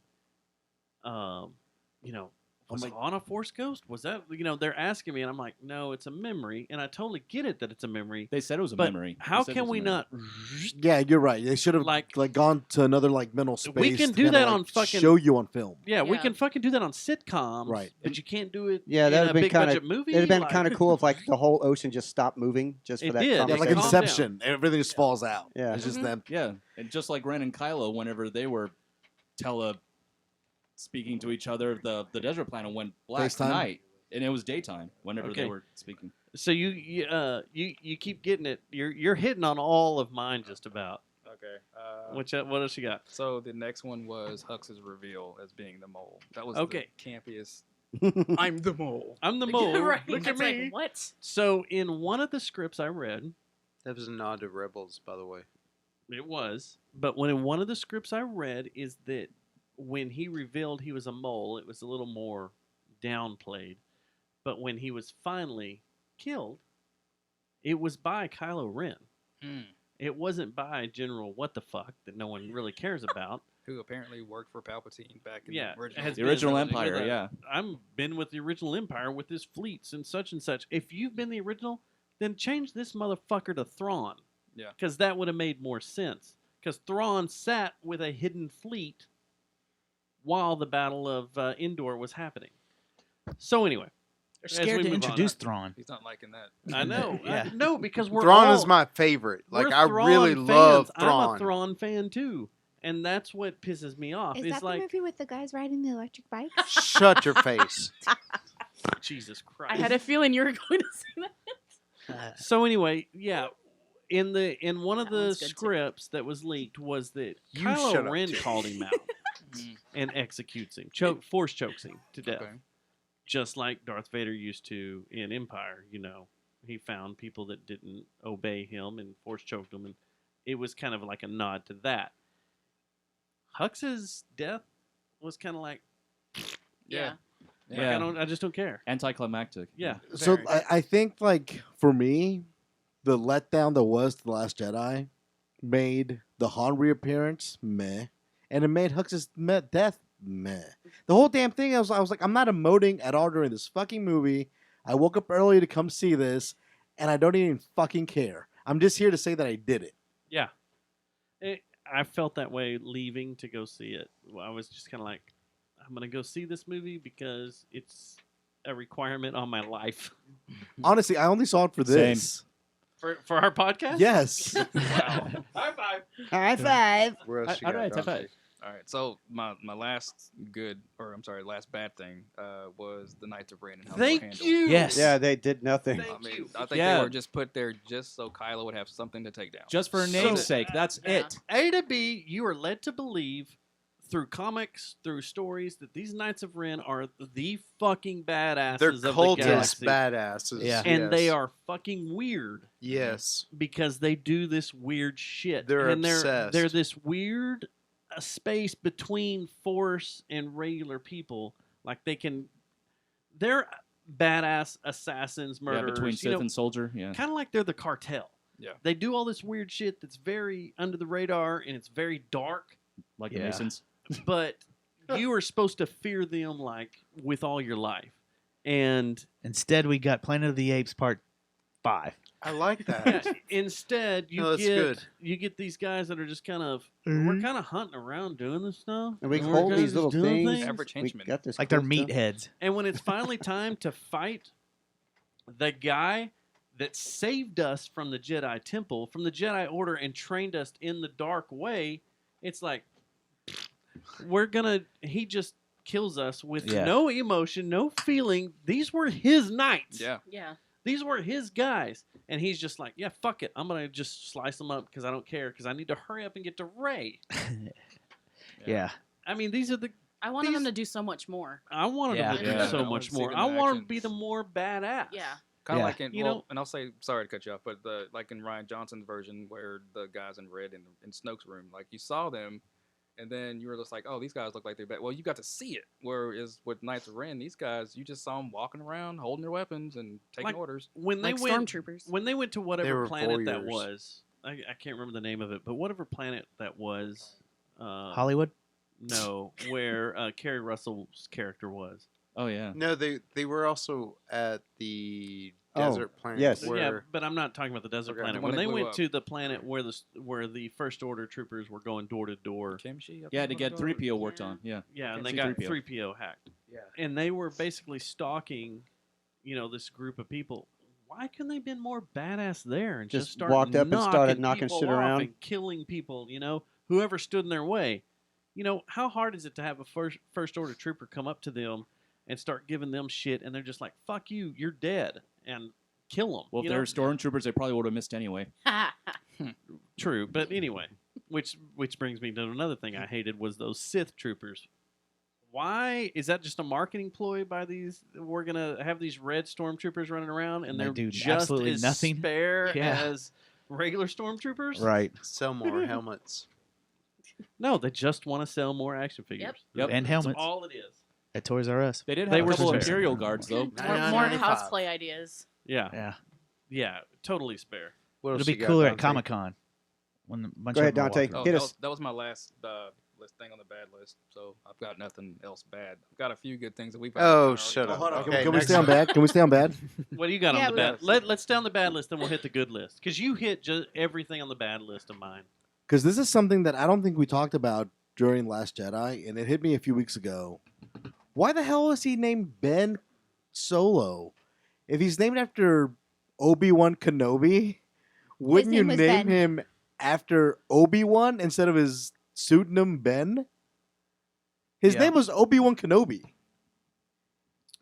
was Han a Force ghost? Was that, they're asking me, and I'm like, no, it's a memory. And I totally get it that it's a memory. They said it was a But memory. They how said it can was a we memory. not? Yeah, you're right. They should have Like- gone to another mental space. We can to do kinda, that on fucking- show you on film. Yeah, we Yeah. can fucking do that on sitcoms. Right. But you can't do it Yeah, in that would a have been big kind budget of. movie. It'd have been like- kind of cool if the whole ocean just stopped moving just for It that. did. Yeah, Yeah, like conversation. calm Inception. Everything just falls out. Yeah. It's just Mm-hmm. them. Yeah, and just like Ren and Kylo, whenever they were speaking to each other, the desert planet went black FaceTime? night, and it was daytime whenever Okay. they were speaking. So you keep getting it. You're hitting on all of mine just about. Okay. What else you got? So the next one was Hux's reveal as being the mole. That was Okay. the campiest. I'm the mole. I'm the mole. Right. Look at It's like, me. what? So in one of the scripts I read, That was a nod to Rebels, by the way. it was, but in one of the scripts I read is that when he revealed he was a mole, it was a little more downplayed. But when he was finally killed, it was by Kylo Ren. It wasn't by General What the Fuck that no one really cares about. Who apparently worked for Palpatine back in Yeah, the original. has The original been Empire, with yeah. I'm been with the original Empire with his fleets and such and such. If you've been the original, then change this motherfucker to Thrawn. Yeah. Because that would have made more sense. Because Thrawn sat with a hidden fleet while the Battle of Endor was happening. So anyway, They're as scared we to move on, introduce Thrawn. He's not liking that. I know. Yeah. No, because we're Thrawn all, is my favorite. Like, we're I Thrawn really fans. love I'm a Thrawn. Thrawn fan too. And that's what pisses me off. Is It's that like, the movie with the guys riding the electric bike? Shut your face. Jesus Christ. I had a feeling you were going to say that. So anyway, yeah, in one of That the one's good, too. scripts that was leaked was that You shut Kylo up, Ren too. called him out and executes him, force chokes him to death, Okay. just like Darth Vader used to in Empire. He found people that didn't obey him and force choked them, and it was kind of like a nod to that. Hux's death was kind of like, Yeah. like, I just don't care. Anticlimactic. Yeah. So very. I think, for me, the letdown that was The Last Jedi made the Han reappearance meh, and it made Hux's death meh. The whole damn thing, I was like, I'm not emoting at all during this fucking movie. I woke up early to come see this, and I don't even fucking care. I'm just here to say that I did it. Yeah. I felt that way leaving to go see it. I was just kind of like, I'm going to go see this movie because it's a requirement on my life. Honestly, I only saw it for Same. this. For our podcast? Yes. Wow. High five. High five. Where else you All got, right, high Dante? five. All right. So my last last bad thing was the Knights of Ren and how they were Thank handled. you. Yes. Yeah, they did nothing. Thank I mean, you. I think Yeah. they were just put there just so Kylo would have something to take down. Just for namesake, that's Yeah. it. A to B, you are led to believe through comics, through stories, that these Knights of Ren are the fucking badasses They're of the cultist galaxy. badasses. Yeah. And they yes. are fucking weird. Yes. Because they do this weird shit. They're and obsessed. They're this weird space between Force and regular people. Like they're badass assassins, murderers. Yeah, between Sith and Soldier. Yeah. Kind of like they're the cartel. Yeah. They do all this weird shit that's very under the radar and it's very dark. Like the Yeah. Masons. But you are supposed to fear them like with all your life. And Instead, we got Planet of the Apes Part 5. I like that. instead you No, that's get good. you get these guys that are just kind of Mm-hmm. we're kind of hunting around doing this stuff. And we We're hold kinda these just little doing things. Average We henchman. got this Like they're cool stuff. meatheads. And when it's finally time to fight the guy that saved us from the Jedi Temple, from the Jedi Order, and trained us in the dark way, it's like, he just kills us with Yeah. no emotion, no feeling. These were his knights. Yeah. Yeah. These were his guys. And he's just like, yeah, fuck it. I'm going to just slice them up because I don't care because I need to hurry up and get to Rey. Yeah. I mean, these are the... I wanted them to do so much more. I wanted them to do Yeah. so I wanna much see more. them I in want them action. to be the more badass. Yeah. Kind of Yeah. like in, You well, know- and I'll say, sorry to cut you off, but like in Ryan Johnson's version where the guys in red in Snoke's room, like you saw them, and then you were just like, oh, these guys look like they're bad. Well, you got to see it. Whereas with Knights of Ren, these guys, you just saw them walking around, holding their weapons and taking Like, orders. When they Like went, stormtroopers. when they went to They whatever were planet that voyeurs. was, I can't remember the name of it, but whatever planet that was, Hollywood. no, where Kerry Russell's character was. Oh yeah. No, they were also at the Oh, desert planet. yes. Where, Yeah, but I'm not talking about the desert Okay. planet. When When they they blew went up. to the planet where the First Order troopers were going door to door. Kimchi? Yeah, to get 3PO worked on. Yeah. Yeah, and Okay. they got C-3PO. 3PO hacked. Yeah. And they were basically stalking, this group of people. Why couldn't they have been more badass there and just Just start walked up and started knocking people shit off around? and killing people? Whoever stood in their way. How hard is it to have a first order trooper come up to them and start giving them shit, and they're just like, "Fuck you, you're dead," and kill them. Well, if they're stormtroopers, they probably would have missed anyway. True, but anyway, which brings me to another thing I hated was those Sith troopers. Why is that just a marketing ploy by these? We're gonna have these red stormtroopers running around, and They they're do just absolutely as nothing. spare Yeah. as regular stormtroopers. Right. sell more helmets. No, they just want to sell more action figures. Yep. And That's helmets all it is. at Toys R Us. They did They have were a couple of spare. Imperial guards though. More $99.95. cosplay ideas. Yeah, Yeah. yeah, totally spare. What else It'll be you got, cooler at Dante? Comic Con when a bunch Go of ahead, them are Dante. walking Oh, Hit around. us. that was my last list thing on the bad list. So I've got nothing else bad. I've got a few good things that we've. Oh, shut up. Hold on. Okay, Can we next stay on one. bad? Can we stay on bad? What do you got Yeah, on the we- bad? Let's stay on the bad list, then we'll hit the good list. Because you hit just everything on the bad list of mine. Because this is something that I don't think we talked about during Last Jedi, and it hit me a few weeks ago. Why the hell is he named Ben Solo? If he's named after Obi-Wan Kenobi, wouldn't you name was name Ben. him after Obi-Wan instead of his pseudonym Ben? His Yeah. name was Obi-Wan Kenobi.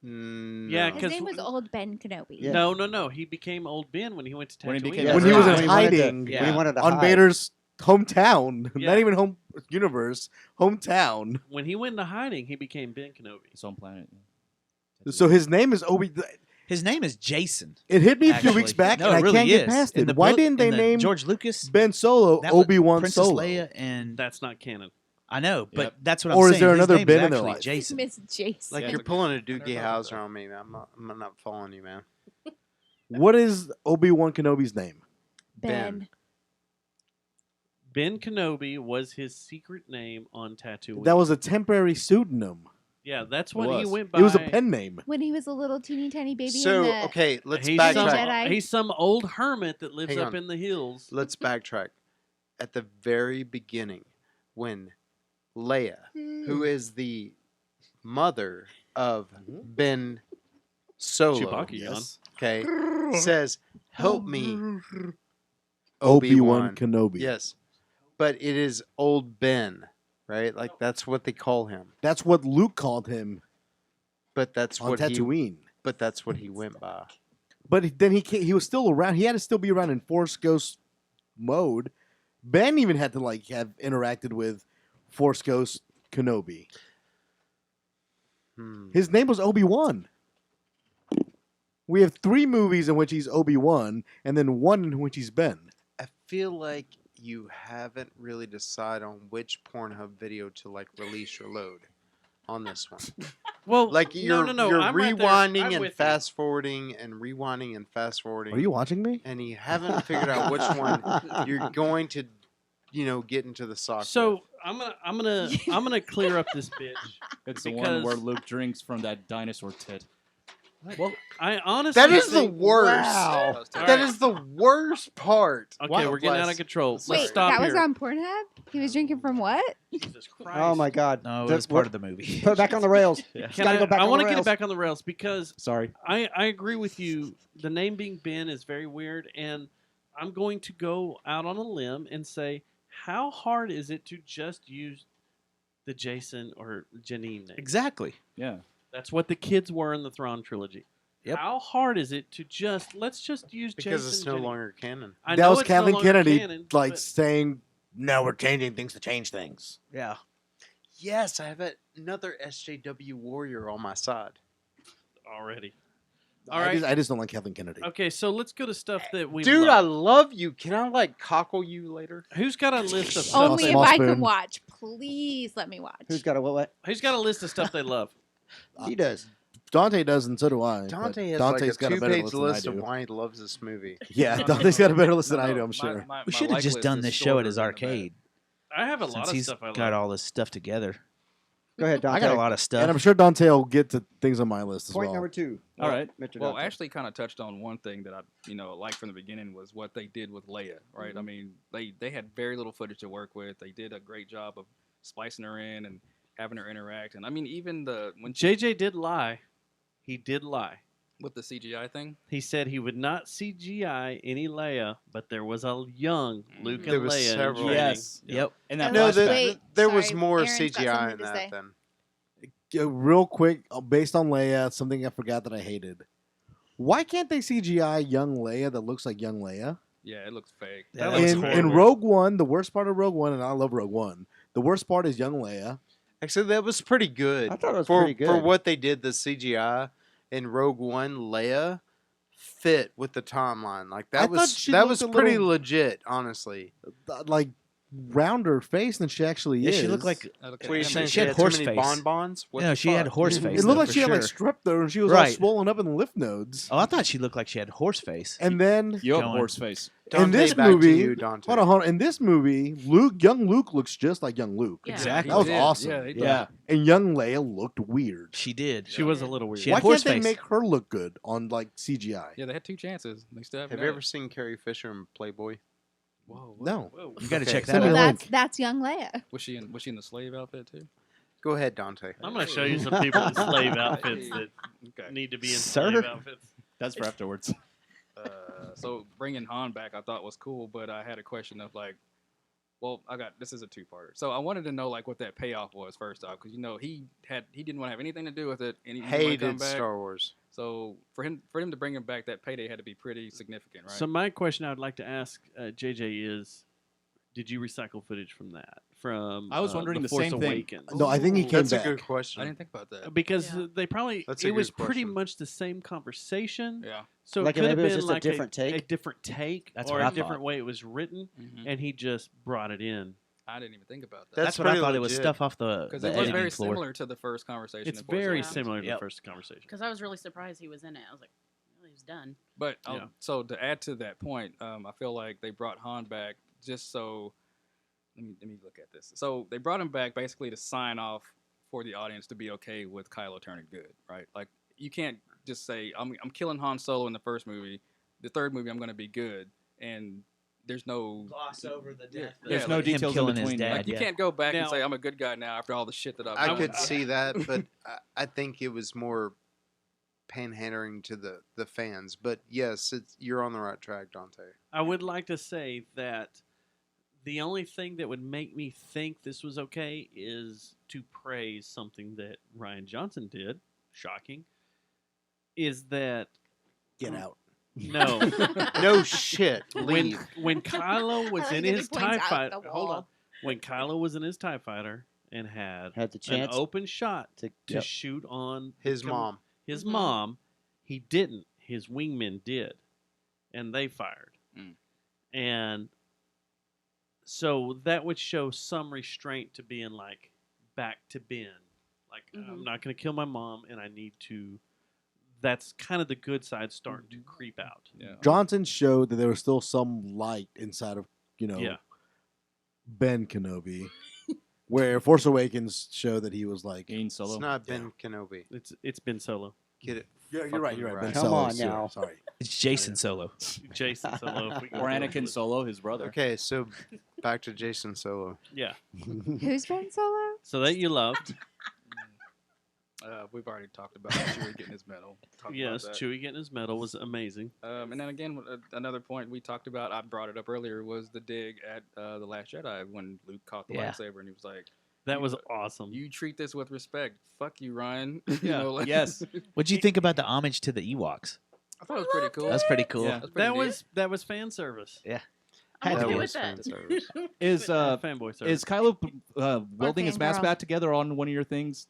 Yeah, No. His 'cause name was Old Ben Kenobi. Yeah. No. He became Old Ben when he went to When he Tatooine. became- When Yeah, he was right. in When he wanted to- hiding When he wanted to on hide. Vader's hometown, Yeah. not even home universe, hometown. When he went into hiding, he became Ben Kenobi. His own planet. So his name is Obi. His name is Jason. It hit me a few actually. weeks back, No, and it I really can't get is. past In it. the Why book, didn't they in the name George Lucas? Ben Solo That was Obi-Wan Princess Solo? Leia, and That's not canon. I know, but Yep. that's what I'm Or saying. is there His another name's Ben in their actually life? Jason. Miss Jason. Like Yeah. you're pulling a I Doogie never thought of Howser that. on me, man. I'm not following you, man. What is Obi-Wan Kenobi's name? Ben. Ben Kenobi was his secret name on Tatooine. That was a temporary pseudonym. Yeah, that's what he was. went by. It was a pen name. When he was a little teeny tiny baby. So in the, okay, let's He's some, backtrack. Jedi. he's some old hermit that lives Hang up on. in the hills. Let's backtrack. At the very beginning, when Leia, Hmm. who is the mother of Ben Solo, Chewbacca, Yes. okay, says, "Help me, Obi-Wan Obi-Wan." Kenobi. Yes, but it is Old Ben, right? Like that's what they call him. That's what Luke called him But that's on what he. Tatooine. But that's what he went by. But then he was still around. He had to still be around in Force Ghost mode. Ben even had to have interacted with Force Ghost Kenobi. His name was Obi-Wan. We have 3 movies in which he's Obi-Wan, and then 1 in which he's Ben. I feel like you haven't really decided on which Pornhub video to release or load on this one. Well, Like you're you're I'm right there. rewinding I'm and with you. fast forwarding and rewinding and fast forwarding. Are you watching me? And you haven't figured out which one you're going to, get into the sock. So with. I'm gonna clear up this bitch. It's the one Because- where Luke drinks from that dinosaur tit. Well, I honestly That is the think- worst. Wow. All That right. is the worst part. Okay, we're getting out of control. Let's Wait, stop that here. was on Pornhub? He was drinking from what? Jesus Christ. Oh my God! No, it The- was part of the movie. Put it back on the rails. Yeah. Can Gotta I, go back I on want the to get rails. it back on the rails because Sorry. I agree with you. The name being Ben is very weird, and I'm going to go out on a limb and say, how hard is it to just use the Jason or Janine name. Exactly. Yeah. That's what the kids were in the Thrawn trilogy. Yep. How hard is it to let's just use Because Jason it's no Janine. longer canon. I That know was it's no Kathleen longer Kennedy, canon, like but- saying, "No, we're changing things to change things." Yeah. Yes, I have another SJW warrior on my side. already. All right. I just don't like Kathleen Kennedy. Okay, so let's go to stuff that we Dude, I love. love you. Can I like cockle you later? Who's got a list of stuff? Only if I can watch. Please let me watch. Who's got a what? Who's got a list of stuff they love? He does. Dante does, and so do I. Dante but has Dante's like a got a better 2-page list list than I of do. why he loves this movie. Yeah, Dante's got a better list than I do, I'm sure. We should have just done this show at his arcade. I have a Since lot of he's stuff I love. got all this stuff together. Go ahead, Dante. I got a lot of stuff. And I'm sure Dante will get to things on my list as Point well. number 2. All right, right. Mr. Well, Dante. Ashley kind of touched on one thing that I, liked from the beginning was what they did with Leia, right? I mean, they had very little footage to work with. They did a great job of splicing her in and having her interact. And I mean, even when JJ did lie. He did lie. With the CGI thing? He said he would not CGI any Leia, but there was a young Luke and There was Leia. in several. training. Yes. Yep. And that No, flashback. there was sorry, more Aaron's got CGI something in to that say. then. Real quick, based on Leia, something I forgot that I hated. Why can't they CGI young Leia that looks like young Leia? Yeah, it looks fake. That looks In horrible. Rogue One, the worst part of Rogue One, and I love Rogue One, the worst part is young Leia. Actually, that was pretty good. I thought it was for, pretty good. For what they did, the CGI in Rogue One, Leia fit with the timeline. Like I that thought she was looked a pretty little- legit, honestly. Like, rounder face than she actually Yeah, is. she looked like That looks What are you animated. saying? she had too horse many face. bonbons? What No, the she had fuck? horse face. It looked though, like for she had like sure. strep though, and she was all Right. swollen up in the lymph nodes. Oh, I thought she looked like she had horse face. And then Yup, Going. horse face. in Dante, this back to movie, you, Dante. hold on. In this movie, young Luke looks just like young Luke. Yeah. Exactly. That was He did. awesome. Yeah, they did. Yeah. And young Leia looked weird. She did. She was a little weird. She had Why horse can't they face. make her look good on like CGI? Yeah, they had 2 chances. They still haven't Have got you it. ever seen Carrie Fisher in Playboy? Whoa. No. Whoa. You got to Okay. check Send that me out. a Well, link. that's young Leia. Was she in the slave outfit too? Go ahead, Dante. I'm going to show you some people in slave outfits that Okay. need to be in Sir? slave outfits. That's for afterwards. So bringing Han back, I thought was cool, but I had a question of like, well, this is a 2-parter. So I wanted to know like what that payoff was first off, because he didn't want to have anything to do with it, and he didn't wanna come Hated back. Star Wars. So for him to bring him back, that payday had to be pretty significant, right? So my question I would like to ask JJ is, did you recycle footage from that? From I was wondering the the Force same thing. Awakens? No, I think he came That's back. a good question. I didn't think about that. Because Yeah. they probably That's a it was good pretty question. much the same conversation. Yeah. So Like it could have maybe it was been just a like different take? a different take, That's or what a I different thought. way it was written, Mhm. and he just brought it in. I didn't even think about that. That's That's what I pretty thought. It was legit. stuff off the Because the it was editing very floor. similar to the first conversation. It's in Force very Awakens. similar to Yep. the first conversation. Because I was really surprised he was in it. I was like, well, he was done. But Yeah. so to add to that point, I feel like they brought Han back just so. Let me look at this. So they brought him back basically to sign off for the audience to be okay with Kylo turning good, right? Like you can't just say I'm killing Han Solo in the first movie, the third movie I'm going to be good, and there's no Gloss over the death. There's yeah, no like, him details in killing his between. dad. like you yeah. can't go back and Now- say I'm a good guy now after all the shit that I've I done. could see that, but I think it was more panhandling to the fans. But yes, you're on the right track, Dante. I would like to say that the only thing that would make me think this was okay is to praise something that Ryan Johnson did. Shocking. Is that Get out. no? No shit. when Leave. when Kylo was I like in that he his points TIE out fighter, the hold on. wall. When Kylo was in his TIE fighter and had Had the an chance open shot to to shoot on His mom. his Mhm. mom, he didn't. His wingmen did, and they fired. Mm. And so that would show some restraint to being like back to Ben. Like I'm Mhm. not going to kill my mom, and I need to. That's kind of the good side starting to creep out. Yeah. Johnson showed that there was still some light inside of Yeah. Ben Kenobi, where Force Awakens showed that he was like. Gain Solo. It's not Ben Kenobi. It's been Solo. Get it? Yeah, you're right. fucking You're right. Ben Come Solo, on sorry, now. Sorry. It's Jason Solo. Jason Solo. if we can Or go Anakin with it. Solo, his brother. Okay, so back to Jason Solo. Yeah. Who's Ben Solo? So that you loved. We've already talked about Chewie getting his medal. Talked Yes, about that. Chewie getting his medal was amazing. And then again, another point we talked about, I brought it up earlier, was the dig at The Last Jedi when Luke caught the Yeah. lightsaber and he was like, That was awesome. You treat this with respect. Fuck you, Ryan. Yeah. Yes. What'd you think about the homage to the Ewoks? I thought it was pretty cool. That's pretty cool. Yeah. That's pretty neat. That was fan service. Yeah. I'm Had to okay be. with that. Is fanboy service. is Kylo welding his mask fangirl. back together on one of your things?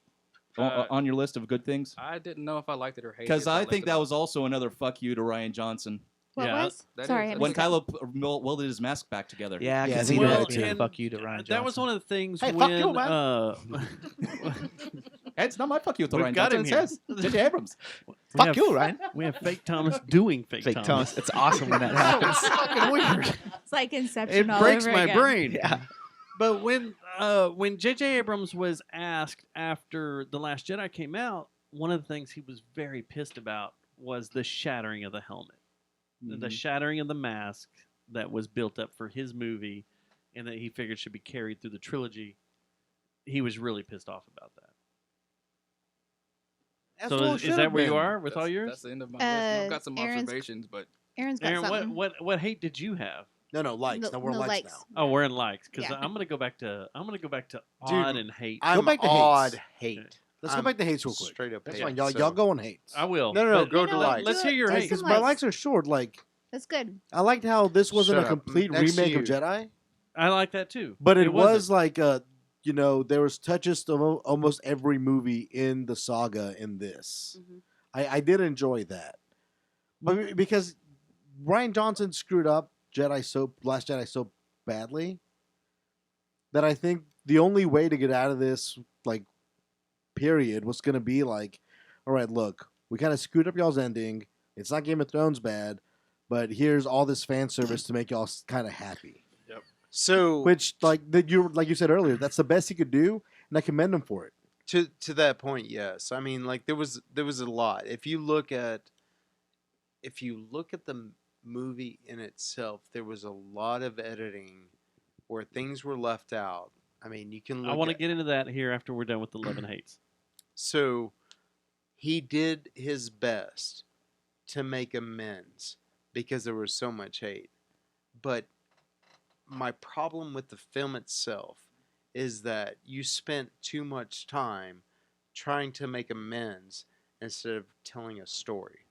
On your list of good things? I didn't know if I liked it or hated it. Because so I left think it that off. was also another fuck you to Ryan Johnson. What Yeah, was? that Sorry, is- I When missed that. Kylo welded his mask back together. Yeah, Yeah, because I he think did that that too. too. Fuck you to Ryan Johnson. That was one of the things Hey, when fuck you, It's not my fuck you with We've Ryan got Johnson. him It says J.J. Abrams. Fuck you, Ryan. We have fake Thomas doing fake Fake Thomas. Thomas. It's awesome when that happens. Fucking weird. It's like Inception It all breaks over my again. brain. Yeah. But when J.J. Abrams was asked after The Last Jedi came out, one of the things he was very pissed about was the shattering of the helmet, the shattering of the mask that was built up for his movie, and that he figured should be carried through the trilogy. He was really pissed off about that. That's So what it is should've that where you been. are with all yours? That's the end of my list. I've got some Aaron's- observations, but Aaron's got Aaron, something. what hate did you have? No, likes. No- No, we're no likes likes. now. Oh, we're in likes because Yeah. I'm gonna go back to Dude, odd and hate. I'm back to odd hates. hate. Let's go I'm back to hates real quick. Straight up That's hate. fine. Y'all, So- y'all go on hates. I will. No, but go You to know, likes. Let's hear your Let's hate. do Because my likes. likes are short. Like, That's good. I liked how this wasn't Shut a up. complete Next to remake of you. Jedi, I like that too. but it was wasn't. like there was touches of almost every movie in the saga in this. Mhm. I did enjoy that, but because Ryan Johnson screwed up Last Jedi so badly that I think the only way to get out of this period was going to be like, all right, look, we kind of screwed up y'all's ending. It's not Game of Thrones bad, but here's all this fan service to make y'all kind of happy. So Which, like you said earlier, that's the best he could do, and I commend him for it. to that point, yes. I mean, like there was a lot. If you look at the movie in itself, there was a lot of editing where things were left out. I mean, you can look I want to at, get into that here after we're done with the love and hates. so he did his best to make amends because there was so much hate. But my problem with the film itself is that you spent too much time trying to make amends instead of telling a story.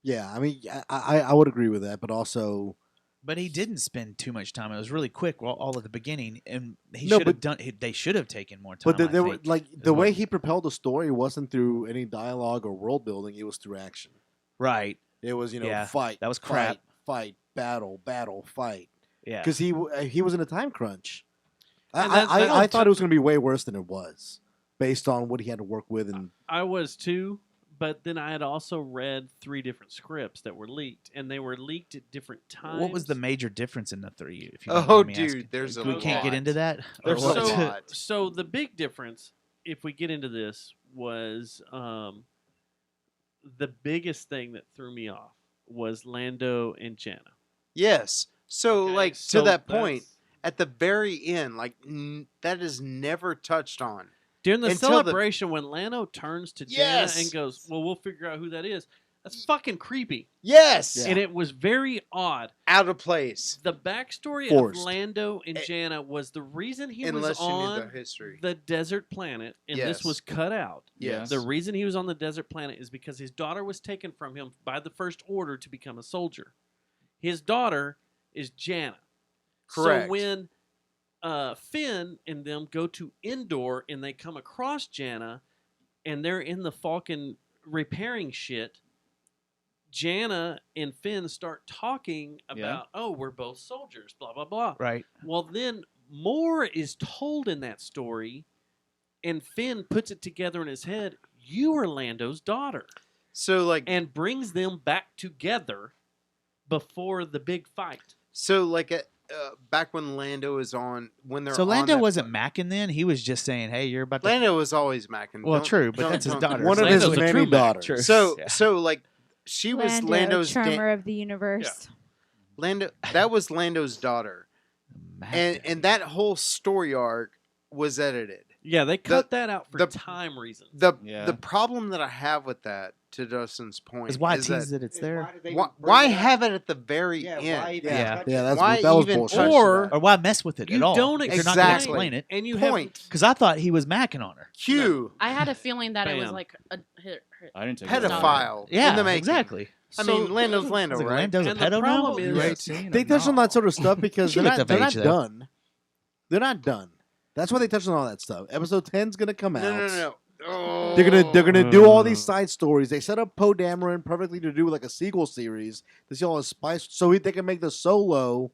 Yeah, I mean, I would agree with that, but also, But he didn't spend too much time. It was really quick, all at the beginning, and he No, should have but- done. They should have taken more time. but there I were think. like It was the way more- he propelled the story wasn't through any dialogue or world building; it was through action. right. It was Yeah, fight. that was crap. Fight, battle, fight. Yeah, Because he was in a time crunch. And that- I thought it was going to be way worse than it was, based on what he had to work with. And I was too, but then I had also read 3 different scripts that were leaked, and they were leaked at different times. what was the major diffence in the three? If you don't Oh, mind me dude, asking? there's a we can't get lot. into that. There's Or a what? lot. So the big difference, if we get into this, was the biggest thing that threw me off was Lando and Janna. Yes. So, Okay, like, so to that point, that's- at the very end, like, that is never touched on. during the until the- celebration when Lando turns to Janna Yes. and goes, "Well, we'll figure out who that is." That's fucking creepy, Yes. Yeah. and it was very odd. Out of place. The backstory Forced. of Lando and Eh, Janna was the reason he Unless was you knew on the history. the desert planet, and this Yes. was cut out. Yes. The reason he was on the desert planet is because his daughter was taken from him by the First Order to become a soldier. His daughter is Janna. Correct. So when Finn and them go to Endor and they come across Janna and they're in the Falcon repairing shit, Janna and Finn start talking about, oh, we're both soldiers, blah, blah, blah. Right. Well, then more is told in that story, and Finn puts it together in his head. You are Lando's daughter, So, like, and brings them back together before the big fight. back when Lando is on, when they're So on Lando that wasn't planet- macking then. He was just saying, "Hey, you're about to." Lando was always macking. Well, Don't- true, but don't- that's his don't- daughter. one of Lando's his a many true man. daughters. True. So, Yeah. so like, she was Lando, Lando's charmer of the universe. Lando. That was Lando's daughter, and that whole story arc was edited. Yeah, they cut that out for time reasons. The problem that I have with that, to Dustin's point, Is why is tease that it's there? Why have it at the very Yeah, end? why even Yeah. touch Yeah, it? that's Why that was even bullshit. touch Or- that? Or why mess with it You at all? don't if you're not going to exactly explain it. And you Point. Because I thought he was macking on her. Q I had a feeling that it was Bam. like a I didn't take it. pedophile Yeah, in the making. exactly. I So- mean, Lando's Lando, Like, right? Lando's a And the pedo problem now? is- Right. Right. Seeing They him? touched on No. that sort of stuff because She they're looked not, of they're age, not though. done. They're not done. That's why they touched on all that stuff. Episode 10's gonna come out. No. Oh. They're gonna do all these side stories. They set up Poe Dameron perfectly to do like a sequel series to see all his spice, so they can make the Solo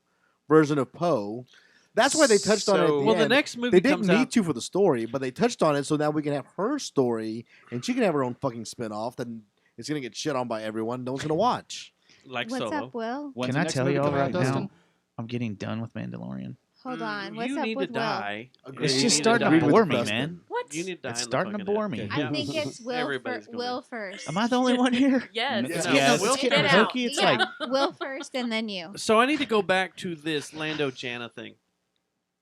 version of Poe. That's why they touched on it. At the Well, the end. next movie They didn't comes need out. to for the story, but they touched on it, so now we can have her story, and she can have her own fucking spinoff. Then it's gonna get shit on by everyone. No one's gonna watch. Like What's Solo. up, Will? When's Can the I next tell movie you all coming out, right Dustin? now? I'm getting done with Mandalorian. Hold on. What's you up need with to Will? die. It's You just need starting die. to bore me, Dustin. man. What? You need to die. It's in the starting to fucking bore end. me. Okay, I think it's Everybody's gonna Will first. Am I the only one here? Yes. It's No. Yeah, Will it's getting Get first. out. hokey. It's Yeah, like Will first and then you. So I need to go back to this Lando Jana thing.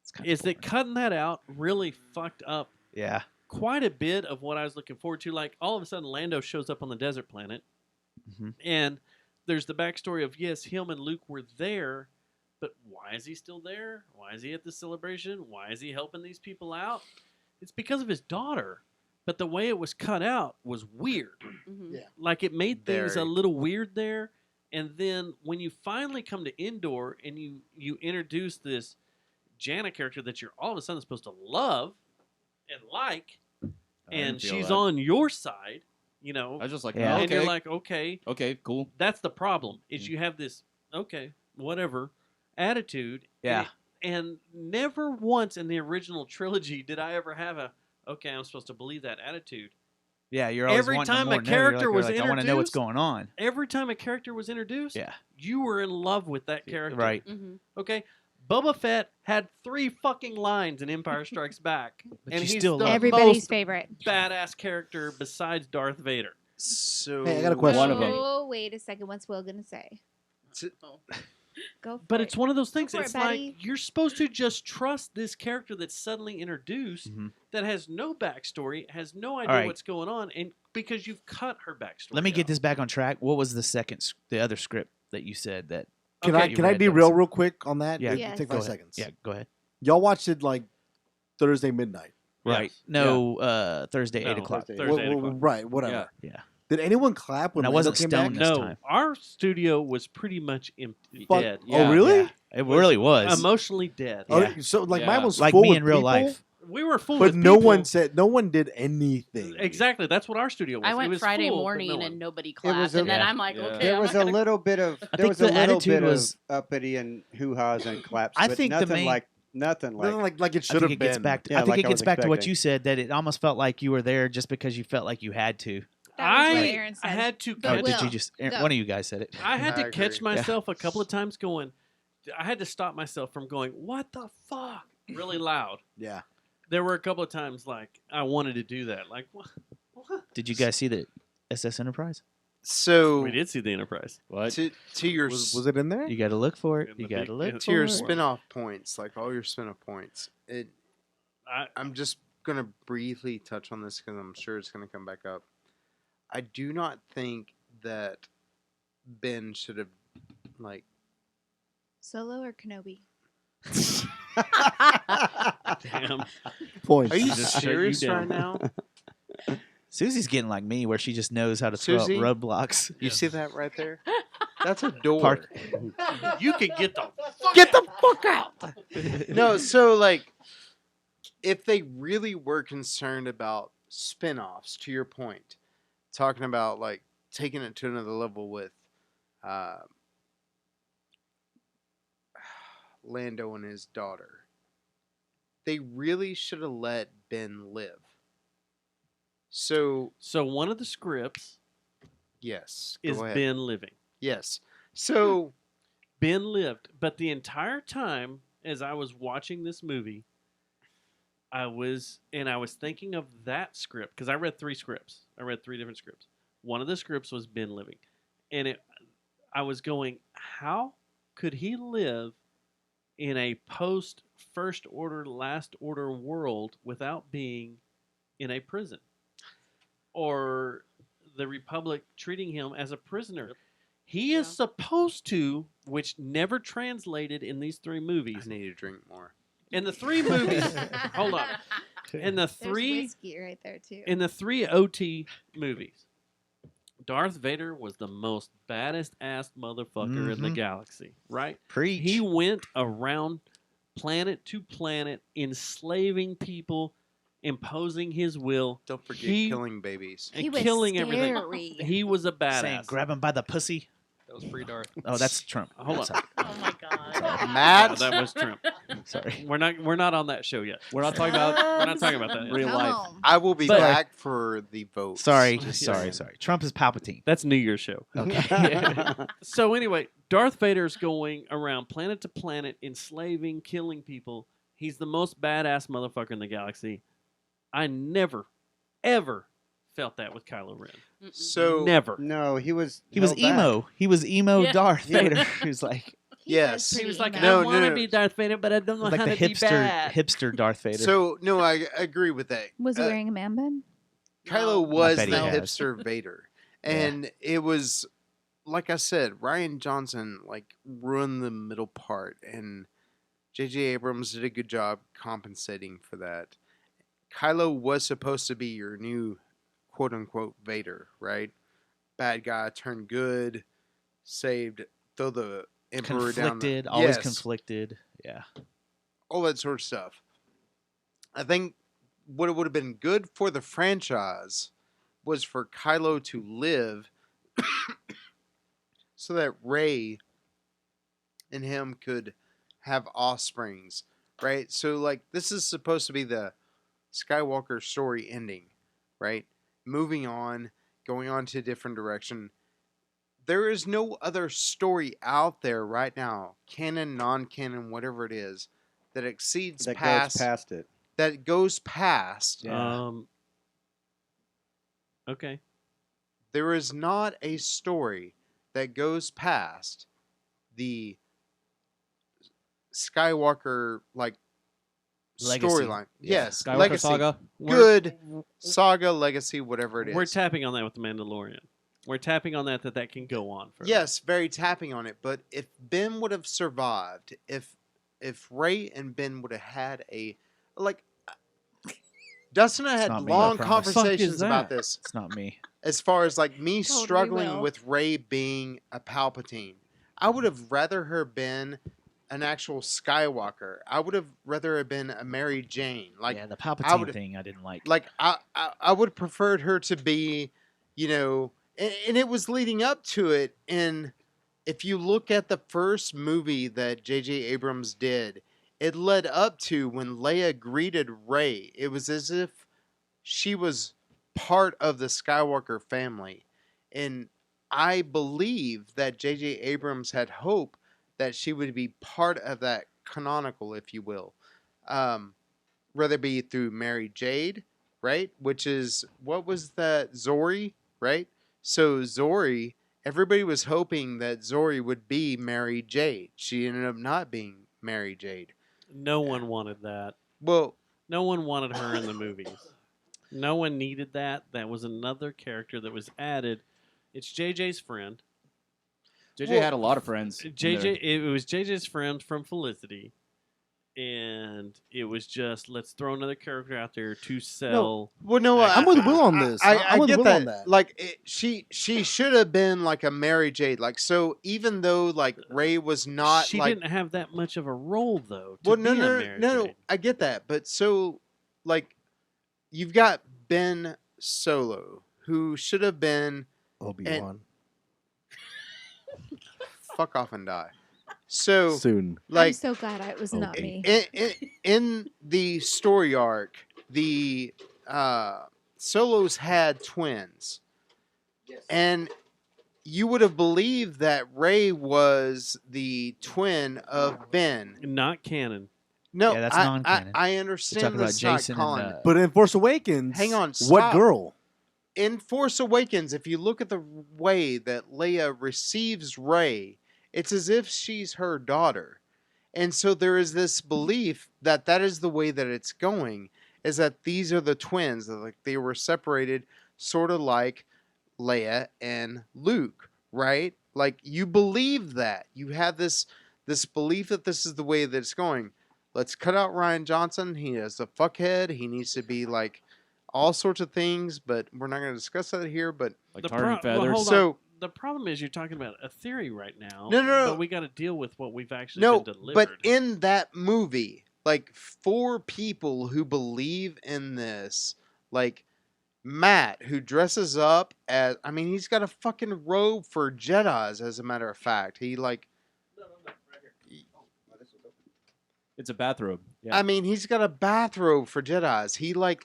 it's kinda Is that boring. cutting that out really fucked up Yeah. quite a bit of what I was looking forward to? Like all of a sudden, Lando shows up on the desert planet, Mhm. and there's the backstory of yes, him and Luke were there, but why is he still there? Why is he at this celebration? Why is he helping these people out? It's because of his daughter. But the way it was cut out was weird. Mhm. Yeah. Like it made things Very. a little weird there. And then when you finally come to Endor and you introduce this Janna character that you're all of a sudden supposed to love and like, I and didn't feel she's that. on your side, you know, I was just like, Yeah. oh, and okay, you're like, okay, okay, cool. that's the problem. Is you have this okay, whatever attitude. Yeah. And never once in the original trilogy did I ever have a okay, I'm supposed to believe that attitude. Yeah, you're always Every wanting time more a to know. You're character like, was I want to know what's introduced, going on. Every time a character was introduced, Yeah. you were in love with that character. Right. Mhm. Okay. Boba Fett had 3 fucking lines in Empire Strikes Back, But and you he's still the love him. Everybody's most favorite. badass character besides Darth Vader. So Hey, I got a question. One of them. Oh, wait a second. What's Will gonna say? T- Go for But it. it's one of those things. for it, It's buddy. like you're supposed to just trust this character that's suddenly introduced Mhm. that has no backstory, has no idea right. what's going on, and because you've cut her backstory. Let me get out. this back on track. What was the other script that you said that? Can Okay, I you can I read be that real was- real quick on that? Yeah. It- Yes. Take Go 5 ahead. seconds. Yeah, go ahead. Y'all watched it like Thursday midnight. Right. Yes. No, Thursday, No, 8 o'clock. Thursday, Well, 8 o'clock. right, whatever. Yeah. Yeah. Did anyone clap when And I Lando wasn't came stoned back? this No, time. our studio was pretty much Fuck- dead. Oh, really? Yeah. It really was. Emotionally dead. Oh, Yeah. so like Yeah. mine was like full me with in real people, life. We were full but with no people. one did anything. Exactly. That's what our studio was. I It went was Friday full, but morning no one. and nobody was clapped, a- and then Yeah. I'm like, Yeah. okay, There I'm was not a gonna- little bit of I there think was a the little attitude bit was- of uppity and hoo-has and claps. I but think the nothing main- like Nothing like it I should think have it gets been. back. To, Yeah, I think like it I gets was back to what expecting. you said, that it almost felt like you were there just because you felt like you had to. That was what Aaron said. I had to Or But catch. did you Will, just? go. One of you guys said it. I had I to catch agree. myself a couple of times going. I had to stop myself from going, "What the fuck?" really loud. Yeah. There were a couple of times like I wanted to do that. Like what? Did you guys see the SS Enterprise? So We did see the Enterprise. What? to your Was it in there? You got to look for it. In You the got big- to look to your for it. spin-off points, like all your spin-off points. I, I'm just gonna briefly touch on this because I'm sure it's gonna come back up. I do not think that Ben should have like Solo or Kenobi? damn. Points. Are you Just shut you serious down. right now? Susie's getting like me, where she just knows how to throw up Susie? roadblocks. You see that right there? That's a door. Park. You can get the Get the fuck out. No, so like if they really were concerned about spin-offs, to your point, talking about like taking it to another level with Lando and his daughter, they really should have let Ben live. So So one of the scripts yes, is go ahead. Ben living. Yes. So Ben lived, but the entire time as I was watching this movie, I was thinking of that script because I read 3 scripts. I read 3 different scripts. One of the scripts was Ben living, and I was going, how could he live in a post First Order, Last Order world without being in a prison, or the Republic treating him as a prisoner. He is supposed to, which never translated in these three movies. I need to drink more. In the three movies, hold on. In the There's three whiskey right there too. in the three OT movies, Darth Vader was the most baddest ass motherfucker in the Mhm. galaxy, right? Preach. He went around planet to planet, enslaving people, imposing his will. Don't forget killing babies. And He was killing everything. scary. He was a Saying, badass. grab him by the pussy. That was pre-Darth. Oh, that's Trump. Hold on. Sorry. Oh my god. Matt, That was Trump. Sorry. We're not on that show yet. We're not talking about We're not talking about that. real Come life. on. I will be But- back for the vote. Sorry. Just Sorry. saying. Sorry. Trump is Palpatine. That's New Year's show. Okay. So anyway, Darth Vader's going around planet to planet, enslaving, killing people. He's the most badass motherfucker in the galaxy. I never, ever felt that with Kylo Ren. So Never. No, he was. He was held back. emo. He was emo Yeah. Darth Vader. He was like Yes. He was like, No, I no, want to no. be Darth Vader, but I don't know like how the to be bad. hipster Darth Vader. So no, I agree with that. Was he Uh, wearing a man bun? Kylo was bet he the has. hipster Vader, and it was like I said, Ryan Johnson like ruined the middle part, and J.J. Abrams did a good job compensating for that. Kylo was supposed to be your new quote unquote Vader, right? Bad guy turned good, saved, throw the Emperor down. conflicted, always Yes, conflicted. Yeah. all that sort of stuff. I think what it would have been good for the franchise was for Kylo to live so that Rey and him could have offsprings, right? So, like, this is supposed to be the Skywalker story ending, right? Moving on, going on to a different direction. There is no other story out there right now, canon, non-canon, whatever it is, that exceeds That past, goes past it. that goes past. Okay. There is not a story that goes past the Skywalker like Legacy. storyline. Yeah. Yes, Skywalker legacy. saga. Good saga, legacy, whatever it is. We're tapping on that with the Mandalorian. We're tapping on that can go on forever. Yes, very tapping on it. But if Ben would have survived, if Rey and Ben would have had a like, Dustin and I had not me, long I promise. conversations Fuck is about that? this. It's not me. As far as like me Totally struggling will. with Rey being a Palpatine, I would have rather her been an actual Skywalker. I would have rather have been a Mary Jane. Like yeah, the I Palpatine would- thing I didn't like. like I would have preferred her to be, you know, and it was leading up to it. And if you look at the first movie that J.J. Abrams did, it led up to when Leia greeted Rey. It was as if she was part of the Skywalker family. And I believe that J.J. Abrams had hope that she would be part of that canonical, if you will. Whether it be through Mary Jade, right? Which is, what was that? Zori, right? So Zori, everybody was hoping that Zori would be Mary Jade. She ended up not being Mary Jade. No one wanted that. Well, No one wanted her in the movies. No one needed that. That was another character that was added. It's JJ's friend. JJ had a lot of friends. in JJ, there. it was JJ's friend from Felicity, and it was just let's throw another character out there to sell. well, no, I'm with Will on this. I I'm with get Will that. on that. Like, she should have been like a Mary Jade. Like, so even though like Rey was not, She like, didn't have that much of a role though. To well, no, be a no, Mary no, Jane. I get that, but so like, you've got Ben Solo, who should have been Obi-Wan. fuck off and die. So Soon. I'm like so glad it was not me. in the story arc, the Solos had twins, and you would have believed that Rey was the twin of Ben. Not canon. No, Yeah, that's I non-canon. I understand talking about that's not Jason and, canon. But in Force Awakens, Hang on, what stop. girl? In Force Awakens, if you look at the way that Leia receives Rey, it's as if she's her daughter. And so there is this belief that that is the way that it's going, is that these are the twins, that like they were separated, sort of like Leia and Luke, right? Like you believe that. You have this belief that this is the way that it's going. Let's cut out Ryan Johnson. He is a fuckhead. He needs to be like all sorts of things, but we're not going to discuss that here. But Like tar and feathers. hold So- on. The problem is you're talking about a theory right now. No. But we got to deal with what we've actually no, been delivered. but in that movie, like 4 people who believe in this, like Matt, who dresses up as, I mean, he's got a fucking robe for Jedis, as a matter of fact. He like, It's a bathrobe. Yeah. I mean, he's got a bathrobe for Jedis. He like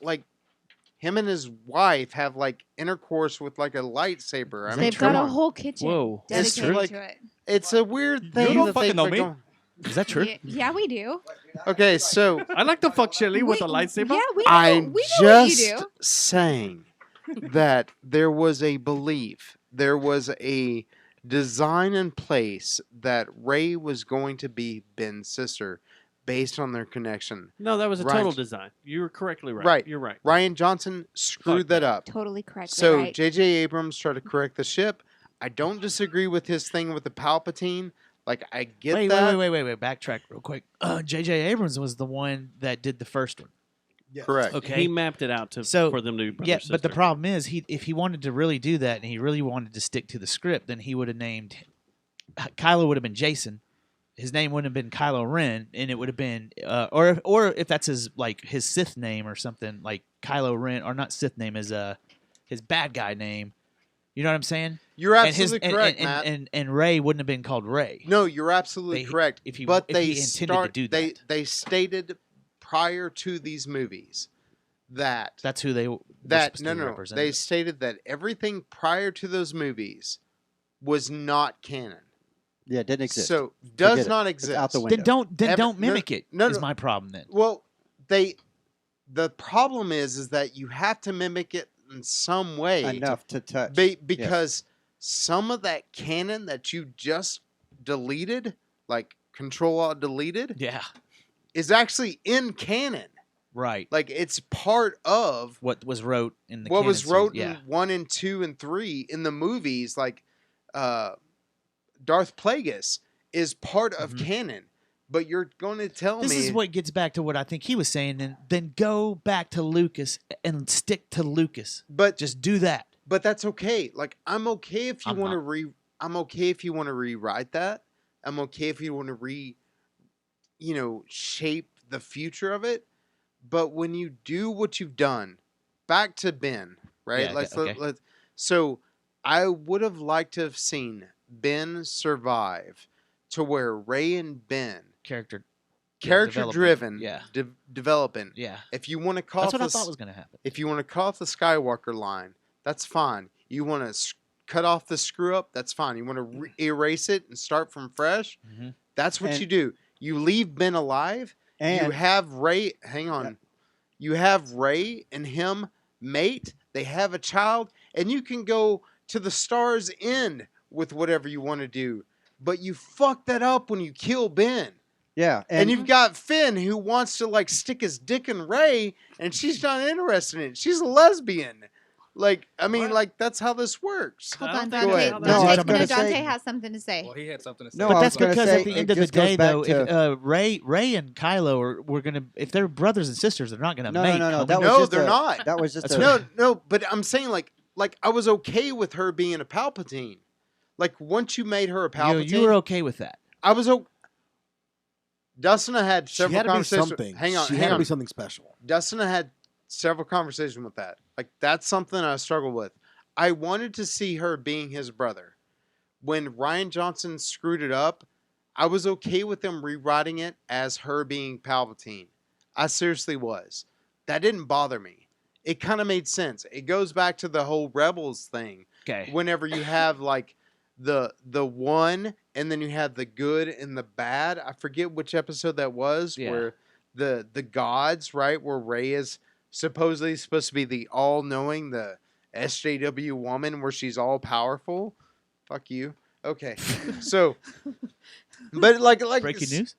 him and his wife have like intercourse with like a lightsaber. I mean, They've come got a on. whole kitchen Whoa. It's dedicated like- to it. It's a weird thing. don't that fucking they've know got me. going. Is that true? Yeah, we do. Okay, so I like to fuck Chili with a lightsaber. Yeah, we know. I'm we know just what you do. saying that there was a belief, there was a design in place that Rey was going to be Ben's sister based on their connection. No, that was a Right. total design. You were correctly right. Right. You're right. Ryan Johnson screwed Fuck that up. Totally correct. So right. J.J. Abrams tried to correct the ship. I don't disagree with his thing with the Palpatine. Like, I get Wait, that. wait. Backtrack real quick. J.J. Abrams was the one that did the first one. Correct. Okay. He mapped it out for them to be brother yeah, sister. but the problem is, if he wanted to really do that and he really wanted to stick to the script, then he would have named Kylo would have been Jason. His name wouldn't have been Kylo Ren, and it would have been, or if that's his Sith name or something, like Kylo Ren, or not Sith name, is his bad guy name. You know what I'm saying? You're And his- absolutely and- correct, and, Matt. And Rey wouldn't have been called Rey. No, you're absolutely They- correct. if he- but if they he intended to do that. They stated prior to these movies that That's who they were that supposed to no, represent. they stated that everything prior to those movies was not canon. Yeah, it didn't exist. So Forget does it. not It's exist. out the window. Then Every- don't no, mimic it. no, Is no. my problem then? Well, the problem is that you have to mimic it in some way Enough to touch. because some of that canon that you just deleted, like Control Alt deleted, Yeah, is actually in canon. right. Like it's part of What was wrote in the what was canon wrote series. in 1 and 2 and 3 in the movies. Like Darth Plagueis is part of canon. But you're going to tell This me is what gets back to what I think he was saying. Then go back to Lucas and stick to Lucas. but Just do that. But that's okay. Like I'm okay if you I'm want not. to I'm okay if you want to rewrite that. I'm okay if you want to shape the future of it. But when you do what you've done, back to Ben, right? Yeah, okay. So I would have liked to have seen Ben survive to where Rey and Ben Character driven, Yeah. developing. Yeah. If you want to call That's it what I this- thought was going to happen. if you want to cut off the Skywalker line, that's fine. You want to cut off the screw up, that's fine. You want to erase it and start from fresh, Mhm. that's what And- you do. You leave Ben alive. You And have Rey. Hang on. You have Rey and him mate. They have a child, and you can go to the star's end with whatever you want to do. But you fuck that up when you kill Ben. yeah, And you've got Finn who wants to like stick his dick in Rey, and she's not interested in it. She's a lesbian. Like, I mean, like that's how this works. Hold I don't on, think Go Dante. ahead. No, I was Dante, gonna Dante say- has something to say. Well, he had something to say. No, But I that's was gonna because say, at the end it of the just goes day, back though, to- if Ray and Kylo were gonna, if they're brothers and sisters, they're not gonna No, mate. no, no, homie. that was No, just they're a- not. That was just That's a, No, but I'm saying like I was okay with her being a Palpatine. Like once you made her a Palpatine, You were okay with that. I was okay. Dustin and I had She several had to be conversations. something. Hang on, She hang had to on. be something special. Dustin and I had several conversations with that. Like that's something I struggled with. I wanted to see her being his brother. When Ryan Johnson screwed it up, I was okay with them rewriting it as her being Palpatine. I seriously was. That didn't bother me. It kind of made sense. It goes back to the whole Rebels thing. Okay. Whenever you have like the one and then you have the good and the bad. I forget which episode that was Yeah. where the gods, right, where Rey is supposedly supposed to be the all-knowing, the SJW woman where she's all powerful. Fuck you. Okay. So but like Breaking news.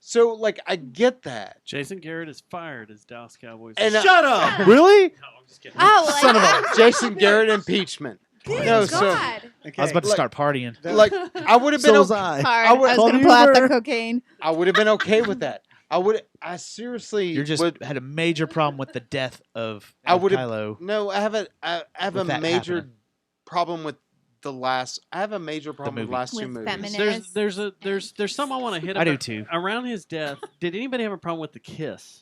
So, like, I get that. Jason Garrett is fired as Dallas Cowboys. And, Shut up! Really? No, I'm just kidding. Oh, like, Son of a Jason Garrett impeachment. Good No, God. so I was about to Like- start partying. like I would have been So was okay. I. Hard. I was Paul, gonna you pull out the were- cocaine. I would have been okay with that. I seriously You just would, had a major problem with the death of I would've- Kylo. no, I have a with that major happening. problem with the last. I have a major problem with the movie. last two With movies. feminists. There's some I want to hit. I do about- too. Around his death, did anybody have a problem with the kiss?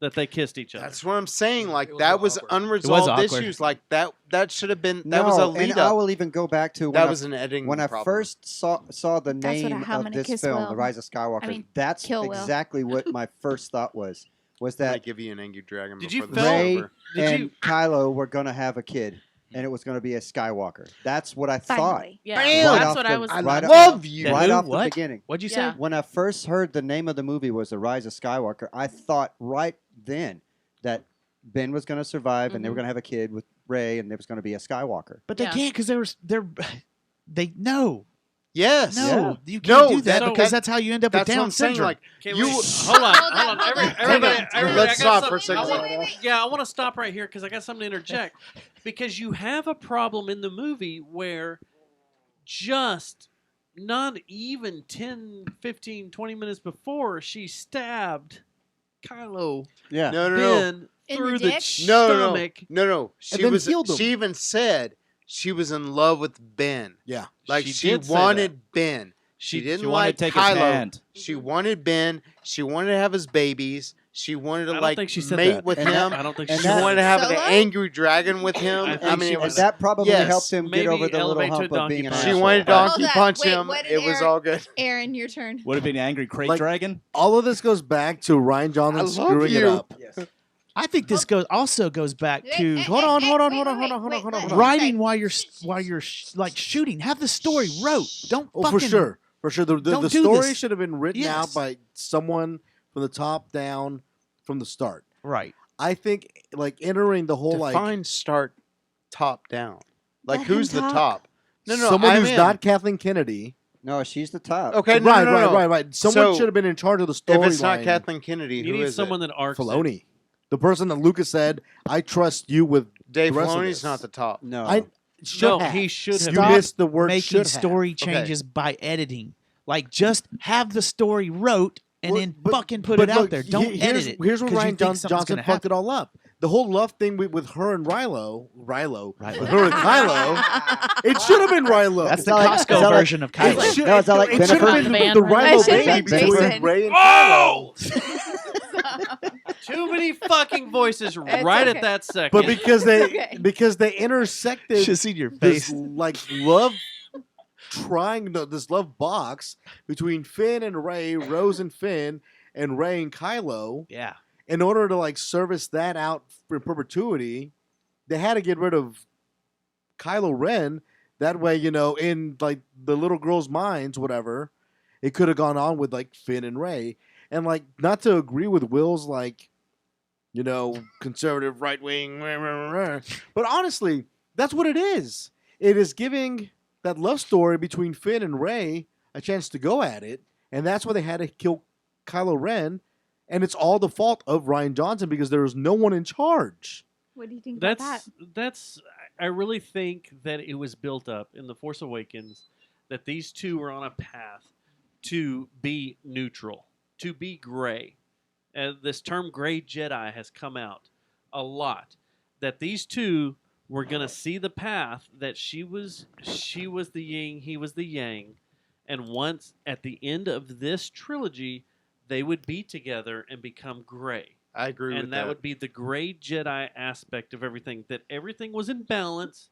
That they kissed each other. That's what I'm saying. Like It was that real was awkward. unresolved awkward. issues. Like that should have been. That was a No, lead and I up. will even go back to That when was an editing when I problem. first saw the That's what name how I'm of gonna this kiss film, Will. The Rise of Skywalker. I mean, that's kill Will. exactly what my first thought was I that give you an angry dragon. Did you before this feel- is Rey over. Did and you- Kylo were going to have a kid, and it was going to be a Skywalker. That's what I thought. Finally. Yeah, Bam! Right that's off what the- I was. I right love you. Right Who? off the What? beginning. What'd you Yeah. say? When I first heard the name of the movie was The Rise of Skywalker, I thought right then that Ben was going to survive, and they were going to have a kid with Rey, and there was going to be a Skywalker. But they Yeah. can't because they no. Yes. You can't No, do that so- because that's how you end up with That's what Down I'm saying. syndrome. Like Can you. we- hold on, hold on. Everybody, Let's I got stop for a something- second. I want- Yeah, I want to stop right here because I got something to interject. Because you have a problem in the movie where just not even 10, 15, 20 minutes before she stabbed Kylo Yeah. No, no, no. Ben In through the the dick? stomach. No. She then was. healed him. She even said she was in love with Ben. Yeah. Like She she did say wanted Ben. She didn't She like wanted to take his Kylo. hand. She wanted Ben. She wanted to have his babies. She wanted to I don't like think she said mate that. with And him. I don't think and she She that- wanted to have an Solo? angry dragon with him. I I, think mean, she it And was. that probably yes, helped him get maybe over the little elevate to hump of donkey being an punch. She asshole. wanted to Hold donkey up. punch Wait, him. what did It was Eric- all good. Aaron, your turn. Would have been angry crate Like- dragon. All of this goes back to Ryan I Johnson love screwing it you. up. Yes. I think this also goes back to Hold on, hold on, wait, hold on, wait, hold on, hold wait, on, hold on, let hold him on. writing say. while you're like shooting. Have the story wrote. Don't Oh, fucking for sure. For sure. The Don't do story this. should have been written out Yes. by someone from the top down from the start. Right. I think, like, entering the whole, Define start top down. Like Let who's him the talk. top? No, someone I'm who's in. not Kathleen Kennedy. No, she's the top. Okay, no, right, no, no, no. right. Someone So, should have been in charge of the storyline. If it's not Kathleen Kennedy, You who need is someone that arcs it. Filoni. The person that Lucas said, I trust you with Dave the rest of Filoni's this. not the top. No. I should No, have. he should have. You Stop missed the word making should have. story changes by editing. Like just have the story wrote and Well, then but- fucking put but it out look, there. Don't here's, edit it. Here's where 'cause you Ryan think something's Johnson gonna fucked it happen. all up. The whole love thing with her and Rilo, Right. with her and Kylo, it should have been Rilo. That's the Is that like- Costco is that like- version of It Kylo. should, No, is that like it should have Bennifer? been the I Rilo should've baby been between Jason. Ray and Oh! Kylo. Too many fucking voices It's right okay. at that second. But because they Okay. because they intersected Should have seen your this face. like love triangle, this love box between Finn and Ray, Rose and Finn, and Ray and Kylo. Yeah. In order to like service that out for perpetuity, they had to get rid of Kylo Ren. That way, in like the little girls' minds, whatever, it could have gone on with like Finn and Ray. And like, not to agree with Will's like, conservative right wing, but honestly, that's what it is. It is giving that love story between Finn and Ray a chance to go at it, and that's why they had to kill Kylo Ren. And it's all the fault of Ryan Johnson because there was no one in charge. What do you think about That's I really think that it was built up in The Force Awakens that these two were on a path to be neutral, to be gray. And this term gray Jedi has come out a lot. That these two were going to see the path that she was the yin, he was the yang. And once at the end of this trilogy, they would be together and become gray. I agree with And that would be the gray Jedi aspect of everything. That everything was in balance.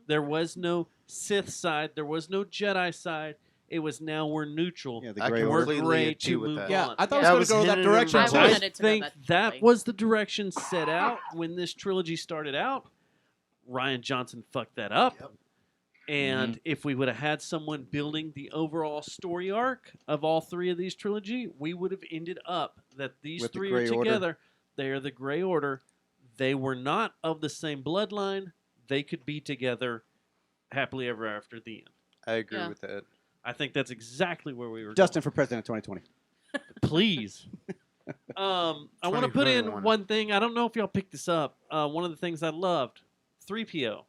There was no Sith side. There was no Jedi side. It was now we're neutral. Yeah, the I gray can We're order. completely gray agree to with move that. Yeah, on. I thought That it was was going to go that hinted in direction. I the too. wanted I it to go think that that way. was the direction set out when this trilogy started out. Ryan Johnson fucked that up. And if we would have had someone building the overall story arc of all three of these trilogy, we would have ended up that these With the three Grey are Order. together. They are the Gray Order. They were not of the same bloodline. They could be together happily ever after the end. I agree Yeah. with that. I think that's exactly where we were Justin for president 2020. Please. I want to put in one thing. I don't know if y'all picked this up. One of the things I loved, 3PO.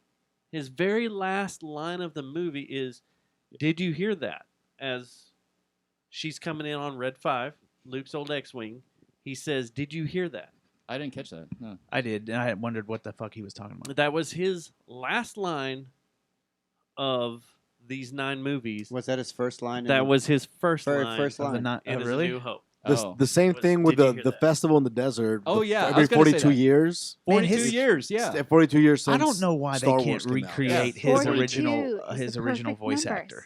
His very last line of the movie is, "Did you hear that?" As she's coming in on Red 5, Luke's old X-Wing, he says, "Did you hear that?" I didn't catch that. No. I did, and I wondered what the fuck he was talking about. That was his last line of these 9 movies. Was that his first line? That was his first line. First line. In really? A New Hope. The same thing with the festival in the desert. Oh, yeah. Every 42 years. 42 years, yeah. 42 years since I don't know why Star they can't Wars came out. recreate his original voice actor.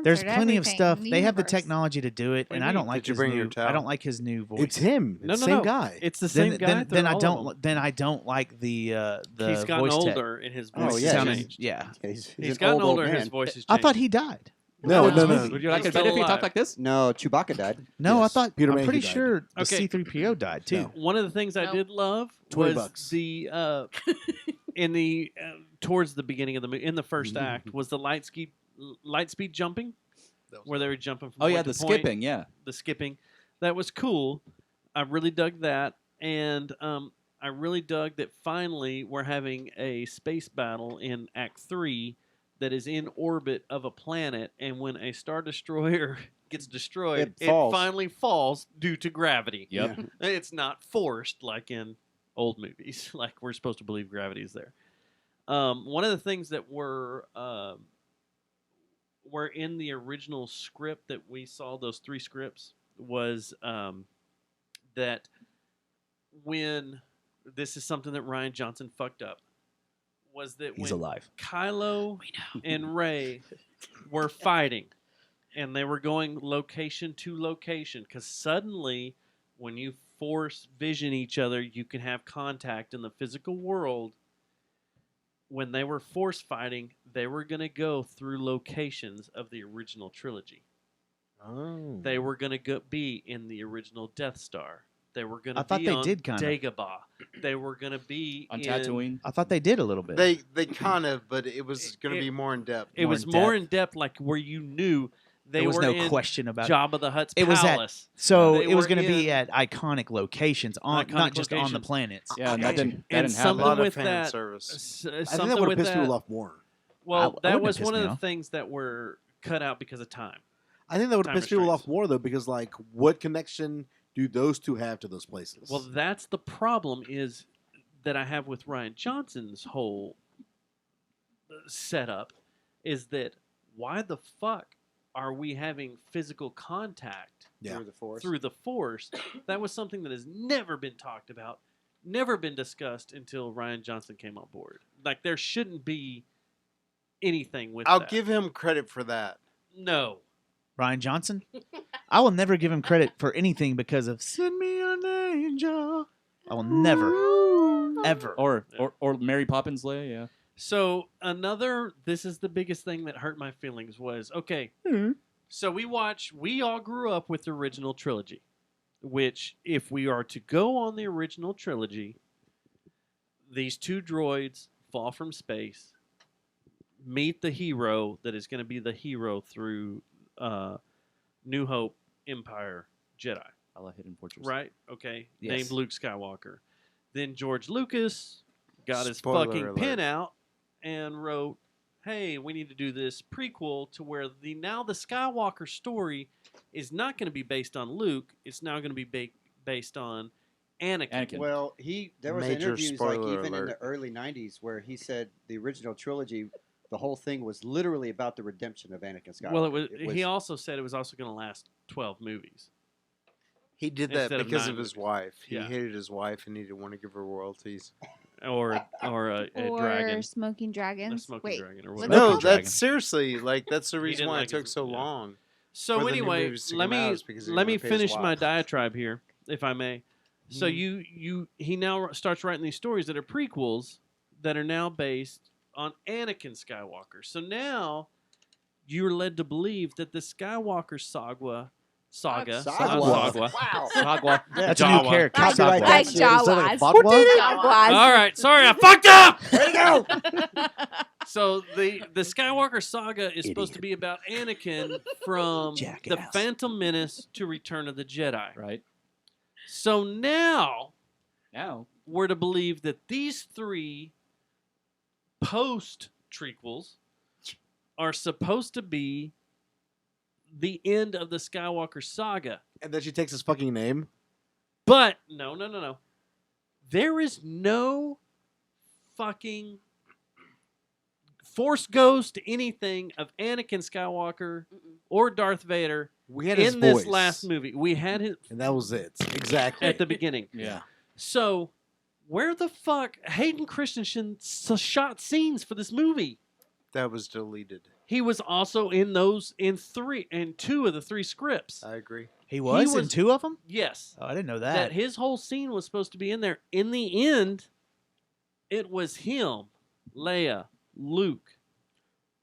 There's plenty of stuff. They have the technology to do it, and I don't like his new. I don't like his new voice. It's him. No, Same guy. It's the same guy. Then I don't. Then I don't like the. He's gotten voice tech. older, and his voice yeah, has he's- changed. Yeah, He's gotten older, and his voice has changed. I thought he died. No. Would you like it better if he talked like this? No, Chewbacca died. No, Yes. I thought Peter I'm Mayhew pretty died. sure the Okay. C-3PO died too. No. One of the things I did love was $20. the in the towards the beginning of the movie, in the first act, was the light speed jumping, where they were jumping from Oh, yeah, point the to point. skipping, yeah. The skipping. That was cool. I really dug that, and I really dug that finally we're having a space battle in Act 3 that is in orbit of a planet, and when a Star Destroyer gets destroyed, It falls. finally falls due to gravity. Yep. It's not forced like in old movies, like we're supposed to believe gravity is there. One of the things that were in the original script that we saw, those 3 scripts, was that when this is something that Rian Johnson fucked up, was that He's when alive. Kylo and Rey were fighting, and they were going location to location, because suddenly, when you force vision each other, you can have contact in the physical world. When they were force fighting, they were going to go through locations of the original trilogy. Oh. They were going to be in the original Death Star. They were going to I thought be they on did kind of. Dagobah. They were going to be On in Tatooine. I thought they did a little bit. They kind of, but it was going to be more in depth. It was more in depth, like where you knew they there was were no in question about it. Jabba the Hutt's It was palace. So They it was were going to be in- at iconic locations, on Iconic not just on the locations. planets. Yeah, and that didn't and happen. something A lot of with fan that. service. I think Something that would have with pissed that. people off more. Well, I wouldn't that have was pissed one of me the off. things that were cut out because of time. I think that would have Time pissed people off restraints. more though, because like, what connection do those two have to those places? Well, that's the problem is that I have with Rian Johnson's whole setup is that why the fuck are we having physical contact Yeah. Through the Force. through the Force? That was something that has never been talked about, never been discussed until Rian Johnson came on board. Like, there shouldn't be anything with I'll that. give him credit for that. No. Ryan Johnson. I will never give him credit for anything because of "Send Me an Angel." I will never, ever. Or Mary Poppins Leia, yeah. So this is the biggest thing that hurt my feelings was, okay, so we all grew up with the original trilogy, which if we are to go on the original trilogy, these 2 droids fall from space, meet the hero that is going to be the hero through New Hope, Empire, Jedi. I like Hidden Fortress. Right? Okay. Yes. Named Luke Skywalker. Then George Lucas got his Spoiler fucking alert. pen out and wrote, hey, we need to do this prequel to where the Skywalker story is not going to be based on Luke. It's now going to be based on Anakin. Well, there was Major interviews like spoiler even in alert. the early '90s where he said the original trilogy, the whole thing was literally about the redemption of Anakin Skywalker. Well, he also said it was also going to last 12 movies. He did that Instead of because 9 of his movies. wife. He Yeah. hated his wife and he didn't want to give her royalties. Or a Or dragon. smoking dragons. A smoking Wait, dragon or what's whatever. it No, called? Dragon. that's seriously that's the He reason didn't why like it took his- so yeah. long. So for the new anyway, movies to let come out me is because he let didn't me wanna pay his finish my wife. diatribe here, if I may. So he now starts writing these stories that are prequels that are now based on Anakin Skywalker. So now you're led to believe that the Skywalker saga. Wow. Sagwa. That's a new Jawa. character. Copyright Sagwa. Like that shit. Is that Jawas. Fatwa? Jawas. All right, sorry, I fucked up. Way to go! So the Skywalker saga is supposed to be about Anakin from The Phantom Menace to Return of the Jedi. Right. So now Now. we're to believe that these 3 post trequels are supposed to be the end of the Skywalker saga. And then she takes his fucking name. But no. There is no fucking Force Ghost anything of Anakin Skywalker or Darth Vader We had his in this voice. last movie. We had his And that was it. Exactly. at the beginning. Yeah. So where the fuck Hayden Christensen shot scenes for this movie? That was deleted. He was also in those in 2 of the 3 scripts. I agree. He was in 2 of them? Yes. Oh, I didn't know that. That his whole scene was supposed to be in there. In the end, it was him, Leia, Luke,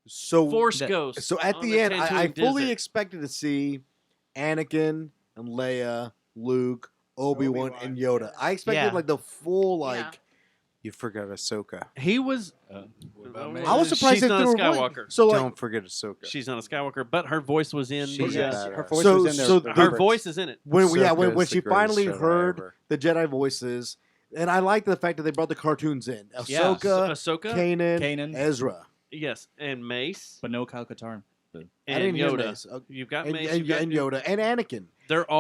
So Force Ghost. So at on the end, I Tatooine fully desert. expected to see Anakin and Leia, Luke, Obi-Wan, and Yoda. I expected Yeah. like the full like. You forgot Ahsoka. He was. I was surprised She's they not a threw her voice. Skywalker. So like, Don't forget Ahsoka. She's not a Skywalker, but her voice was in. She's the, a badass. Her voice So- was in there. so for her the voice is in it. when Ahsoka when is the she finally greatest Jedi heard ever. the Jedi voices, and I like the fact that they brought the cartoons in. Yeah. Ahsoka, Ahsoka, Kanan, Ezra. yes, and Mace, But no Kyle Katarn. and I didn't hear Yoda. Mace. You've got And, Mace, and, you've got and Yoda and Anakin. They're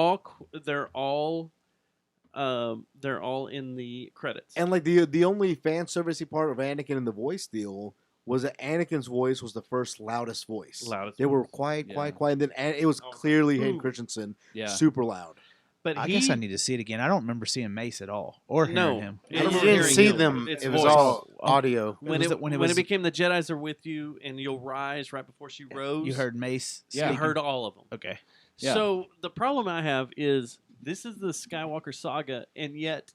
all in the credits. And like the only fan servicey part of Anakin in the voice deal was that Anakin's voice was the first loudest voice. Loudest They were voice. quiet, Yeah. quiet, and then it was clearly Hayden Christensen, Yeah. super loud. But I he, guess I need to see it again. I don't remember seeing Mace at all or hearing No. him. Yeah, You you're didn't hearing see him. them. It's It was voice. all audio. when was it, the- when it when was- it became the Jedi's are with you and you'll rise right before she rose. You heard Mace? You speaking? heard all of them. Okay. Yeah. So the problem I have is this is the Skywalker saga, and yet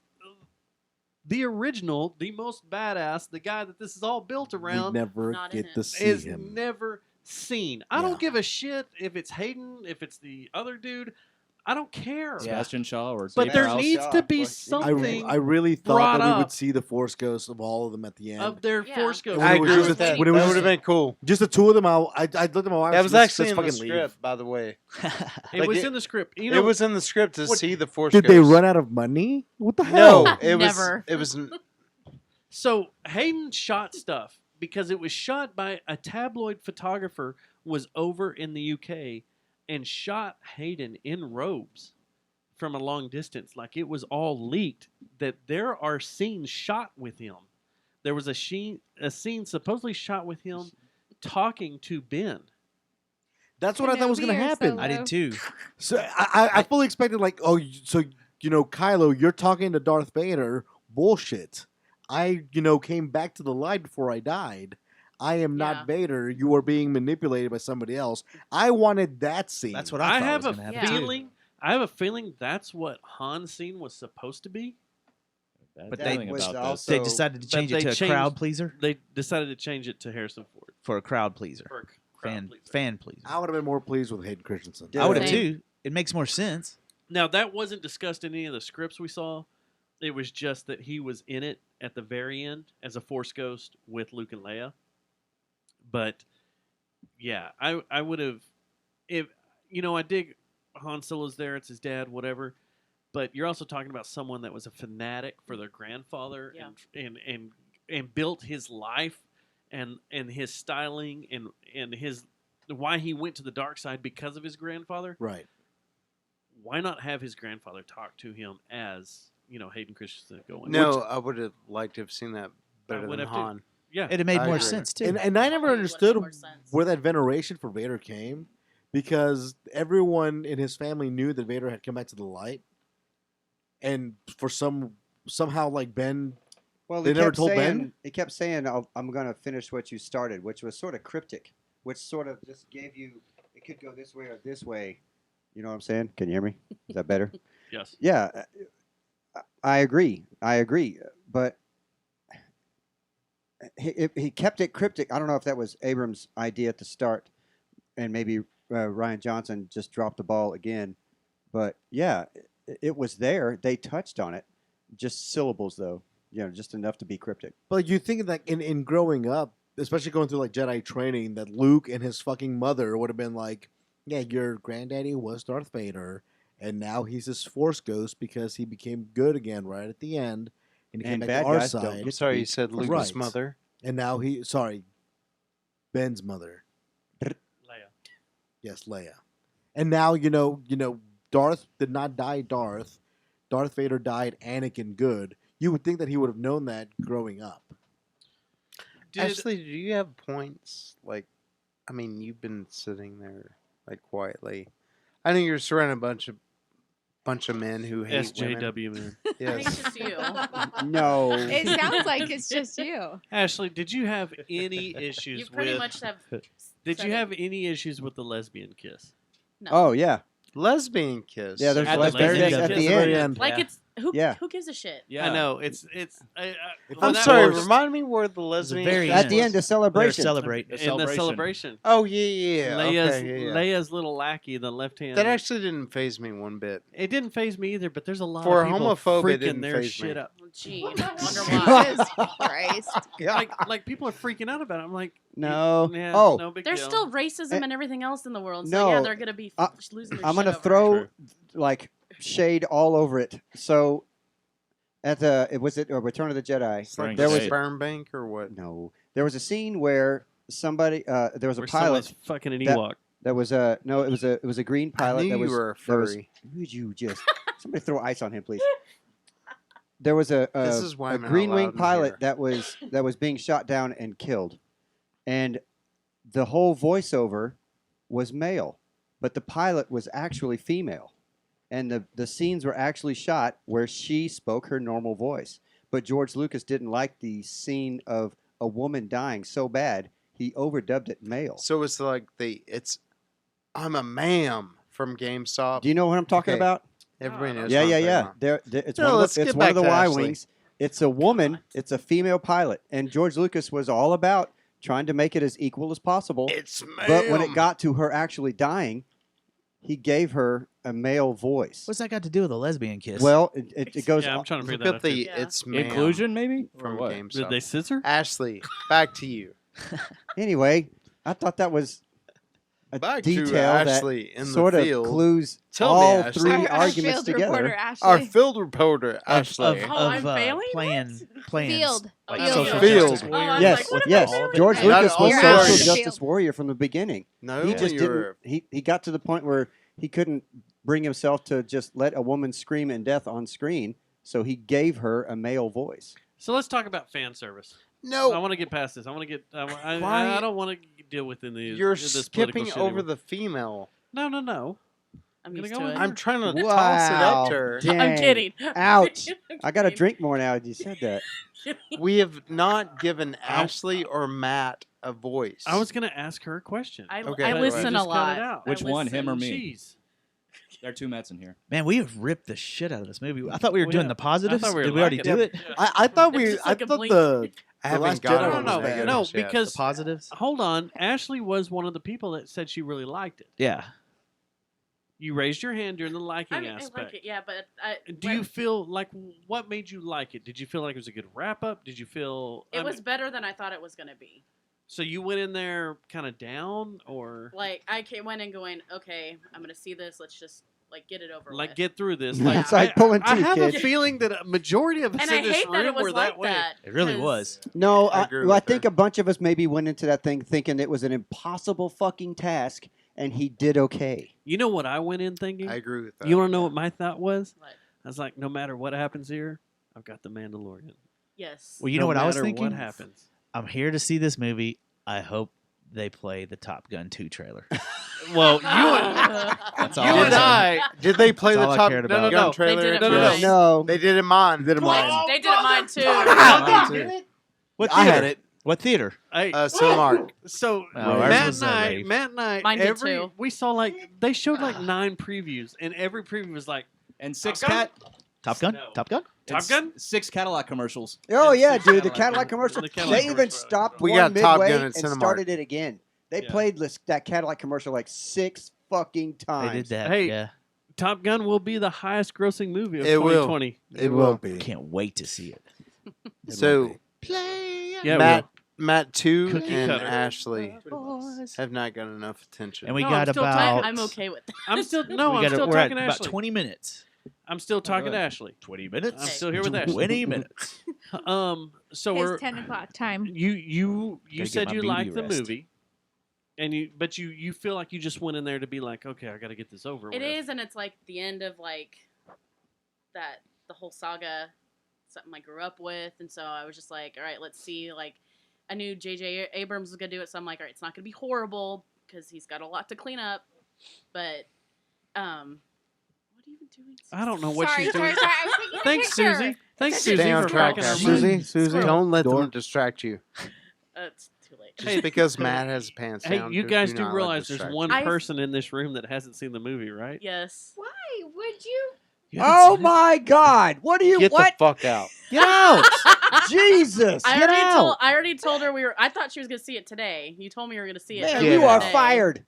the original, the most badass, the guy that this is all built We around, never Not in get it. to see is him. never seen. I Yeah. don't give a shit if it's Hayden, if it's the other dude. I don't care. Sebastian Shaw or But Dave there Prowse. needs to be I- something I really thought brought that we up would see the Force Ghosts of all of them at the end. of their Yeah. Force Ghosts. I agree with that. When it That was would have been cool. just the two of them. I looked at my wife. That was let's actually in the fucking leave. script, by the way. It Like was it- in the script. You know, It was in the script to What- see the Force Did they Ghosts. run out of money? What the hell? No, it was. Never. It was. So Hayden shot stuff because it was shot by a tabloid photographer was over in the UK and shot Hayden in robes from a long distance. Like it was all leaked that there are scenes shot with him. There was a scene supposedly shot with him talking to Ben. That's what I thought was going to happen. I did too. So I fully expected like, oh, so Kylo, you're talking to Darth Vader. Bullshit. I came back to the light before I died. I am Yeah. not Vader. You are being manipulated by somebody else. I wanted that scene. That's what I I thought have was a going to happen too. feeling. I have a feeling that's what Han's scene was supposed to be. Bad But feeling That was about this. also- They decided to But change they it to a changed- crowd pleaser. They decided to change it to Harrison Ford. For a crowd pleaser. For a crowd pleaser. Fan pleaser. I would have been more pleased with Hayden Christensen. Yeah. I would have Same. too. It makes more sense. Now that wasn't discussed in any of the scripts we saw. It was just that he was in it at the very end as a Force ghost with Luke and Leia. But yeah, I would have if I dig Han Solo's there, it's his dad, whatever. But you're also talking about someone that was a fanatic for their grandfather Yeah. and built his life and his styling and his why he went to the dark side because of his grandfather. Right. Why not have his grandfather talk to him as Hayden Christensen going? No, I would have liked to have seen that better would than have too. Han. Yeah, It'd have made I more agree. sense too. And I never Totally would understood make more sense. where that veneration for Vader came, because everyone in his family knew that Vader had come back to the light, and for somehow like Ben, Well, They he never kept told saying, Ben? He kept saying, I'm going to finish what you started, which was sort of cryptic, which sort of just gave you, it could go this way or this way. You know what I'm saying? Can you hear me? Is that better? yes. Yeah, I agree. But he kept it cryptic. I don't know if that was Abrams' idea at the start, and maybe Ryan Johnson just dropped the ball again. But yeah, it was there. They touched on it. Just syllables, though. Just enough to be cryptic. but you think that in growing up, especially going through like Jedi training, that Luke and his fucking mother would have been like, yeah, your granddaddy was Darth Vader, and now he's this Force ghost because he became good again right at the end, and he came And back bad to our guys don't side. get I'm sorry, you said Luke's Right. mother. And now Ben's mother. Leia. Yes, Leia. And now you know, Darth did not die Darth. Darth Vader died Anakin good. You would think that he would have known that growing up. Ashley, do you have points? Like, I mean, you've been sitting there like quietly. I know you're surrounded by a bunch of men who hate SJW women. man. I think it's just you. No. It sounds like it's just you. Ashley, did you have any issues You pretty with? much have. Did said you it. have any issues with the lesbian kiss? No. Oh yeah. Lesbian kiss. Yeah, there's At the lesbian very kiss at end. the Very end. end. Like Yeah. it's who? Yeah. Who gives a shit? Yeah. I know it's. If when I'm that sorry. was- Remind me where the lesbian very kiss At the end. end, the was. celebration. Celebrate. in the celebration. Oh yeah. Leia's Okay, yeah. Leia's little lackey, the left hand. That actually didn't phase me one bit. It didn't phase me either, but there's a lot For of a people homophobe, it freaking didn't their faze shit me. up. Gee, I wonder why. Jesus Christ. Like people are freaking out about it. I'm like, No. yeah, Oh. no big There's deal. still racism and everything else in the world. So No. yeah, they're gonna be I- losing their I'm shit gonna over throw it. like shade all over it. So at was it Return of the Jedi? It's like There the was sperm bank or what? no. There was a scene where somebody there was a Where pilot someone's fucking an that- Ewok. that was a no. It was a green pilot. I knew that you was, were a that was- furry. would you just somebody throw ice on him, please? There was a This is why a I'm not green wing allowed in pilot here. that was being shot down and killed, and the whole voiceover was male, but the pilot was actually female, and the scenes were actually shot where she spoke her normal voice. But George Lucas didn't like the scene of a woman dying so bad he overdubbed it male. So it's like I'm a ma'am from GameStop. Do you know what I'm talking Okay. about? Everybody knows. Yeah, what yeah, I'm yeah. talking about. It's No, one of let's the, it's get one of back the to Y Ashley. wings. It's a woman. It's a female pilot, and George Lucas was all about trying to make it as equal as possible. It's ma'am. But when it got to her actually dying, he gave her a male voice. What's that got to do with a lesbian kiss? Well, it goes. Yeah, I'm trying to Look figure that at out. too. the Yeah. it's ma'am Inclusion, maybe? Or from what? Did GameStop. they scissor? Ashley, back to you. Anyway, I thought that was a Back to detail that Ashley in the sort of field. clues Tell me, all Ashley. three Our arguments field reporter, together. Ashley. Our field reporter, Ashley. Oh, I'm failing? plans. Field. Like Field. social Field. justice Oh, I warrior. was Yes, like, what am I yes. doing? George Okay. Lucas was You're social already- justice warrior from the beginning. No, He just you're didn't. He got to the point where he couldn't bring himself to just let a woman scream in death on screen, so he gave her a male voice. So let's talk about fan service. no. I want to get past this. I want to get. Why- I don't want to deal with in the. You're this political skipping shit over anymore. the female. No. I'm Gonna used go to with it. it. I'm trying to Wow. toss it up to her. Dang. I'm kidding. Ouch. I'm I got to kidding. drink more now. You said that. We have not given Ashley or Matt a voice. I was going to ask her a question. I, Okay, I go listen ahead. a Just cut it lot. out. I Which one, him or listen. me? Jeez. There are two Mets in here. Man, we have ripped the shit out of this movie. I thought we were Well, doing yeah. the positives. I thought we were Did we already liking do it. it? I thought It's we. just I like a thought blink. the I haven't last got Jedi on was the bad. No, yet. because The positives. hold on. Ashley was one of the people that said she really liked it. Yeah. You raised your hand during the liking I mean, I aspect. like it, yeah, but Do you feel like what made you like it? Did you feel like it was a good wrap up? Did you feel it was better than I thought it was gonna be. so you went in there kind of down or Like went in going, okay, I'm gonna see this. Let's just like get it over like with. get through this? Yeah. Like It's like pulling I teeth, have a kid. feeling that a majority of us and in I this hate room that it were was that like way. that. It really 'cause was. No, I I, agree well, I with think her. a bunch of us maybe went into that thing thinking it was an impossible fucking task, and he did okay. You know what I went in thinking? I agree with that. You want to know what my thought was? What? I was like, no matter what happens here, I've got the Mandalorian. Yes. Well, you No know what I was matter thinking? What happens? I'm here to see this movie. I hope they play the Top Gun 2 trailer. Well, That's all you I'm and saying. I. Did they play That's the all I Top cared Gun about. No, trailer? they did it at No, yours? mine. No, They did it mine. Did it mine. They did it mine too. Mine too. What I theater? had it. What theater? Hey, Cinemark. so Oh, ours Matt was, and I, ready. Matt and I, Mine did too. we saw like they showed like 9 previews, and every preview was like And six Top Gun? cat. Top Gun? No. Top Gun? Top and Gun. 6 Cadillac commercials. Oh And yeah, six dude, the Cadillac Cadillac commercials. commercial. The Cadillac They even commercial. stopped We one got Top midway Gun and at Cinemark. started it again. They Yeah. played that Cadillac commercial like 6 fucking times. They did that. Hey, yeah. Top Gun will be the highest grossing movie of It will. 2020. It will be. Can't wait to see it. It So will be. Yeah, Matt, Matt 2 Cookie and cutter. Ashley have not got enough attention. And we No, got I'm still about. I'm okay with that. I'm still We're talking at about Ashley. 20 minutes. I'm still talking to ahead. Ashley. 20 minutes. I'm still here with Ashley. 20 minutes. So His we're 10 o'clock time. you Gotta said get my you beauty liked the rest. movie, and you feel like you just went in there to be like, okay, I got to get this over It with. is, and it's like the end of like that the whole saga, something I grew up with, and so I was just like, all right, let's see. Like, I knew J.J. Abrams was gonna do it, so I'm like, all right, it's not gonna be horrible because he's got a lot to clean up, but what are you doing? I don't know what she's doing. Sorry. I was taking a Thanks, picture. Susie. Thanks, Stay Susie, on for track, cracking our Ashley. mind. Susie, Don't let door. them distract you. It's too late. Just because Matt has pants Hey, down. you guys do not let it realize there's distract one you. person in this room that hasn't seen the movie, right? Yes. Why would you? Oh my God! What do you? Get what? the fuck out. Get out! Jesus! I Get out! already told her we were. I thought she was gonna see it today. You told me you were gonna see it. Man, earlier you are today. fired.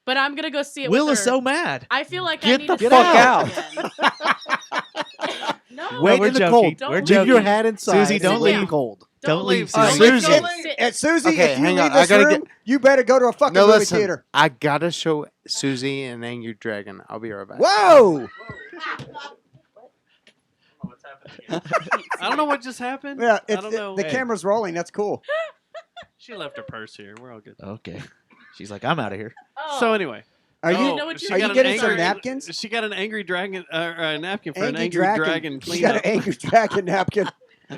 But I'm gonna go see it. Will with is her. so mad. I feel like I Get need the to fuck see it again. No. Wait we're in the joking. cold. Don't We're leave. Leave joking. your hat inside. Susie, don't and wait in leave. the cold. Don't leave, All right, Susie. if- Susie. if Susie, Okay, if you hang leave on. I this gotta room, you better go to a fucking No, movie listen. theater. I gotta show Susie an angry dragon. I'll be right back. Whoa! I don't know what just happened. Yeah, I don't know. the camera's rolling. That's cool. She left her purse here. We're all good. Okay. She's like, I'm out of here. Oh. So anyway, Are Oh, you? know what she you Are got you an getting some angry- napkins? She got an angry dragon napkin for an angry dragon She got an cleanup. angry dragon napkin.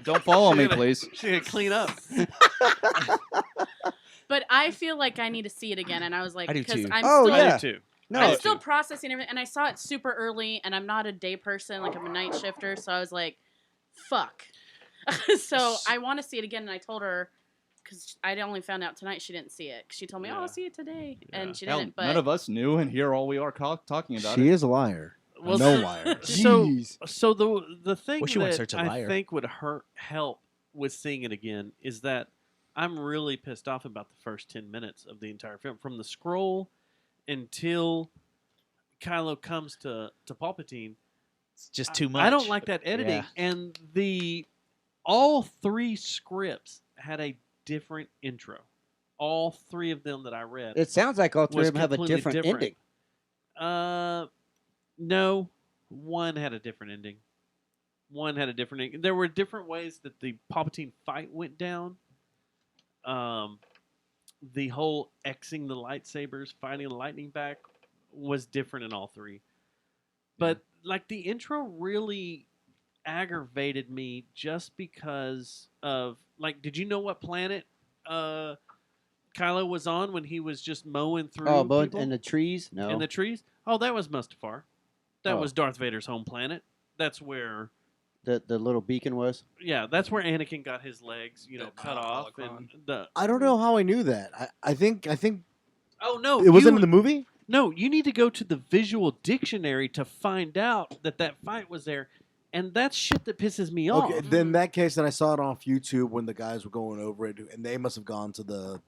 Don't follow me, She gotta- please. She had to clean up. But I feel like I need to see it again, and I was like, I do because too. I'm Oh, still, yeah. I do too. No, I'm still processing everything, and I saw it super early, and I'm not a day person, like I'm a night shifter, so I was like, fuck. So I want to see it again, and I told her, because I only found out tonight she didn't see it. She told me, oh, Yeah. I'll see it today, Yeah. and she Hell, didn't. But none of us knew, and here all we are talking about She it. is a liar. Well, no so- liar. So, Jeez. so the thing Well, she went that search a I liar. think would help with seeing it again is that I'm really pissed off about the first 10 minutes of the entire film, from the scroll until Kylo comes to Palpatine. It's just too much. I don't like that editing, Yeah. and all three scripts had a different intro. All three of them that I read. it sounds like all three was of them have a completely different different. ending. No, one had a different ending. One had a different ending. There were different ways that the Palpatine fight went down. The whole Xing the lightsabers, fighting the lightning back, was different in all three. But like the intro really aggravated me just because of like, did you know what planet Kylo was on when he was just mowing through Oh, but people? in the trees? No. In the trees? Oh, that was Mustafar. That Oh. was Darth Vader's home planet. That's where, the little beacon was. yeah, that's where Anakin got his legs, cut off. holocron. And the I don't know how I knew that. I think oh no, it wasn't you- in the movie. No, you need to go to the visual dictionary to find out that fight was there, and that's shit that pisses me off. Okay, then in that case, then I saw it off YouTube when the guys were going over it, and they must have gone to the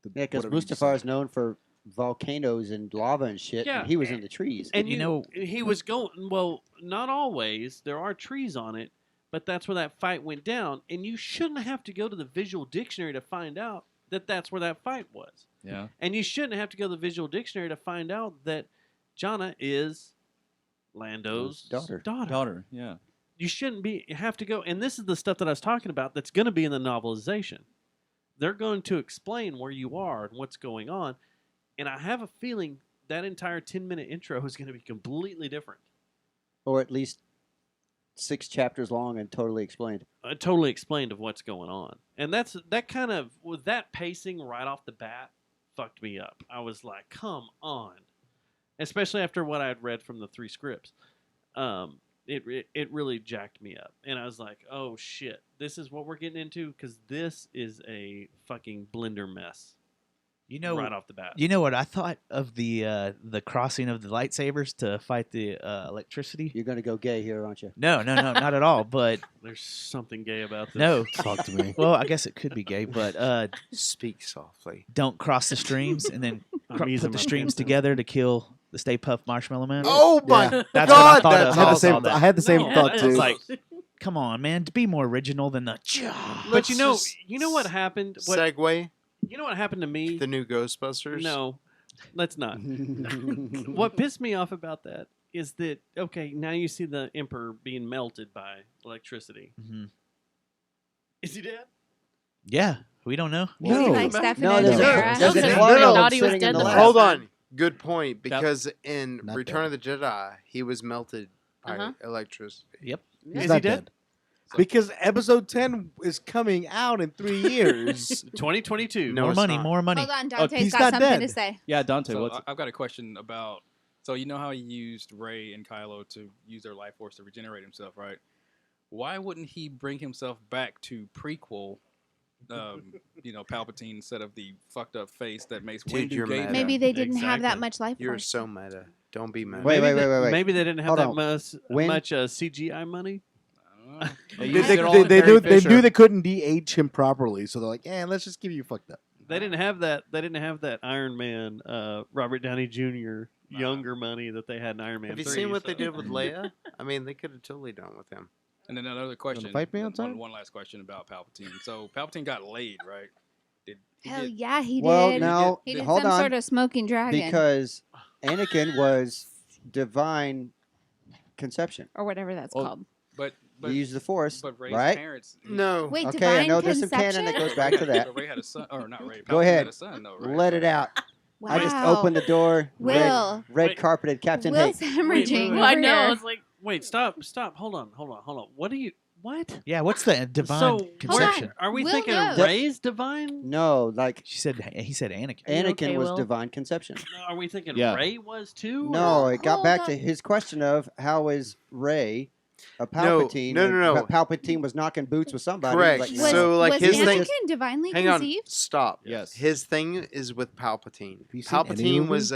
Yeah, because whatever you just Mustafar said. is known for volcanoes and lava and shit. Yeah. And he was in the trees. And you know- he was going, well, not always. There are trees on it, but that's where that fight went down. And you shouldn't have to go to the visual dictionary to find out that that's where that fight was. Yeah. And you shouldn't have to go to the visual dictionary to find out that Jannah is Lando's Daughter. Daughter. Yeah. You shouldn't have to go. And this is the stuff that I was talking about that's going to be in the novelization. They're going to explain where you are and what's going on. And I have a feeling that entire 10-minute intro is going to be completely different. Or at least 6 chapters long and totally explained. Totally explained of what's going on. And that kind of, with that pacing right off the bat, fucked me up. I was like, come on. Especially after what I had read from the 3 scripts. It really jacked me up. And I was like, oh shit, this is what we're getting into? Because this is a fucking blender mess. You know, right off the bat. You know what I thought of the crossing of the lightsabers to fight the electricity? You're going to go gay here, aren't you? No, not at all. But There's something gay about this. no, Talk to me. well, I guess it could be gay, but Speak softly. don't cross the streams and then I'm using put the my streams pants now. together to kill the Stay Puft Marshmallow Man. Oh my Yeah. That's what I God, thought that's of. I had the I saw same. that. I had the same No, thought it's too. like, come on, man, to be more original than the. But you know just what happened? Segue. You know what happened to me? The new Ghostbusters. No, let's not. What pissed me off about that is that now you see the Emperor being melted by electricity. Mm-hmm. Is he dead? Yeah, we don't know. No. Like No, Stefano there's O'Hara. there's Okay. a I clone thought he was sitting in dead the the lab. first Hold time. on. Good point. Because in Not Return dead. of the Jedi, he was melted by Uh-huh. electricity. Yep. He's Is he not dead? Because episode 10 is coming out in 3 years. 2022. No, More it's money, not. more money. Hold on, Dante's he's got not something dead. to say. Yeah, Dante. So What's I've got a question about. So you know how he used Rey and Kylo to use their life force to regenerate himself, right? Why wouldn't he bring himself back to prequel, Palpatine instead of the fucked up face that Mace Dude, Windu you're gave meta. him? Maybe they didn't have that Exactly. much life You're force. so meta. Don't be meta. Wait, Maybe wait. Maybe they didn't have Hold that on. much CGI money. I don't know. They They, used they, it all they, in they Carrie knew, they Fisher. knew they couldn't de-age him properly, so they're like, let's just give you fucked up. They didn't have that. They didn't have that Iron Man, Robert Downey Jr. younger money that they had in Iron Man. Have you 3, seen what so- they did with Leia? I mean, they could have totally done with him. And then another question. fight me outside? One last question about Palpatine. So Palpatine got laid, right? Did he Hell get- yeah, he Well, did. now He did hold some on, sort of smoking dragon because Anakin was divine conception. or whatever that's Oh, called. But He used the Force, but Rey's right? parents. No. Wait, Okay, divine I know there's some conception? canon that goes back to that. But Rey had a son, or not Rey. Go Palpatine ahead. Had a son, though, right? Let it out. Wow. I just opened the door. Will. Red Wait. carpeted Captain Will's Hate. hemorrhaging. wait. Well, I over know. I here. was like, Wait, stop. Hold on. What do you? What? Yeah, what's the divine So conception? are we Will thinking knows. Rey's divine? No, like He said Anakin. Are you Anakin okay, was Will? divine conception. Are we thinking Yeah. Rey was too? No, or- it got Hold back up. to his question of how is Rey a No, Palpatine? no, and no, no. Palpatine was knocking boots with somebody. Correct. Like, Was, So, like, was his Anakin thing- divinely Hang on. conceived? Stop. Yes. His thing is with Palpatine. you seen any Palpatine movie? was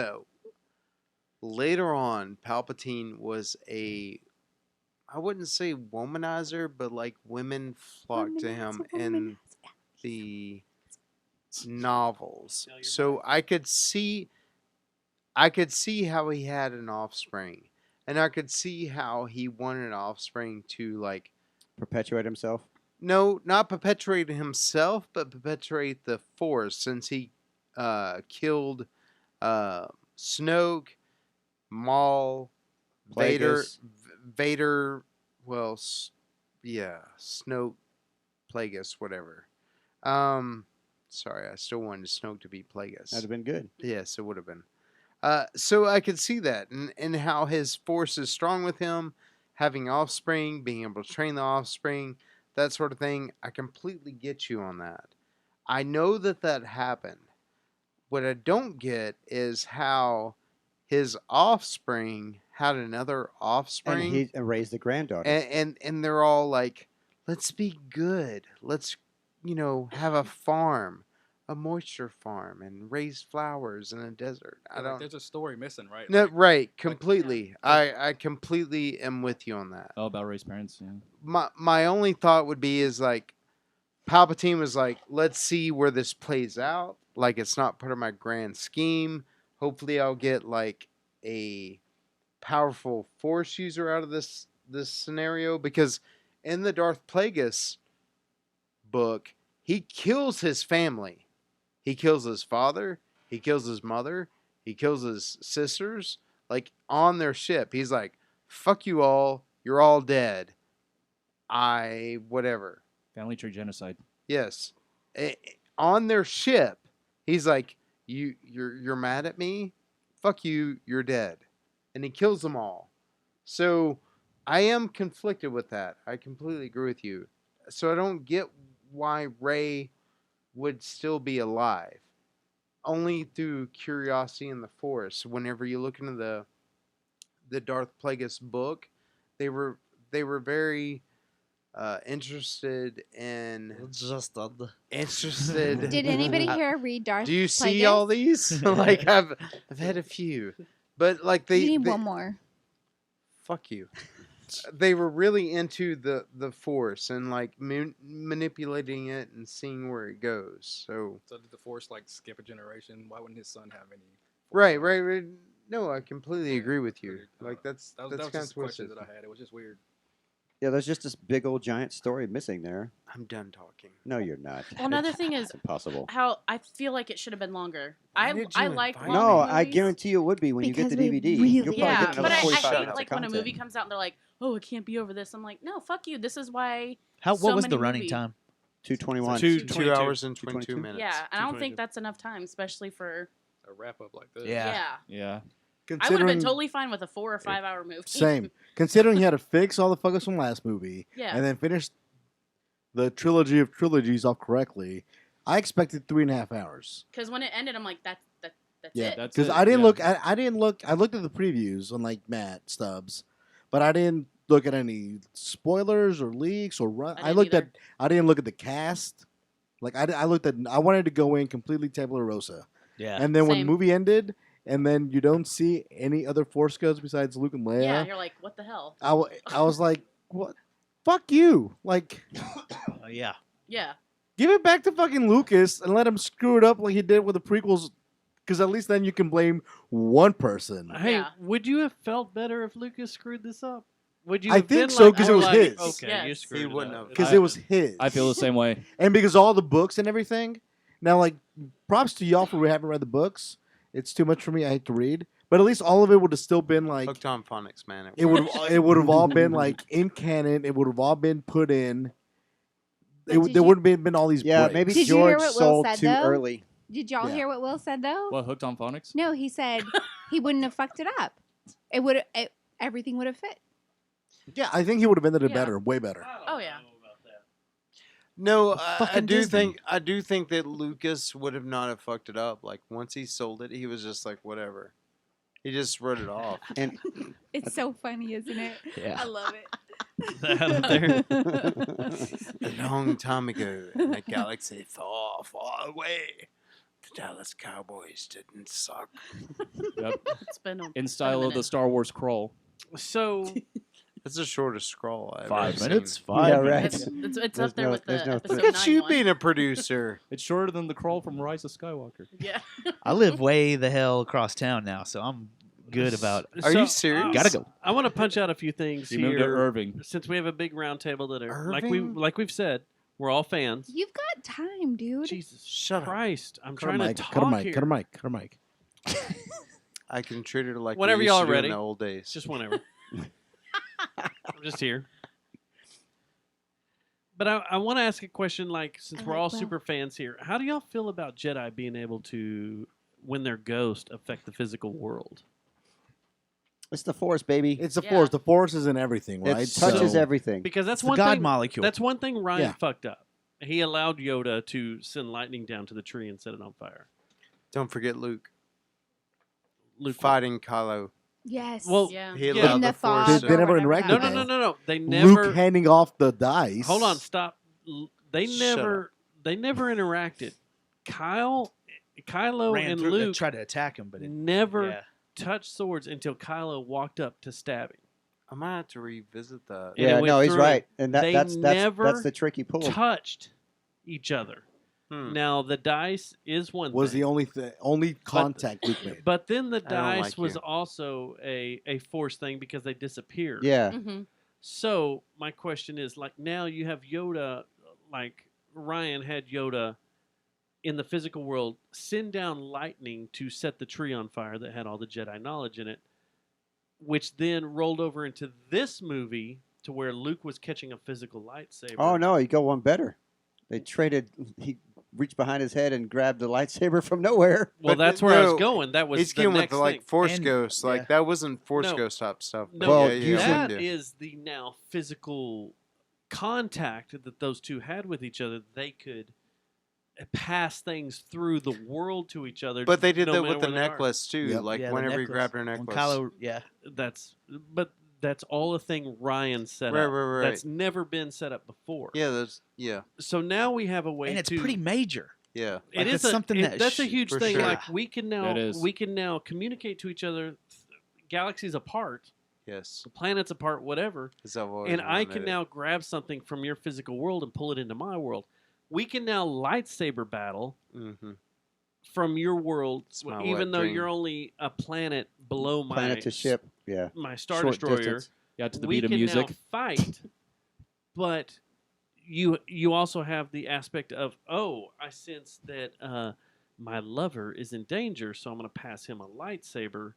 later on. Palpatine was I wouldn't say womanizer, but like women flocked to him in the novels. So I could see how he had an offspring, and I could see how he wanted an offspring to like perpetuate himself. no, not perpetuate himself, but perpetuate the Force, since he killed Snoke, Maul, Vader, Plagueis. Vader. Well, Snoke, Plagueis, whatever. Sorry, I still wanted Snoke to be Plagueis. That'd have been good. Yes, it would have been. So I could see that, and how his Force is strong with him, having offspring, being able to train the offspring, that sort of thing. I completely get you on that. I know that happened. What I don't get is how his offspring had another offspring, And he raised the granddaughter. and they're all like, let's be good. Let's, have a farm, a moisture farm, and raise flowers in a desert. I Like, don't. there's a story missing, right? No, Like, right, completely. I completely am with you on that. Oh, about Rey's parents. Yeah. My only thought would be is like, Palpatine was like, let's see where this plays out. Like, it's not part of my grand scheme. Hopefully, I'll get like a powerful Force user out of this scenario, because in the Darth Plagueis book, he kills his family. He kills his father. He kills his mother. He kills his sisters. Like, on their ship, he's like, "Fuck you all. You're all dead. Whatever." Family tree genocide. Yes. On their ship, he's like, you're mad at me? Fuck you, you're dead. And he kills them all. So I am conflicted with that. I completely agree with you. So I don't get why Rey would still be alive. Only through curiosity in the Force. Whenever you look into the Darth Plagueis book, they were very interested in interested. Did anybody here read Darth Do you see Plagueis? all these? Like, I've had a few, but like You need one more. Fuck you. They were really into the Force and like manipulating it and seeing where it goes. So did the Force like skip a generation? Why wouldn't his son have any? right. No, I completely agree with you. I Like, that's that was kind just of a question twisted. that I had. It was just weird. Yeah, there's just this big old giant story missing there. I'm done talking. No, you're not. Well, another thing is It's impossible. how I feel like it should have been longer. Why I did I you like invite long No, movies. I guarantee you it would be when you get the Because we DVD. really You'll probably Yeah, get but another I 45 hate minutes like of when a content. movie comes out and they're like, "Oh, it can't be over this." I'm like, "No, fuck you. This is why." What so was many the running movies- time? 221. 2:22. 2 hours and 22 2:22? minutes. Yeah, and I don't 2:22. think that's enough time, especially for. A wrap up like this. Yeah. Yeah. I would have been totally fine with a 4 or 5 hour movie. Same. Considering he had to fix all the fuck ups from last movie, Yeah. and then finish the trilogy of trilogies off correctly, I expected 3.5 hours. Because when it ended, I'm like, that's Yeah, it. That's because it, I didn't yeah. look. I didn't look. I looked at the previews on like Matt Stubbs, but I didn't look at any spoilers or leaks or run. I didn't looked either. at. I didn't look at the cast. Like I looked at. I wanted to go in completely tabula rosa, Yeah. and then when the Same. movie ended, and then you don't see any other Force ghosts besides Luke and Leia. Yeah, you're like, what the hell? I was like, what? Fuck you! Like, Yeah. Yeah. give it back to fucking Lucas and let him screw it up like he did with the prequels. Because at least then you can blame one person. Hey, Yeah. would you have felt better if Lucas screwed this up? Would you? I have think been so, like, 'cause it more was like, his. Okay, you Yes. screwed He it wouldn't up. have. Because I- it was his. I feel the same way. And because all the books and everything. Now, like, props to y'all for having read the books. It's too much for me. I hate to read. But at least all of it would have still been like Hooked on phonics, man. it would have all been like in canon. It would have all been put in. But There did you- wouldn't have been all these. Yeah, breaks. maybe Did you hear George what Will sold said, too though? early. Did y'all Yeah. hear what Will said though? What, hooked on phonics? No, he said he wouldn't have fucked it up. It would. Everything would have fit. Yeah, I think he would have ended it Yeah. better, way better. Oh, yeah. No, I Fucking do Disney. think that Lucas would have not have fucked it up. Like once he sold it, he was just like whatever. He just wrote it off. And It's so funny, isn't it? Yeah. I love it. A long time ago, in a galaxy far, far away, the Dallas Cowboys didn't suck. Yep. It's been a, In style of the Star Wars crawl. So That's the shortest scroll I've 5 ever minutes. seen. 5 Yeah, right. minutes. it's There's up there no- with the there's no episode Look at 9 you one. being a producer. It's shorter than the crawl from Rise of Skywalker. Yeah. I live way the hell across town now, so I'm good about. Are you serious? Gotta go. I want to punch out a few things You moved to here. Irving. Since we have a big round table that are Irving? like we've said, we're all fans. You've got time, dude. Jesus Shut up. Christ, I'm Cut her trying mic. to Cut her talk mic. here. Cut her mic. Cut her mic. I can treat her like Whenever we used y'all to do ready. in the old days. It's just whenever. I'm just here. But I want to ask a question. Like, since I we're like all Will. super fans here, how do y'all feel about Jedi being able to, when they're ghost, affect the physical world? it's the Force, baby. It's the Yeah. Force. The Force is in everything, right? It touches So- everything. Because that's It's the one God thing. molecule. That's one thing Ryan Yeah. fucked up. He allowed Yoda to send lightning down to the tree and set it on fire. Don't forget Luke Luke fighting Kylo. Yes. Well, Yeah. He Yeah. allowed In the the Force. fog. They never or whatever interacted No, that no, though. no, no, no. They Luke never. handing off the dice. Hold on, stop. They Shut never. They never interacted. Kylo Ran and through, Luke tried to attack him, but it, never yeah. touched swords until Kylo walked up to stab him. I might have to revisit that. And it Yeah, went no, he's through. right, and They that's never the tricky pull. Touched each other. Hmm. Now the dice is one Was thing. the only contact Luke made. But then the I don't dice like was you. also a force thing because they disappeared. Yeah, Mm-hmm. So my question is, like, now you have Yoda, like Ryan had Yoda in the physical world send down lightning to set the tree on fire that had all the Jedi knowledge in it, which then rolled over into this movie to where Luke was catching a physical lightsaber. Oh no, you go one better. They traded. He reached behind his head and grabbed the lightsaber from nowhere. Well, But that's where I was no, going. That was He's the going with next the, like thing. Force And- Ghost. Like yeah. that wasn't Force No. Ghost type stuff. No, Well, yeah, that yeah. is the now physical contact that those two had with each other. They could pass things through the world to each other. But they did no that matter with the where they are. necklace too. Yep. Like Yeah, the whenever he necklace. grabbed her When necklace. Kylo, yeah. That's all a thing Ryan set Right, up. right, right. That's never been set up before. Yeah. So now we have a way And it's to. pretty major. Yeah. It Like, is it's something that that's a huge for thing. sure. Like we can now That is. we can now communicate to each other, galaxies apart, Yes. planets apart, whatever. Is that what And I can now grab something from your physical world and pull it into my world. We can now lightsaber battle Mm-hmm. from your world, It's my even wet though dream. you're only a planet below Planet to ship. Yeah. my Star Short Destroyer. distance. Yeah, to the We beat of can music. now fight but you also have the aspect of, oh, I sense that my lover is in danger, so I'm going to pass him a lightsaber.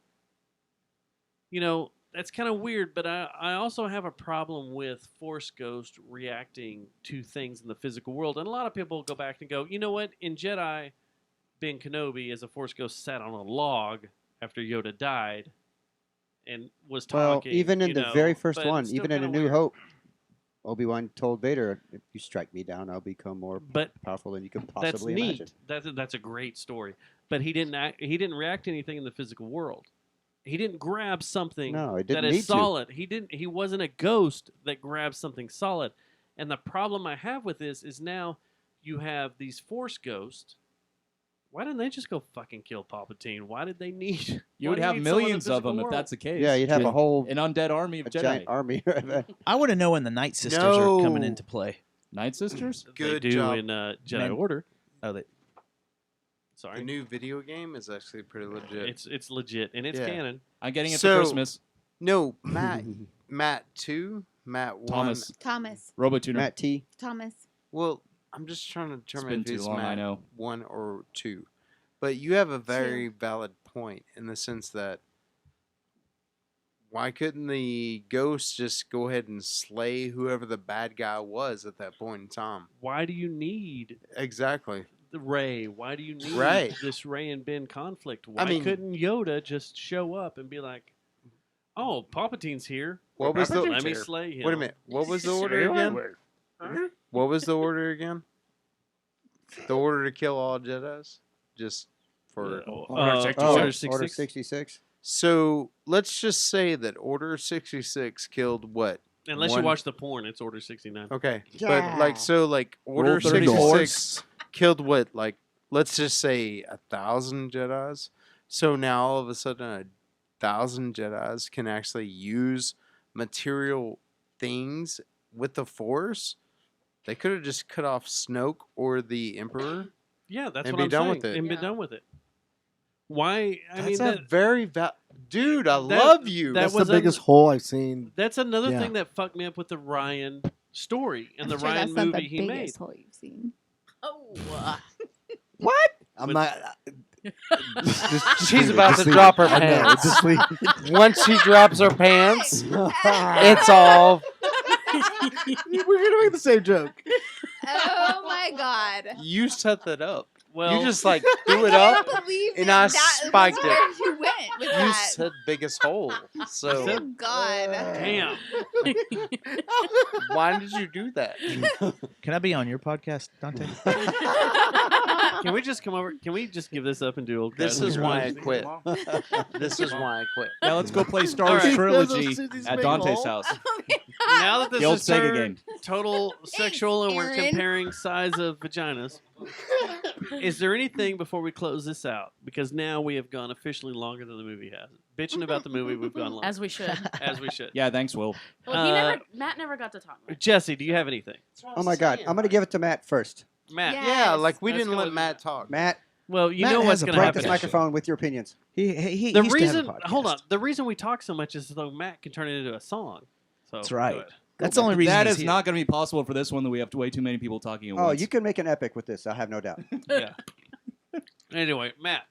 That's kind of weird, but I also have a problem with Force Ghost reacting to things in the physical world. And a lot of people go back and go, you know what? In Jedi, Ben Kenobi, as a Force Ghost, sat on a log after Yoda died and was talking. Well, even in the very first but one, it's still even in A kinda New weird. Hope, Obi-Wan told Vader, "If you strike me down, I'll become more But powerful than you could that's possibly neat. imagine." That's a great story. But he didn't react to anything in the physical world. He didn't grab something No, he that didn't is need to. solid. He wasn't a ghost that grabs something solid. And the problem I have with this is now you have these Force ghosts. Why didn't they just go fucking kill Palpatine? Why did they need? You why would do have need someone in the millions of them physical if world? that's the case. Yeah, you'd have a whole an undead army of a Jedi. giant army. I want to know when the Night Sisters are coming No. into play. Night Sisters? Good they do job. in Jedi Man- Order. Oh, they. Sorry, The new video game is actually pretty legit. it's legit and it's Yeah. canon. I'm getting it So- for Christmas. No, Matt 2, Matt 1. Thomas. Thomas. RoboTuner. Matt T. Thomas. Well, I'm just trying to determine been if too it's long, I Matt know. 1 or 2. But you have a very valid point in the sense that why couldn't the ghost just go ahead and slay whoever the bad guy was at that point in time? Why do you need Exactly. the Rey? Why do you need Right. this Rey and Ben conflict? Why mean- couldn't Yoda just show up and be like, "Oh, Palpatine's here. What was the- Let me slay him." Wait a minute. What was the order again? What was the order again? The order to kill all Jedis? Just for... Order 66. Order 66. 66. So, let's just say that Order 66 killed what? Unless you One- watch the porn, it's Order 69. Okay. Yeah. But, Order Rule 34. 66 killed what? Let's just say 1,000 Jedis. So now all of a sudden 1,000 Jedis can actually use material things with the Force. They could have just cut off Snoke or the Emperor. Yeah, that's And what be I'm done saying. with it. And be done with it. Why? That's very dude. I that- love you. that That's the was biggest hole I've seen. That's another Yeah. thing that fucked me up with the Ryan story and the I'm sure Ryan that's not movie the he made. biggest hole you've seen. Oh, I'm With- not. She's about to drop her I know, pants. just leave. Once she drops her pants, it's all. We're gonna make the same joke. Oh my god. You set that up. Well, You just threw it I up. can't believe and that I that spiked was it. where you went with You that. said biggest hole. So Oh god. damn. why did you do that? Can I be on your podcast, Dante? Can we just come over? Can we just give this up and do old This guys is and why I girls? quit. This is why I quit. Now let's go play Star All Wars right. Trilogy Those these at big Dante's hole. house. Now that this The old is Sega turned game. total sexual and we're Aaron. comparing size of vaginas, is there anything before we close this out? Because now we have gone officially longer than the movie has. Bitching about the movie, we've gone long. as we should. As we should. Yeah, thanks, Will. Well, Matt never got to talk. Much. Jesse, do you have anything? Oh my God! I'm gonna give it to Matt first. Matt. Yeah. Yeah, like we Let's didn't go let with Matt talk. Matt, Well, you Matt know has what's a going to break happen. this microphone with your opinions. He The used to have a reason, podcast. hold on, the reason we talk so much is so Matt can turn it into a song. So That's go right. ahead. That's the only reason That he's is here. not going to be possible for this one. That we have way too many people talking at Oh, once. you can make an epic with this. I have no doubt. Yeah. Anyway, Matt,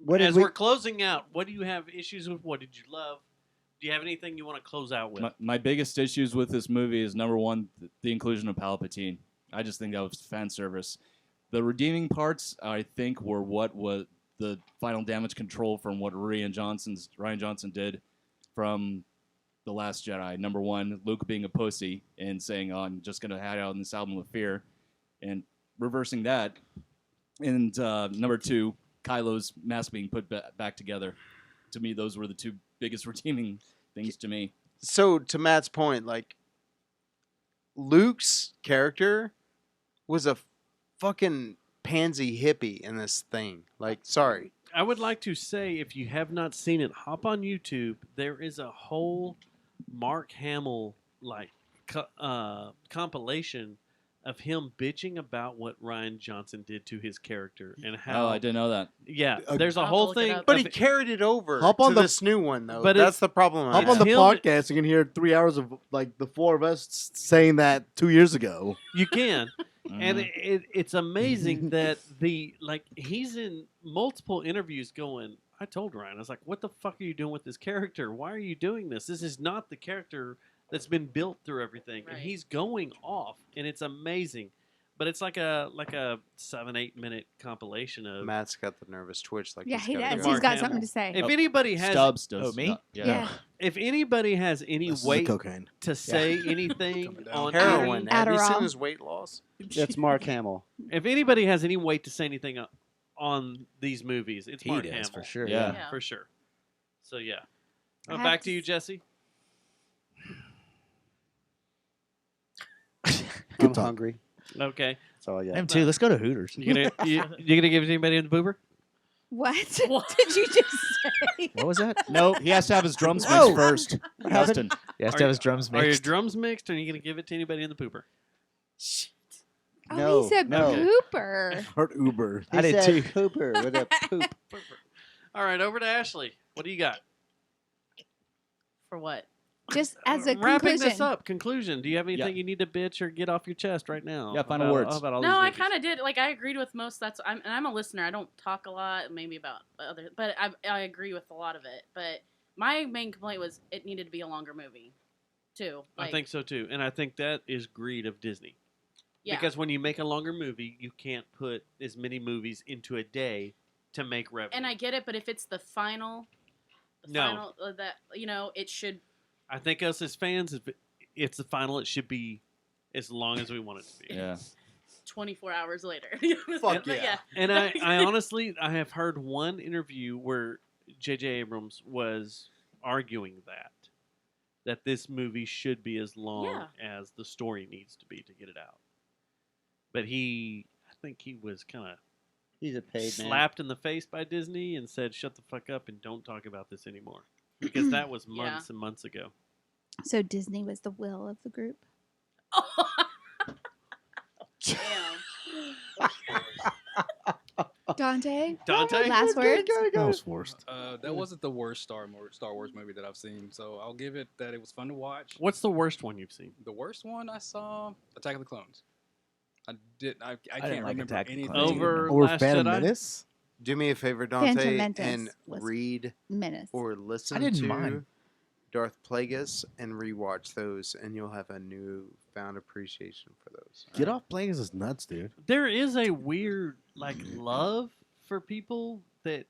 What did as we? we're closing out, what do you have issues with? What did you love? Do you have anything you want to close out with? My biggest issues with this movie is number one, the inclusion of Palpatine. I just think that was fan service. The redeeming parts, I think, were what was the final damage control from what Rian Johnson did from The Last Jedi. Number one, Luke being a pussy and saying, "Oh, I'm just gonna hide out in this album with fear," and reversing that. And number two, Kylo's mask being put back together. To me, those were the two biggest redeeming things to me. So to Matt's point, like Luke's character was a fucking pansy hippie in this thing. Like, sorry. I would like to say, if you have not seen it, hop on YouTube. There is a whole Mark Hamill compilation of him bitching about what Ryan Johnson did to his character and how. Oh, I didn't know that. Yeah, Uh, there's a I'll whole look it thing. up. But of he carried it over Hop to on the- this new one, though. But That's the problem. Hop It's on the him- podcast. You can hear 3 hours of like the four of us saying that 2 years ago. You can. And Mhm. it's amazing that he's in multiple interviews going, I told Ryan, I was like, what the fuck are you doing with this character? Why are you doing this? This is not the character that's been built through everything. And Right. he's going off, and it's amazing. But it's like a 7-8 minute compilation of. Matt's got the nervous twitch. Like Yeah, he's he gotta does. go. He's got Mark something Hamill. to say. If anybody has Stubbs does. Oh, me? Yeah. if anybody has any This is the weight cocaine. to say anything Coming down. on Heroin. Have you Adderall. seen his weight loss? It's Mark Hamill. if anybody has any weight to say anything on these movies, it's He Mark does, Hamill. for sure. Yeah. Yeah. For sure. So yeah. I have Back to to you, Jesse. I'm talk. hungry. Okay. That's all I got. Him too. Let's go to Hooters. You gonna give it to anybody in the boober? What? Did you just say? What was that? No, he has to have his drums No. mixed first. Dustin. He has Are to you- have his drums Are your mixed. drums mixed, or are you gonna give it to anybody in the pooper? Oh, No, he said no. pooper. Heard Uber. He I did said too. Pooper with a poop. All right, over to Ashley. What do you got? For what? Just as a Wrapping conclusion. this up, conclusion. Do you have anything you need to bitch or get off your chest right now? Yeah, final about- words. About all No, these I movies? kind of did. Like, I agreed with most. I'm a listener. I don't talk a lot, maybe about other, but I agree with a lot of it. But my main complaint was it needed to be a longer movie, too. I think so too, and I think that is greed of Disney. yeah. Because when you make a longer movie, you can't put as many movies into a day to make revenue. And I get it, but if it's the final, No. that it should. I think us as fans, if it's the final, it should be as long as we want it to be. Yeah. 24 hours later. Fuck But yeah. And I honestly, I have heard one interview where J.J. Abrams was arguing that this movie should be as long as the story needs to be to get it out. But I think he was kind of He's a paid man. slapped in the face by Disney and said, "Shut the fuck up and don't talk about this anymore," because that was months and months ago. So Disney was the will of the group. Damn. Dante? Dante? Last words? That was forced. That wasn't the worst Star Wars movie that I've seen, so I'll give it that it was fun to watch. What's the worst one you've seen? The worst one I saw, Attack of the Clones. I didn't can't like remember Attack of the anything. Clones Over Or Last Phantom Jedi? Menace? Do me a favor, Phantom Dante, Menace and was read Menace. or listen I didn't to mind. Darth Plagueis and rewatch those, and you'll have a newfound appreciation for those. Get off Plagueis is nuts, dude. There is a weird love for people that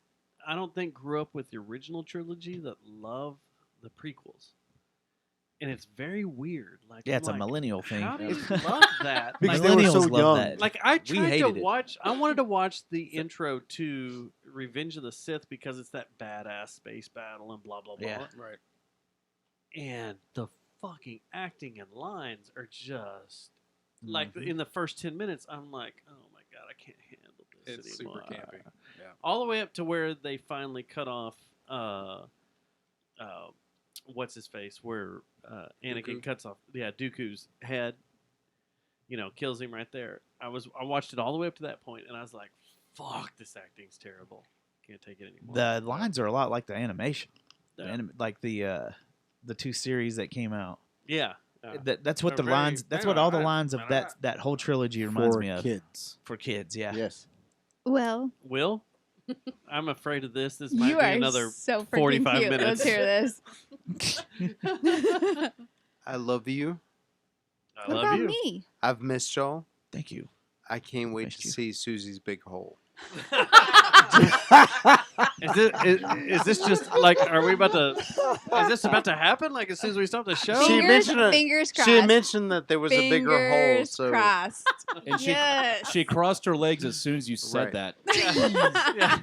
I don't think grew up with the original trilogy that love the prequels, and it's very weird. Yeah, it's a millennial thing. How do you love that? Because Like, they were so Millennials love young. that. Like I We tried to hated it. watch. I wanted to watch the intro to Revenge of the Sith because it's that badass space battle and blah blah blah. Yeah. Right. And the fucking acting and lines are just like Mhm. in the first 10 minutes. I'm like, oh my god, I can't handle this It's anymore. super campy. Yeah. All the way up to where they finally cut off. What's his face? Where Anakin Dooku. cuts off, Dooku's head. Kills him right there. I watched it all the way up to that point, and I was like, "Fuck, this acting's terrible. Can't take it anymore." The lines are a lot like the animation, Yeah. like the two series that came out. Yeah. That's what the They're lines. very- That's what all the lines of that whole trilogy reminds For me of. kids. For kids, yeah. Yes. Well, Will, I'm afraid of this. This might you be are another so freaking 45 cute. minutes. Let's hear this. I love you. I What love about you. me? I've missed y'all. Thank you. I can't wait Missed to you. see Susie's big hole. Is this just like? Are we about to? Is this about to happen? Like as soon as we start the show? She Fingers- mentioned it. fingers She had crossed. mentioned that there was a bigger hole. Fingers So crossed. And Yes. she crossed her legs as soon as you said Right. that. Yeah.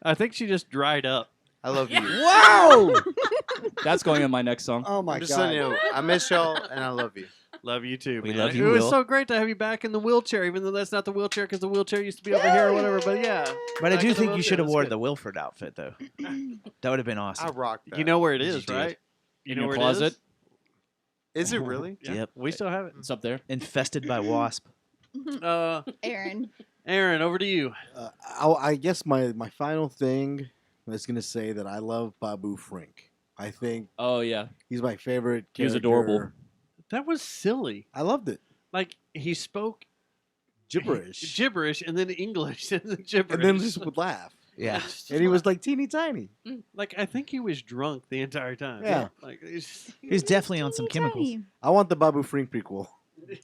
I think she just dried up. I love you. Wow! That's going in my next song. Oh my I'm just god. letting you know, I miss y'all and I love you. Love you too. We man. love you, It was Will. so great to have you back in the wheelchair, even though that's not the wheelchair because the wheelchair used to be over here or whatever. But yeah, But I back do in the think you wheelchair, should have that's worn good. the Wilford outfit though. That would have been I awesome. rock that. You know where it Did you is, do it? right? You In know your where closet? Is it really? Yeah, Yep. we still have it. It's up there. Infested by wasp. Aaron. Aaron, over to you. I guess my final thing is going to say that I love Babu Frink. I think Oh yeah, he's my favorite character. he was adorable. That was silly. I loved it. Like he spoke Gibberish. and then English, and then gibberish, And then just would laugh. Yeah. And he was like teeny tiny. like I think he was drunk the entire time. Yeah. like it's He's definitely on some Teeny chemicals. tiny. I want the Babu Frink prequel.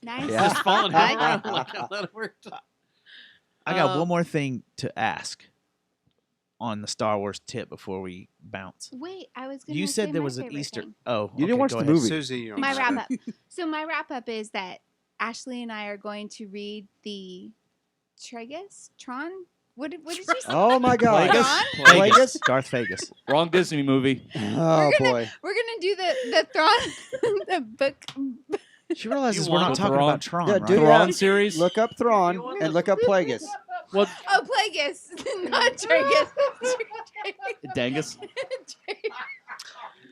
Nice. Yeah. just falling I around. like Like how that worked. I got Uh, one more thing to ask on the Star Wars tip before we bounce. Wait, I was going to You say said there my was an favorite Easter. thing. Oh, You didn't okay, watch go the ahead. movie. Susie, you're My on wrap the- up. So my wrap up is that Ashley and I are going to read the Tron? What did you say? Oh my God. Thrawn? Vegas? Darth Vegas. Wrong Disney movie. Oh boy. We're gonna do the Thrawn the book. She realizes You we're want not the talking Thrawn? about Tron, Yeah, right? do Thrawn that. series. Look up Thrawn and look up Plagueis. Well, Oh, Plagueis, not Tragus. Dangus.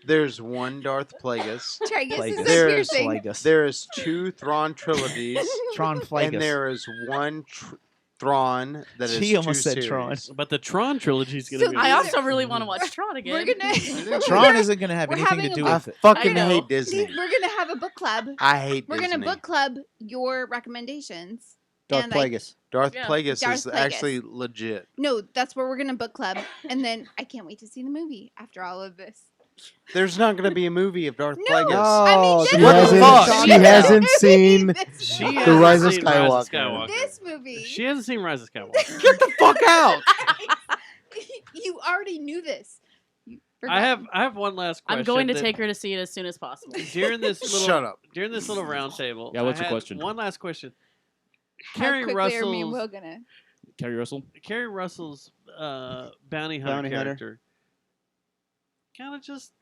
There's one Darth Plagueis. Tragus is Plagueis. the There's piercing. Plagueis. There is 2 Thrawn trilogies, Tron Plagueis. and there is one Thrawn that is She almost 2 said Tron. series. but the Tron trilogy is going to So be. I also really want to watch Tron again. We're gonna Tron isn't going to have We're anything to having do a- I with it. fucking I know. hate Disney. We're gonna have a book club. I hate We're Disney. gonna book club your recommendations. Darth And I- Plagueis. Darth Yeah. Plagueis Darth is Plagueis. actually legit. No, that's where we're gonna book club, and then I can't wait to see the movie after all of this. There's not going to be a movie of Darth No. Plagueis. I mean, Oh, this She What the hasn't, fuck? she hasn't seen This She movie. hasn't Rise of seen Skywalker. This movie. She hasn't seen Rise of Skywalker. Get the fuck out! You already knew this. You forgot. I have one last question. I'm going to that take her to see it as soon as possible. during this little Shut up. during this little round table. Yeah, what's I your had question? One last question. How Carrie quickly are me and Russell's Will gonna? Carrie Russell. Carrie Russell's bounty hunter Bounty hunter. character. Kind of just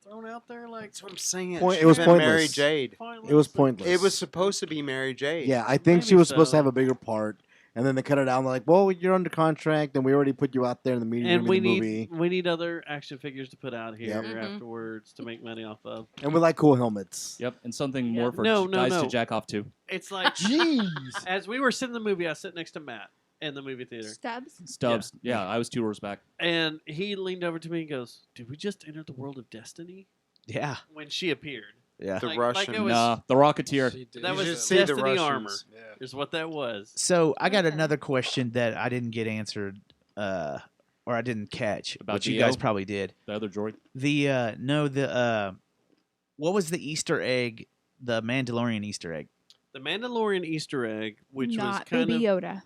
thrown out there like That's what I'm saying. Point- Should've it was been pointless. Mary Jade. It was pointless. It was supposed to be Mary Jade. Yeah, I think she Maybe was supposed to so. have a bigger part, and then they cut it down. They're like, "Well, you're under contract, and we already put you out there in the media and we the need movie, other action figures to put out here Yep. Mhm. afterwards to make money off of. and we like cool helmets." Yep, and something Yeah. more for No, guys no. to jack off to. It's like Jeez. as we were sitting in the movie, I sat next to Matt in the movie theater, Stubbs. Stubbs. Yeah, I was 2 rows back. and he leaned over to me and goes, "Did we just enter the world of Destiny?" Yeah. When she appeared, Yeah. The Like Russian. it was- Nah, the Rocketeer. that You was should see the Destiny armor. Russians. Is what that was. So I got Okay. another question that I didn't get answered, or I didn't catch, About which you Dio? guys probably did. The other droid. What was the Easter egg? The Mandalorian Easter egg. The Mandalorian Easter egg, which Not was kind Baby of Yoda.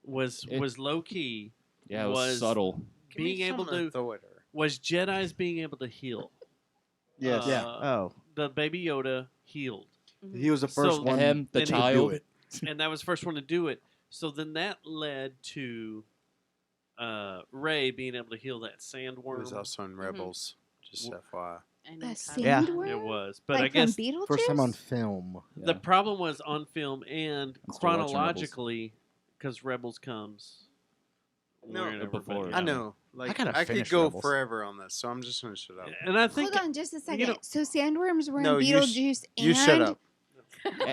was low key, Yeah, it was subtle. Give me being able something to throw at her. was Jedi's being able to heal. Yes. Yeah. Oh, The Baby Yoda healed, He was the first So- one Him, the Then he to do child. it. and that was the first one to do it. So then that led to Rey being able to heal that It sandworm. was also in Rebels. Just FYI. And The then Yeah. sandworm. It was, but like I guess from Beetlejuice. First time on film. the problem was on film and I'm still watching chronologically, because Rebels comes. No, whenever, before, but, yeah. I know. Like gotta I could finish go Rebels. forever on this, so I'm just gonna shut up. And I think Hold on, just a second. know- So sandworms were No, in you Beetlejuice You and shut up.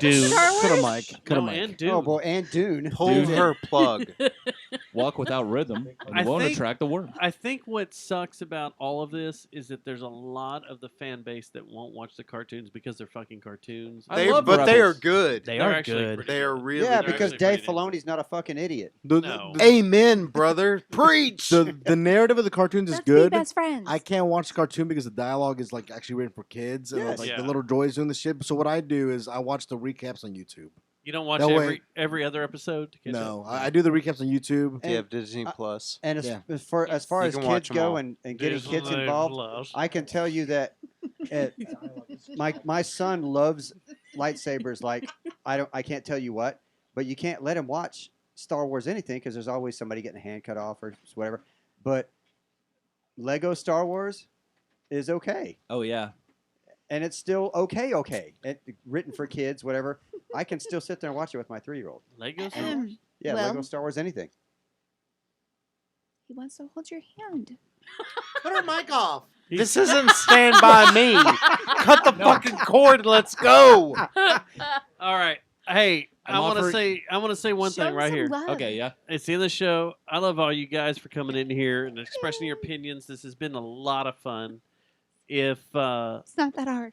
dude. Star Cut a Wars? mic. Cut a no, mic. and Dune. Oh boy, and Dune. Pull Dude. her plug. Walk without rhythm, and I you won't think- attract the worm. I think what sucks about all of this is that there's a lot of the fan base that won't watch the cartoons because they're fucking cartoons. I love But they are Rebels. good. They They're are actually good. pretty They are good. really Yeah, good. because actually Dave pretty Filoni's not a fucking idiot. No. Amen, brother. Preach. The narrative of the cartoons is Let's good. be best friends. I can't watch the cartoon because the dialogue is like actually written for kids and Yes. like Yeah. the little droids doing the shit. So what I do is I watch the recaps on YouTube. You don't watch That way- every other episode? To catch No, up? I do the recaps on YouTube. If you have Disney Plus. And as, Yeah. as far as, far You as can kids watch 'em go all. and getting Disney kids involved, Plus. I can tell you that my son loves lightsabers like I can't tell you what, but you can't let him watch Star Wars anything because there's always somebody getting a hand cut off or whatever. But Lego Star Wars is okay, Oh yeah. and it's still okay. Written for kids, whatever. I can still sit there and watch it with my 3-year-old. Lego Star Ahem. Wars? Yeah, Well- Lego Star Wars, anything. He wants to hold your hand. Cut her mic off. This isn't Stand By Me. Cut the fucking cord. Let's go. All right. Hey, I'm I want to offering- say one Show thing him right some here. love. Okay, yeah. It's the end of the show. I love all you guys for coming in here and expressing your opinions. This has been a lot of fun. If It's not that hard.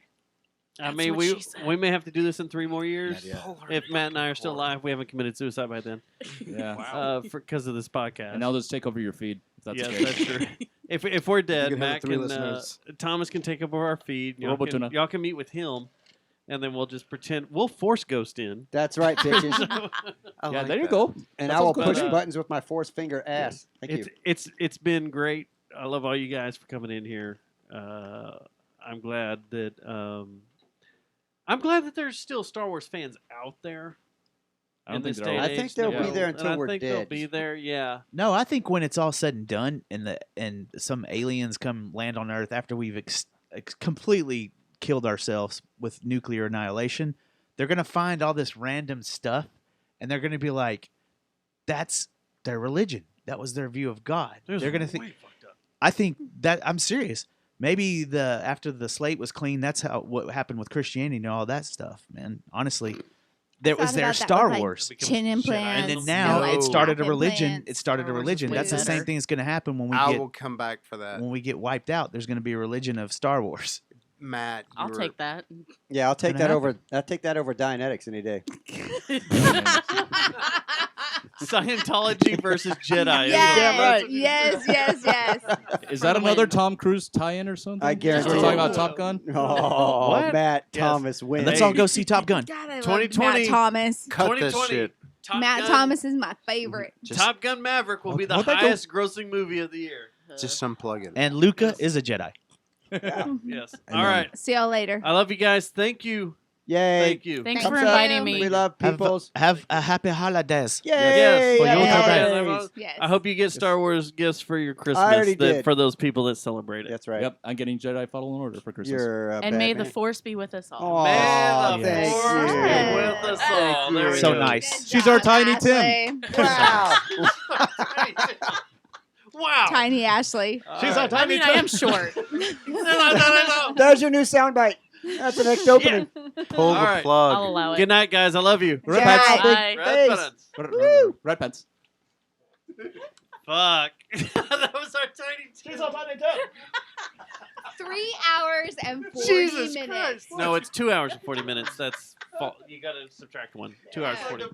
I That's mean, what she said. we may have to do this in 3 more years. Yeah. If Matt and I are still alive, we haven't committed suicide by then. Yeah. Because of this podcast. And I'll just take over your feed. If that's Yes, okay. that's true. If we're dead, can have Matt 3 can, listeners. Thomas can take over our feed. Robotuna. Y'all can meet with him, and then we'll just pretend we'll force ghost in. That's right, bitches. I Yeah, like there you that. go. And That I will sounds push good. buttons with my force finger ass. Thank you. It's been great. I love all you guys for coming in here. I'm glad that there's still Star Wars fans out there. I don't in think this there day are. and I think age. they'll be there And until I we're think they'll dead. be there. Yeah. No, I think when it's all said and done, and some aliens come land on Earth after we've completely killed ourselves with nuclear annihilation, they're gonna find all this random stuff, and they're gonna be like, "That's their religion. That was their view of God." They're gonna think. I think that I'm serious. Maybe after the slate was clean, that's what happened with Christianity and all that stuff, man. Honestly, that was Thought their about that Star with, like, Wars. chin implants. And then now No. it started a Back religion. implants, It started a Star Wars religion. is That's the way same better. thing that's going to happen when we I get will come back for that. when we get wiped out. There's going to be a religion of Star Wars. Matt, I'll you were- take that. Yeah, I'll take Gonna that over. I'll take that over Dianetics any day. Scientology versus Jedi. Yes, yes. Is that another Tom Cruise tie-in or something? I guarantee We're talking it. about Top Gun. Oh, What? Matt Yes. Thomas wins. Let's all go see Top Gun. God, I love 2020. Matt Thomas. Cut this 2020. shit. Top Matt Gun, Thomas is my favorite. Just, Top Gun Maverick will be the How'd that go? highest grossing movie of the year. just unplug it. And Luca is a Jedi. Yes. And All then- right. See y'all later. I love you guys. Thank you. Yay! Thank you. Thanks Thumbs for up. inviting me. We love peoples. Have a happy holidays. Yay! Yes. For Happy your holidays. Yes. I hope you get Star Wars gifts for your Christmas already did. for those people that celebrate it. That's right. Yep, I'm getting Jedi Fallen Order for Christmas. You're a And bad may man. the force be with us all. Aw, May the thank force you. be with us all. There we So go. nice. Good She's our job, Tiny Tim. Ashley. Wow. Wow. Tiny Ashley. She's our I mean, I am short. There's your new soundbite. That's the next opening. Pull All the right. plug. I'll allow it. Good night, guys. I love you. Red Bye. pants, Bye. big Red face. buttons. Woo. Red pants. Fuck. That was our tiny Tim. She's our tiny Tim. 3 hours and 40 Jesus minutes. Christ. No, it's 2 hours and 40 minutes. That's you got to subtract one. 2 hours 40.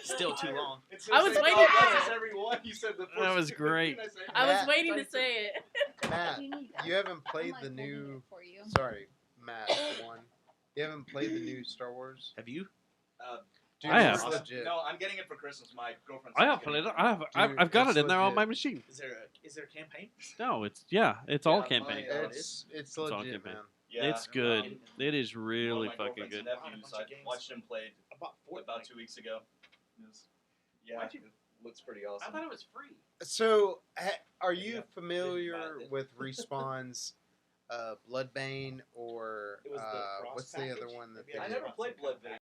Still too long. I was waiting. That was great. I was waiting to say it. Matt, You need that. you haven't played I'm, the like, holding new. it for you. Sorry, Matt. The one. You haven't played the new Star Wars. Have you? Dude, I it's have. legit. No, I'm getting it for Christmas. My girlfriend's. I have played it. I've got it's it in there on legit. my machine. Is there a campaign? No, it's all campaign. my, It's all legit, campaign. man. Yeah, It's good. um, It is one really of my fucking girlfriend's good. nephews, I watched him play about 2 weeks ago. Yeah, it looks pretty awesome. it was free. So, are you familiar with Respawn's Bloodbane or It was the Frost what's the other package? one that I they never did? played Bloodbane.